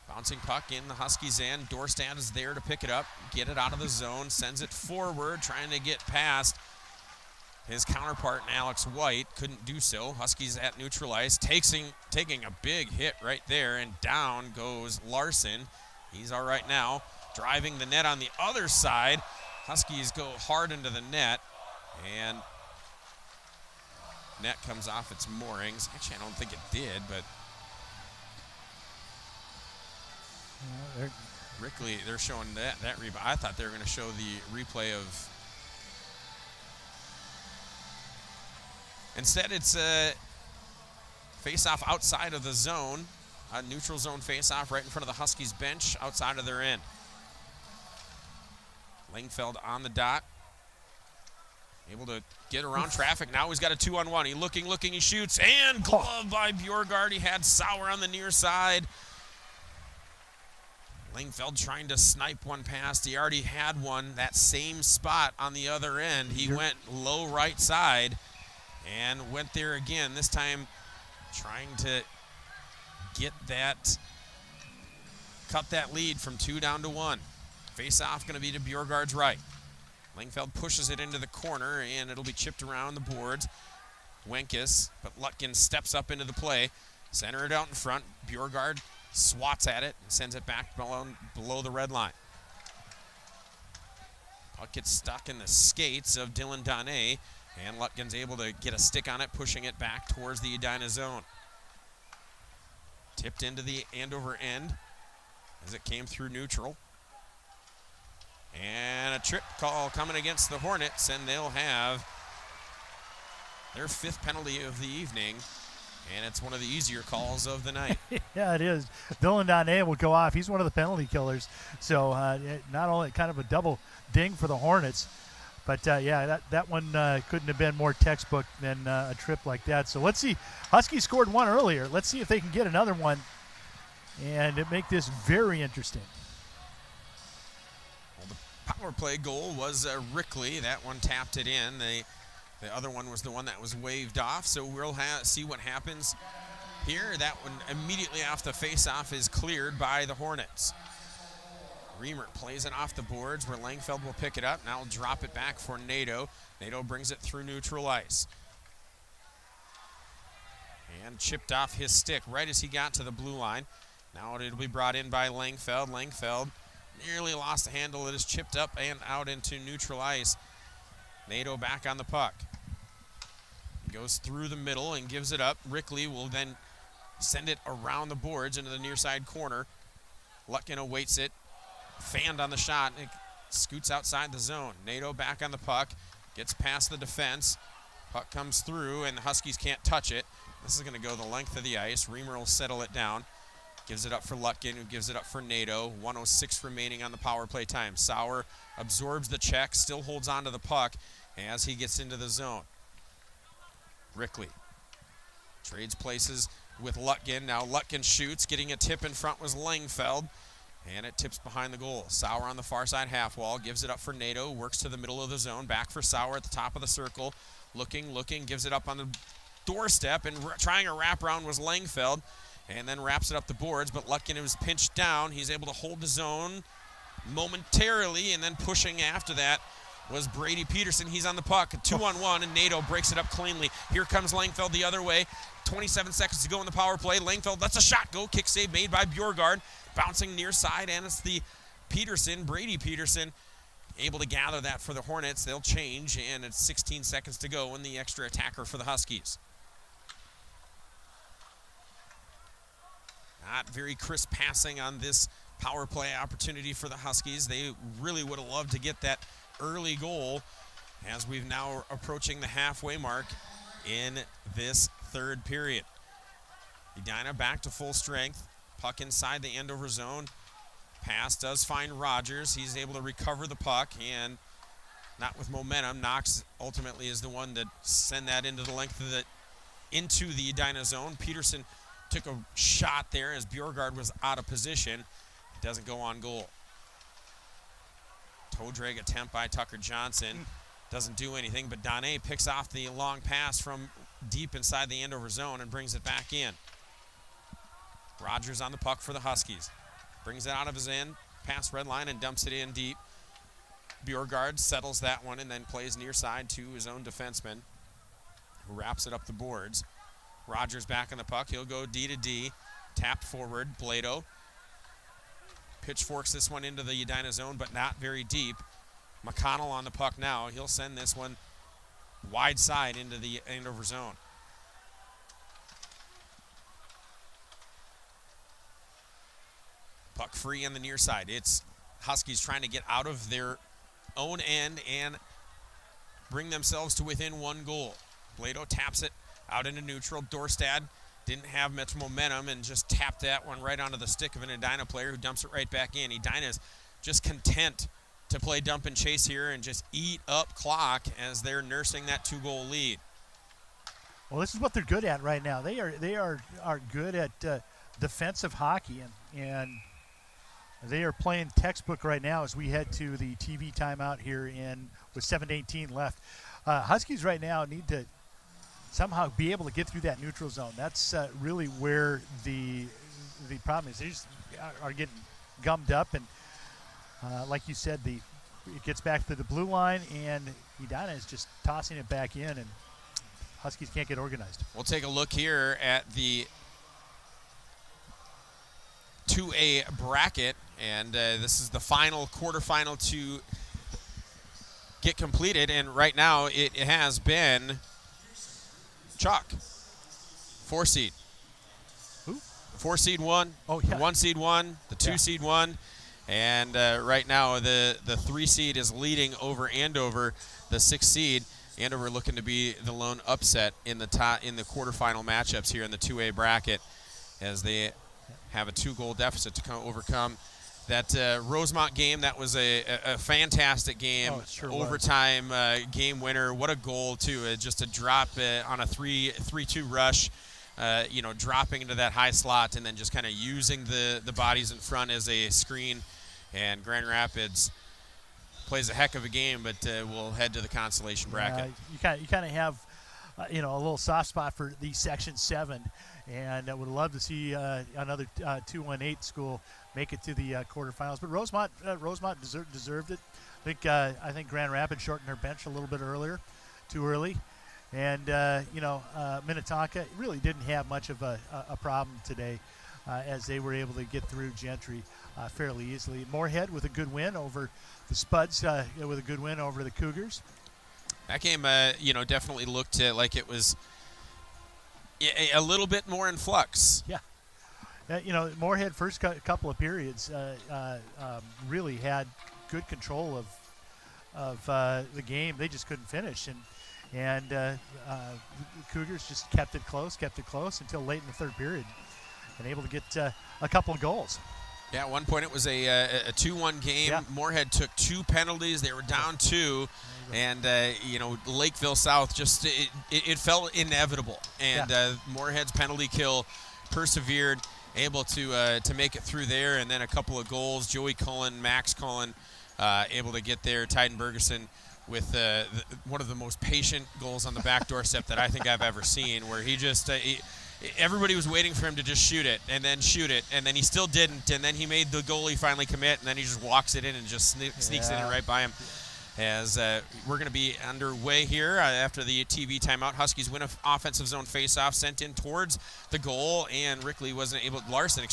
Bouncing puck in the Huskies' end. Dorstad is there to pick it up, get it out of the zone, sends it forward, trying to get past his counterpart, Alex White. Couldn't do so. Huskies at neutral ice, taking a big hit right there, and down goes Larson. He's all right now. Driving the net on the other side. Huskies go hard into the net, and net comes off its moorings. Actually, I don't think it did, but Rickley, they're showing that rebound. I thought they were going to show the replay of. Instead, it's a face-off outside of the zone, a neutral zone face-off right in front of the Huskies bench, outside of their end. Langfeld on the dot, able to get around traffic. Now he's got a 2-on-1. He's looking, he shoots, and glove by Bjorgard. He had Sauer on the near side. Langfeld trying to snipe one past. He already had one, that same spot on the other end. He went low right side and went there again, this time trying to cut that lead from 2 down to 1. Face-off going to be to Bjorgard's right. Langfeld pushes it into the corner, and it'll be chipped around the boards. Wenkes, but Lutkin steps up into the play. Center it out in front. Bjorgard swats at it and sends it back below the red line. Puck gets stuck in the skates of Dylan Donay, and Lutkin's able to get a stick on it, pushing it back towards the Edina zone. Tipped into the Andover end as it came through neutral. And a trip call coming against the Hornets, and they'll have their 5th penalty of the evening, and it's one of the easier calls of the night. Yeah, it is. Dylan Donay will go off. He's one of the penalty killers. So not only kind of a double ding for the Hornets, but that one couldn't have been more textbook than a trip like that. So let's see. Huskies scored one earlier. Let's see if they can get another one and make this very interesting. Power play goal was Rickley. That one tapped it in. The other one was the one that was waved off, so we'll see what happens here. That one immediately off the face-off is cleared by the Hornets. Reamer plays it off the boards where Langfeld will pick it up. Now will drop it back for Nato. Nato brings it through neutral ice. And chipped off his stick right as he got to the blue line. Now it'll be brought in by Langfeld. Langfeld nearly lost the handle. It is chipped up and out into neutral ice. Nato back on the puck. Goes through the middle and gives it up. Rickley will then send it around the boards into the near side corner. Lutkin awaits it. Fanned on the shot. It scoots outside the zone. NATO back on the puck, gets past the defense. Puck comes through, and the Huskies can't touch it. This is going to go the length of the ice. Reamer will settle it down. Gives it up for Lutkin, who gives it up for NATO. 1:06 remaining on the power play time. Sauer absorbs the check, still holds on to the puck as he gets into the zone. Rickley trades places with Lutkin. Now Lutkin shoots. Getting a tip in front was Langfeld, and it tips behind the goal. Sauer on the far side half wall, gives it up for NATO, works to the middle of the zone, back for Sauer at the top of the circle. Looking, gives it up on the doorstep, and trying a wraparound was Langfeld, and then wraps it up the boards, but Lutkin was pinched down. He's able to hold the zone momentarily, and then pushing after that was Brady Peterson. He's on the puck, 2-on-1, and NATO breaks it up cleanly. Here comes Langfeld the other way. 27 seconds to go in the power play. Langfeld lets a shot go. Kick save made by Bjorgard, bouncing near side, and it's the Brady Peterson, able to gather that for the Hornets. They'll change, and it's 16 seconds to go, and the extra attacker for the Huskies. Not very crisp passing on this power play opportunity for the Huskies. They really would have loved to get that early goal as we've now approaching the halfway mark in this third period. Edina back to full strength. Puck inside the Andover zone. Pass does find Rogers. He's able to recover the puck, and not with momentum. Knox ultimately is the one that send that into the length of into the Edina zone. Peterson took a shot there as Bjorgard was out of position. It doesn't go on goal. Toe drag attempt by Tucker Johnson. Doesn't do anything, but Donné picks off the long pass from deep inside the Andover zone and brings it back in. Rogers on the puck for the Huskies. Brings it out of his end, past red line, and dumps it in deep. Bjorgard settles that one and then plays near side to his own defenseman, who wraps it up the boards. Rogers back on the puck. He'll go D to D. Tapped forward. Blado pitchforks this one into the Edina zone, but not very deep. McConnell on the puck now. He'll send this one wide side into the Andover zone. Puck free on the near side. It's Huskies trying to get out of their own end and bring themselves to within one goal. Blado taps it out into neutral. Dorstad didn't have much momentum and just tapped that one right onto the stick of an Edina player who dumps it right back in. Edina's just content to play dump and chase here and just eat up clock as they're nursing that 2-goal lead. Well, this is what they're good at right now. They are good at defensive hockey, and they are playing textbook right now as we head to the TV timeout here with 7:18 left. Huskies right now need to somehow be able to get through that neutral zone. That's really where the problem is. They just are getting gummed up, and like you said, it gets back to the blue line, and Edina is just tossing it back in, and Huskies can't get organized. We'll take a look here at the 2A bracket, and this is the final quarterfinal to get completed, and right now it has been chalk. 4 seed. Who? 4 seed won. Oh, yeah. The 1 seed won. The 2 seed won. And right now the 3 seed is leading over Andover, the 6 seed. Andover looking to be the lone upset in the quarterfinal matchups here in the 2A bracket, as they have a 2-goal deficit to overcome. That Rosemont game, that was a fantastic game. Oh, it sure overtime game winner. What a goal, too. Just a drop on a 3-2 rush, dropping into that high slot and then just kind of using the bodies in front as a screen. And Grand Rapids plays a heck of a game, but we'll head to the consolation bracket. You kind of have a little soft spot for the Section 7, and I would love to see another 218 school make it to the quarterfinals. But Rosemont deserved it. I think Grand Rapids shortened their bench a little bit too early. And, Minnetonka really didn't have much of a problem today as they were able to get through Gentry fairly easily. Moorhead with a good win over the Spuds, with a good win over the Cougars. That game, definitely looked like it was a little bit more in flux. Yeah. Moorhead first couple of periods really had good control of the game. They just couldn't finish, and the Cougars just kept it close until late in the third period, and able to get a couple of goals. Yeah, at one point it was a 2-1 game. Yeah. Moorhead took 2 penalties. They were down 2, and Lakeville South just it felt inevitable. And Moorhead's penalty kill persevered, able to make it through there, and then a couple of goals. Joey Cullen, Max Cullen, able to get there. Tyden Bergeson with one of the most patient goals on the back doorstep that I think I've ever seen, where he just everybody was waiting for him to just shoot it, and then he still didn't, and then he made the goalie finally commit, and then he just walks it in and just sneaks it in right by him. As we're going to be underway here after the TV timeout. Huskies win an offensive zone faceoff, sent in towards the goal, and Larson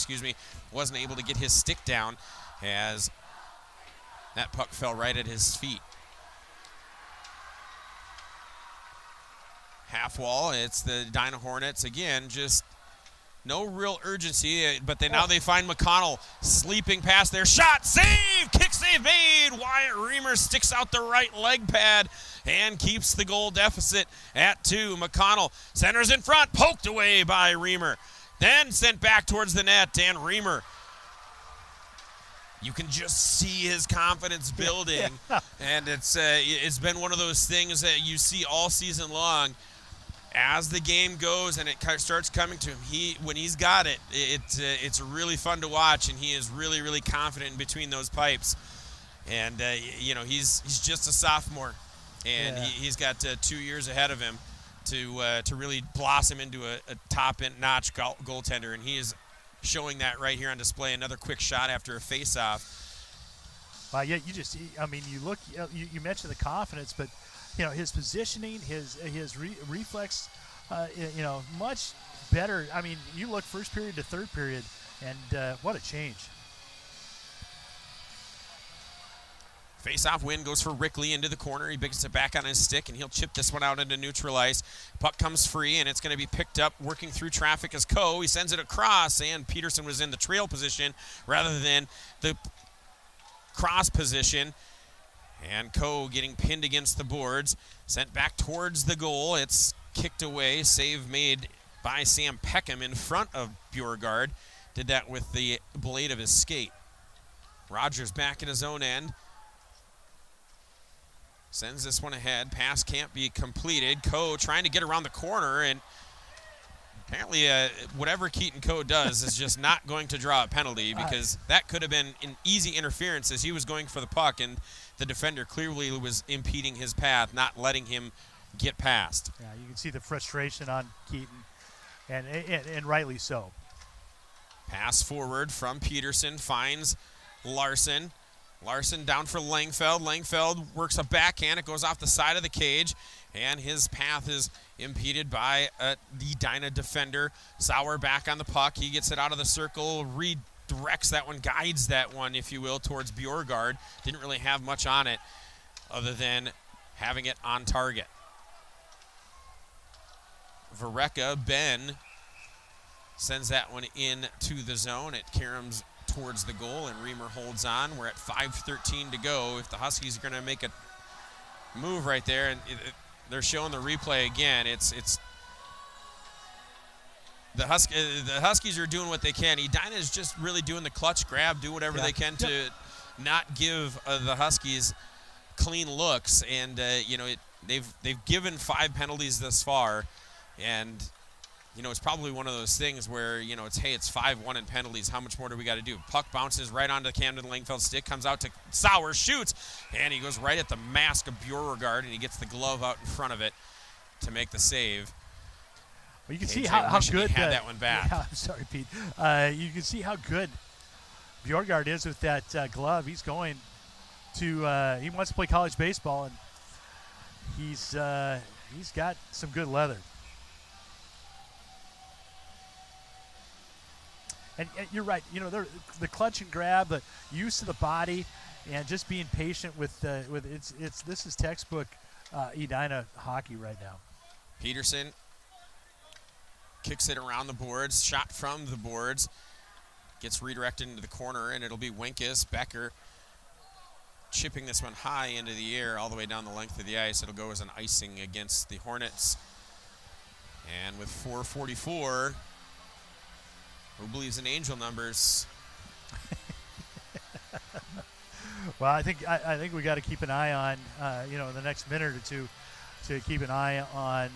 wasn't able to get his stick down as that puck fell right at his feet. Half wall, it's the Edina Hornets again, just no real urgency, but now they find McConnell sleeping past their shot, save, kick save made. Wyatt Reamer sticks out the right leg pad and keeps the goal deficit at 2. McConnell centers in front, poked away by Reamer, then sent back towards the net, and Reamer, you can just see his confidence building, and it's been one of those things that you see all season long. As the game goes and it starts coming to him, when he's got it, it's really fun to watch, and he is really, really confident in between those pipes. And he's just a sophomore, and he's got 2 years ahead of him to really blossom into a top-notch goaltender, and he is showing that right here on display. Another quick shot after a face-off. Well, yeah, you mentioned the confidence, but his positioning, his reflex, much better. I mean, you look first period to third period, and what a change. Face-off win goes for Rickley into the corner. He picks it back on his stick, and he'll chip this one out into neutral ice. Puck comes free, and it's going to be picked up working through traffic as Coe. He sends it across, and Peterson was in the trail position rather than the cross position. And Coe getting pinned against the boards, sent back towards the goal. It's kicked away. Save made by Sam Peckham in front of Bjorgard. Did that with the blade of his skate. Rogers back at his own end. Sends this one ahead. Pass can't be completed. Coe trying to get around the corner, and apparently whatever Keaton Coe does is just not going to draw a penalty, because that could have been an easy interference as he was going for the puck, and the defender clearly was impeding his path, not letting him get past. Yeah, you can see the frustration on Keaton, and rightly so. Pass forward from Peterson, finds Larson. Larson down for Langfeld. Langfeld works a backhand. It goes off the side of the cage, and his path is impeded by the Edina defender. Sauer back on the puck. He gets it out of the circle, redirects that one, guides that one, if you will, towards Bjorgard. Didn't really have much on it other than having it on target. Vareka, Ben, sends that one in to the zone. It caroms towards the goal, and Reamer holds on. We're at 5:13 to go. If the Huskies are going to make a move right there, and they're showing the replay again, it's the Huskies are doing what they can. Edina is just really doing the clutch grab, do whatever they can to not give the Huskies clean looks, and they've given 5 penalties thus far, and it's probably one of those things where, it's 5-1 in penalties. How much more do we got to do? Puck bounces right onto Camden Langfeld's stick, comes out to Sauer, shoots, and he goes right at the mask of Bjorgard, and he gets the glove out in front of it to make the save. Well, you can see how good he had that one back. Yeah, I'm sorry, Pete. You can see how good Bjorgard is with that glove. He's going to he wants to play college baseball, and he's got some good leather. And you're right. The clutch and grab, the use of the body, and just being patient with this is textbook Edina hockey right now. Peterson kicks it around the boards, shot from the boards, gets redirected into the corner, and it'll be Winkus. Becker chipping this one high into the air all the way down the length of the ice. It'll go as an icing against the Hornets. And with 4:44, who believes in angel numbers? Well, I think we got to keep an eye on, in the next minute or two, to keep an eye on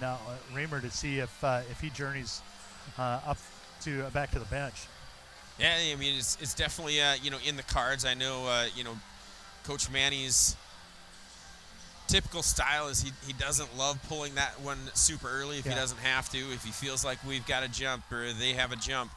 Reamer to see if he journeys up to back to the bench. Yeah, I mean it's definitely in the cards. I know Coach Manny's typical style is he doesn't love pulling that one super early if he doesn't have to. If he feels like we've got a jump or they have a jump,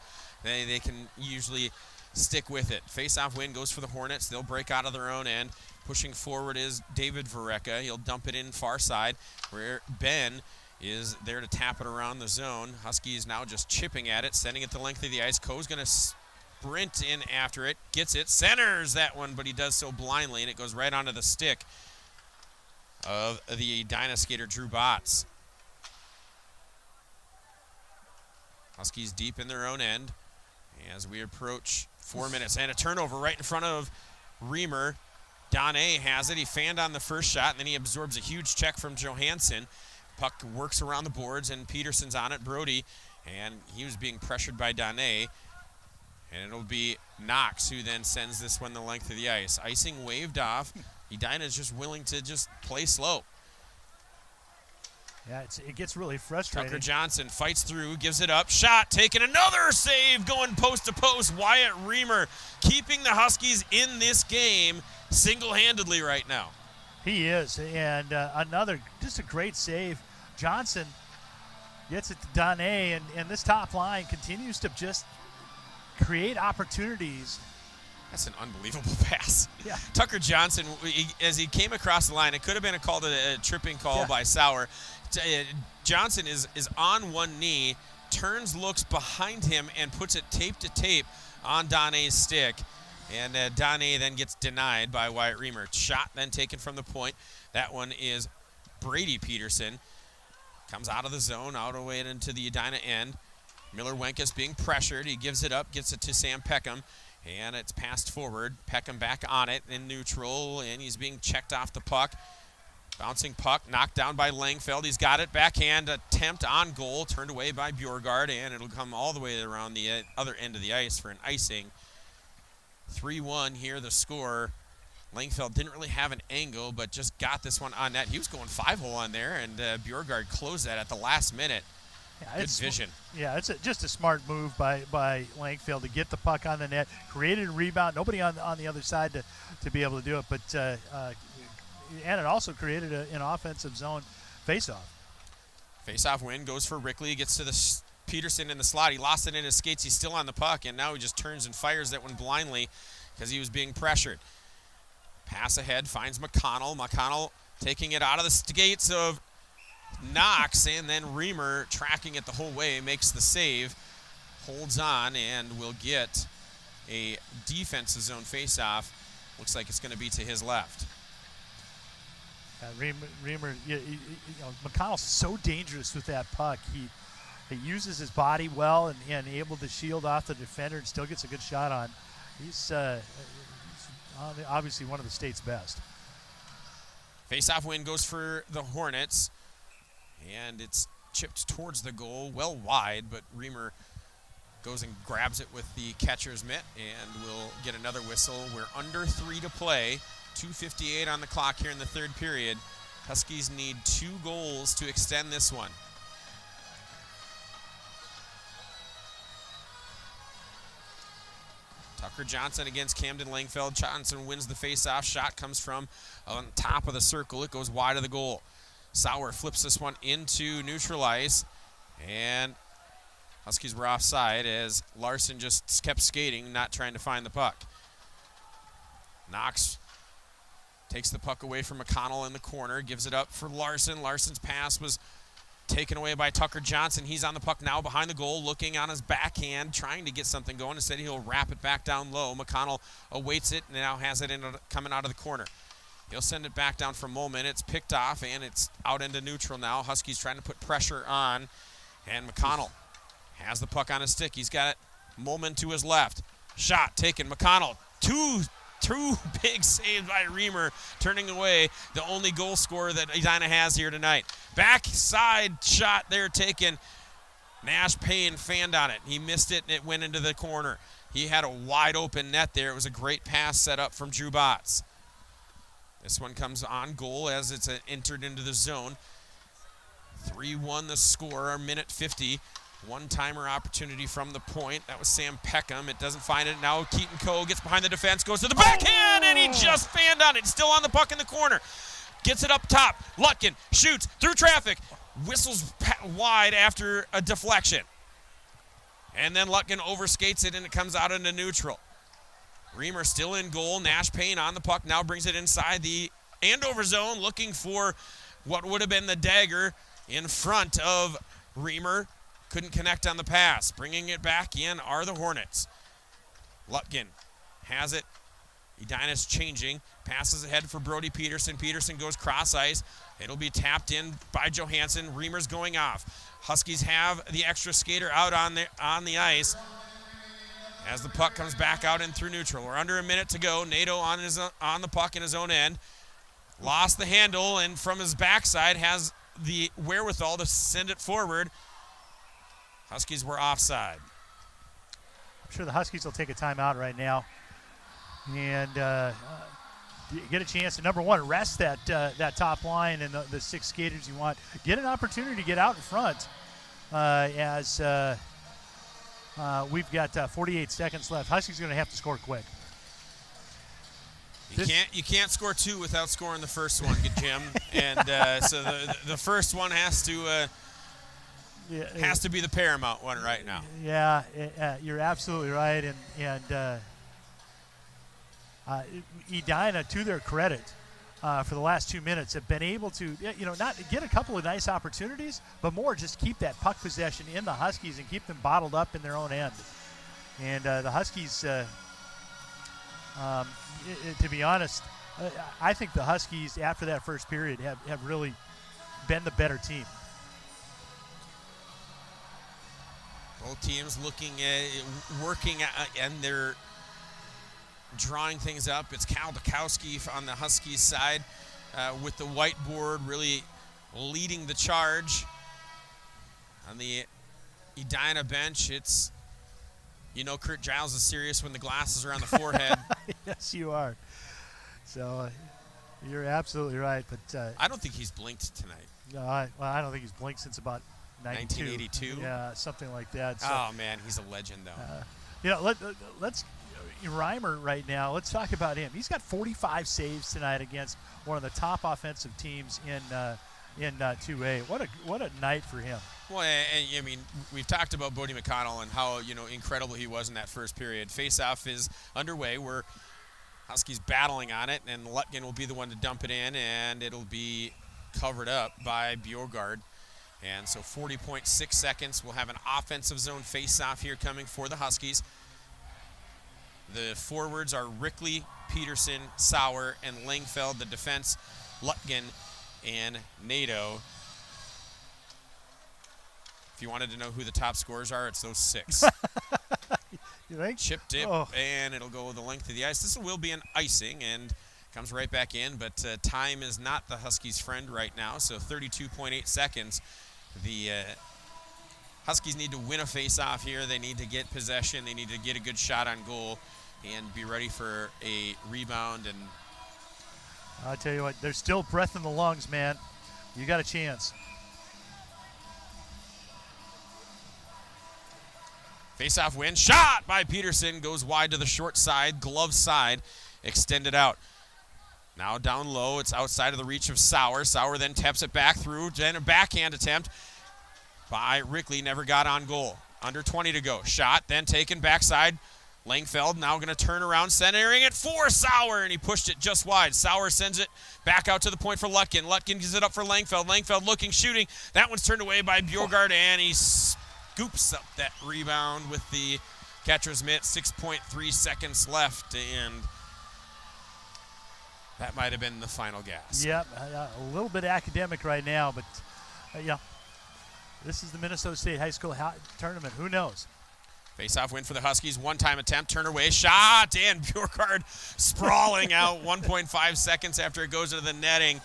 they can usually stick with it. Face-off win goes for the Hornets. They'll break out of their own end. Pushing forward is David Varecka. He'll dump it in far side where Ben is there to tap it around the zone. Huskies now just chipping at it, sending it the length of the ice. Coe's going to sprint in after it. Gets it. Centers that one, but he does so blindly, and it goes right onto the stick of the Edina skater Drew Botts. Huskies deep in their own end as we approach 4 minutes. And a turnover right in front of Reamer. Donné has it. He fanned on the first shot, and then he absorbs a huge check from Johansson. Puck works around the boards, and Peterson's on it. Brody, and he was being pressured by Donné. And it'll be Knox who then sends this one the length of the ice. Icing waved off. Edina's just willing to just play slow. Yeah, it gets really frustrating. Tucker Johnson fights through, gives it up. Shot taken, another save going post to post. Wyatt Reamer keeping the Huskies in this game single-handedly right now. He is, and just a great save. Johnson gets it to Donné, and this top line continues to just create opportunities. That's an unbelievable pass. Yeah. Tucker Johnson, as he came across the line, it could have been a tripping call by Sauer. Johnson is on one knee, turns, looks behind him, and puts it tape to tape on Donné's stick. And Donné then gets denied by Wyatt Reamer. Shot then taken from the point. That one is Brady Peterson. Comes out of the zone, out of the way into the Edina end. Miller Wenkus being pressured. He gives it up, gets it to Sam Peckham. And it's passed forward. Peckham back on it in neutral, and he's being checked off the puck. Bouncing puck, knocked down by Langfeld. He's got it. Backhand attempt on goal, turned away by Bjorgard, and it'll come all the way around the other end of the ice for an icing. 3-1 here, the score. Langfeld didn't really have an angle, but just got this one on net. He was going 5-hole on there, and Bjorgard closed that at the last minute. Yeah, good vision. Yeah, it's just a smart move by Langfeld to get the puck on the net, created a rebound. Nobody on the other side to be able to do it, but and it also created an offensive zone faceoff. Faceoff win goes for Rickley. Gets to the Peterson in the slot. He lost it in his skates. He's still on the puck, and now he just turns and fires that one blindly because he was being pressured. Pass ahead, finds McConnell. McConnell taking it out of the skates of Knox, and then Reamer tracking it the whole way, makes the save, holds on, and will get a defensive zone faceoff. Looks like it's going to be to his left. Reamer, McConnell's so dangerous with that puck. He uses his body well and able to shield off the defender and still gets a good shot on. He's obviously one of the state's best. Face-off win goes for the Hornets, and it's chipped towards the goal, well wide, but Reamer goes and grabs it with the catcher's mitt, and we'll get another whistle. We're under 3 to play. 2:58 on the clock here in the third period. Huskies need 2 goals to extend this one. Tucker Johnson against Camden Langfeld. Johnson wins the face-off. Shot comes from on top of the circle. It goes wide of the goal. Sauer flips this one into neutral ice, and Huskies were offside as Larson just kept skating, not trying to find the puck. Knox takes the puck away from McConnell in the corner, gives it up for Larson. Larson's pass was taken away by Tucker Johnson. He's on the puck now behind the goal, looking on his backhand, trying to get something going. Instead, he'll wrap it back down low. McConnell awaits it and now has it coming out of the corner. He'll send it back down for a moment. It's picked off, and it's out into neutral now. Huskies trying to put pressure on, and McConnell has the puck on his stick. He's got it. Moment to his left. Shot taken. McConnell, 2 two big saves by Reamer, turning away the only goal scorer that Edina has here tonight. Backside shot there taken. Nash Payne fanned on it. He missed it, and it went into the corner. He had a wide open net there. It was a great pass set up from Drew Botts. This one comes on goal as it's entered into the zone. 3-1 the score, minute 50. One-timer opportunity from the point. That was Sam Peckham. It doesn't find it. Now Keaton Coe gets behind the defense, goes to the backhand, and he just fanned on it. Still on the puck in the corner. Gets it up top. Lutkin shoots through traffic. Whistles wide after a deflection. And then Lutkin overskates it, and it comes out into neutral. Reamer still in goal. Nash Payne on the puck. Now brings it inside the Andover zone, looking for what would have been the dagger in front of Reamer. Couldn't connect on the pass. Bringing it back in are the Hornets. Lutkin has it. Edina's changing. Passes ahead for Brody Peterson. Peterson goes cross ice. It'll be tapped in by Johansson. Reamer's going off. Huskies have the extra skater out on the ice as the puck comes back out and through neutral. We're under a minute to go. Nato on the puck in his own end. Lost the handle, and from his backside has the wherewithal to send it forward. Huskies were offside. I'm sure the Huskies will take a timeout right now and get a chance to, number one, rest that top line and the six skaters you want. Get an opportunity to get out in front as we've got 48 seconds left. Huskies are going to have to score quick. You can't score two without scoring the first one, Jim. And so the first one has to be the paramount one right now. Yeah, you're absolutely right. And Edina, to their credit, for the last 2 minutes, have been able to, not get a couple of nice opportunities, but more just keep that puck possession in the Huskies and keep them bottled up in their own end. And the Huskies, to be honest, I think the Huskies, after that first period, have really been the better team. Both teams looking at working, and they're drawing things up. It's Cal Bukowski on the Huskies side with the whiteboard really leading the charge. On the Edina bench, it's, Kurt Giles is serious when the glasses are on the forehead. Yes, you are. So you're absolutely right. But I don't think he's blinked tonight. No, I don't think he's blinked since about 1982. Yeah, something like that. So, oh man, he's a legend though. Let's Reimer right now. Let's talk about him. He's got 45 saves tonight against one of the top offensive teams in 2A. What a night for him. Well, and I mean, we've talked about Bodie McConnell and how incredible he was in that first period. Face-off is underway. We're Huskies battling on it, and Lutkin will be the one to dump it in, and it'll be covered up by Bjorgard. And so 40.6 seconds. We'll have an offensive zone face-off here coming for the Huskies. The forwards are Rickley, Peterson, Sauer, and Langfeld. The defense, Lutkin and Nato. If you wanted to know who the top scorers are, it's those six. You think? Chip dip, and it'll go the length of the ice. This will be an icing, and comes right back in, but time is not the Huskies' friend right now, so 32.8 seconds. The Huskies need to win a face-off here. They need to get possession. They need to get a good shot on goal and be ready for a rebound. And I'll tell you what, there's still breath in the lungs, man. You got a chance. Face-off win. Shot by Peterson. Goes wide to the short side, glove side, extended out. Now down low, it's outside of the reach of Sauer. Sauer then taps it back through, then a backhand attempt by Rickley, never got on goal. Under 20 to go. Shot, then taken backside. Langfeld now going to turn around, centering it for Sauer, and he pushed it just wide. Sauer sends it back out to the point for Lutkin. Lutkin gives it up for Langfeld. Langfeld looking, shooting. That one's turned away by Bjorgard, and he scoops up that rebound with the catcher's mitt. 6.3 seconds left, and that might have been the final gas. Yep, a little bit academic right now, but this is the Minnesota State High School tournament. Who knows? Face-off win for the Huskies. One-time attempt, turn away, shot, and Bjorkard sprawling out 1.5 seconds after it goes into the netting.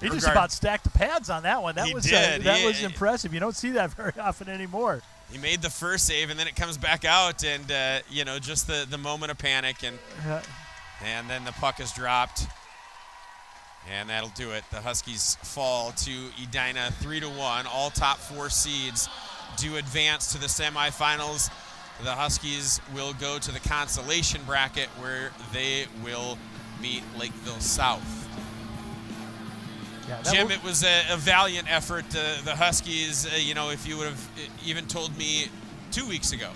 He just about stacked the pads on that one. That was impressive. You don't see that very often anymore. He made the first save, and then it comes back out, and you know, just the moment of panic, and then the puck is dropped, and that'll do it. The Huskies fall to Edina 3-1. All top 4 seeds do advance to the semifinals. The Huskies will go to the consolation bracket, where they will meet Lakeville South. Jim, it was a valiant effort. The Huskies, you know, if you would have even told me 2 weeks ago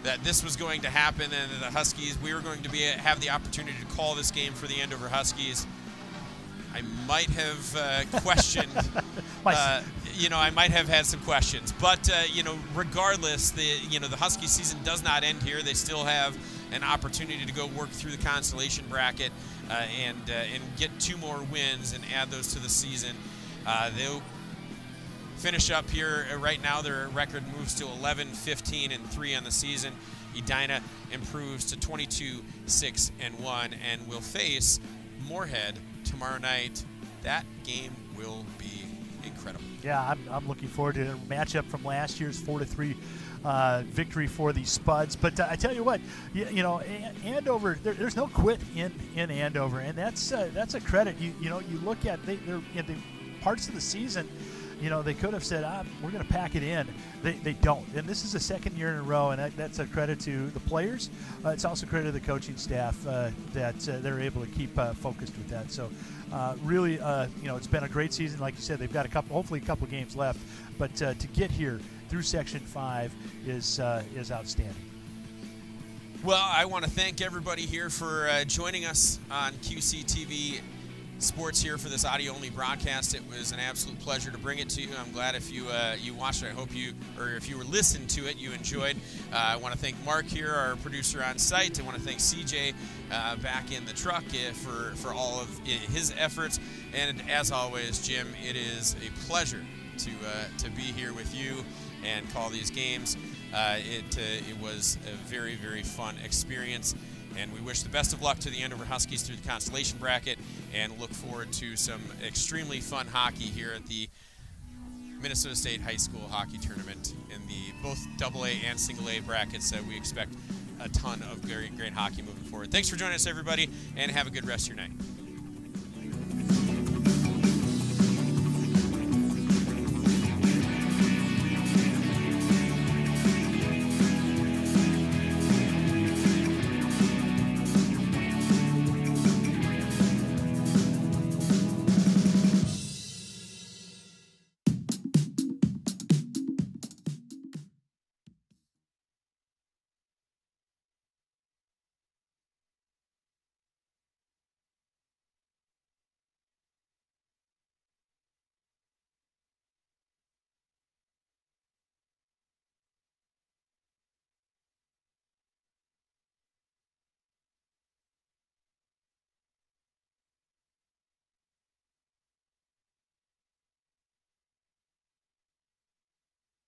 that this was going to happen and the Huskies, we were going to have the opportunity to call this game for the Andover Huskies, I might have questioned, you know, I might have had some questions. But, you know, regardless, the Husky season does not end here. They still have an opportunity to go work through the consolation bracket and get 2 more wins and add those to the season. They'll finish up here. Right now their record moves to 11-15-3 on the season. Edina improves to 22-6-1 and will face Moorhead tomorrow night. That game will be incredible. Yeah, I'm looking forward to a matchup from last year's 4-3 victory for the Spuds. But I tell you what, you know, Andover, there's no quit in Andover, and that's a credit. You know, you look at they're in the parts of the season, you know, they could have said, we're going to pack it in. They don't. And this is the second year in a row, and that's a credit to the players. It's also credit to the coaching staff that they're able to keep focused with that. So really, you know, it's been a great season. Like you said, they've got hopefully a couple of games left. But to get here through Section 5 is outstanding. Well, I want to thank everybody here for joining us on QCTV Sports here for this audio-only broadcast. It was an absolute pleasure to bring it to you. I'm glad if you watched it. I hope if you were listening to it, you enjoyed. I want to thank Mark here, our producer on site. I want to thank CJ back in the truck for all of his efforts. And as always, Jim, it is a pleasure to be here with you and call these games. It was a very, very fun experience. And we wish the best of luck to the Andover Huskies through the consolation bracket and look forward to some extremely fun hockey here at the Minnesota State High School Hockey Tournament in the both AA and single A brackets. We expect a ton of very great hockey moving forward. Thanks for joining us, everybody, and have a good rest of your night.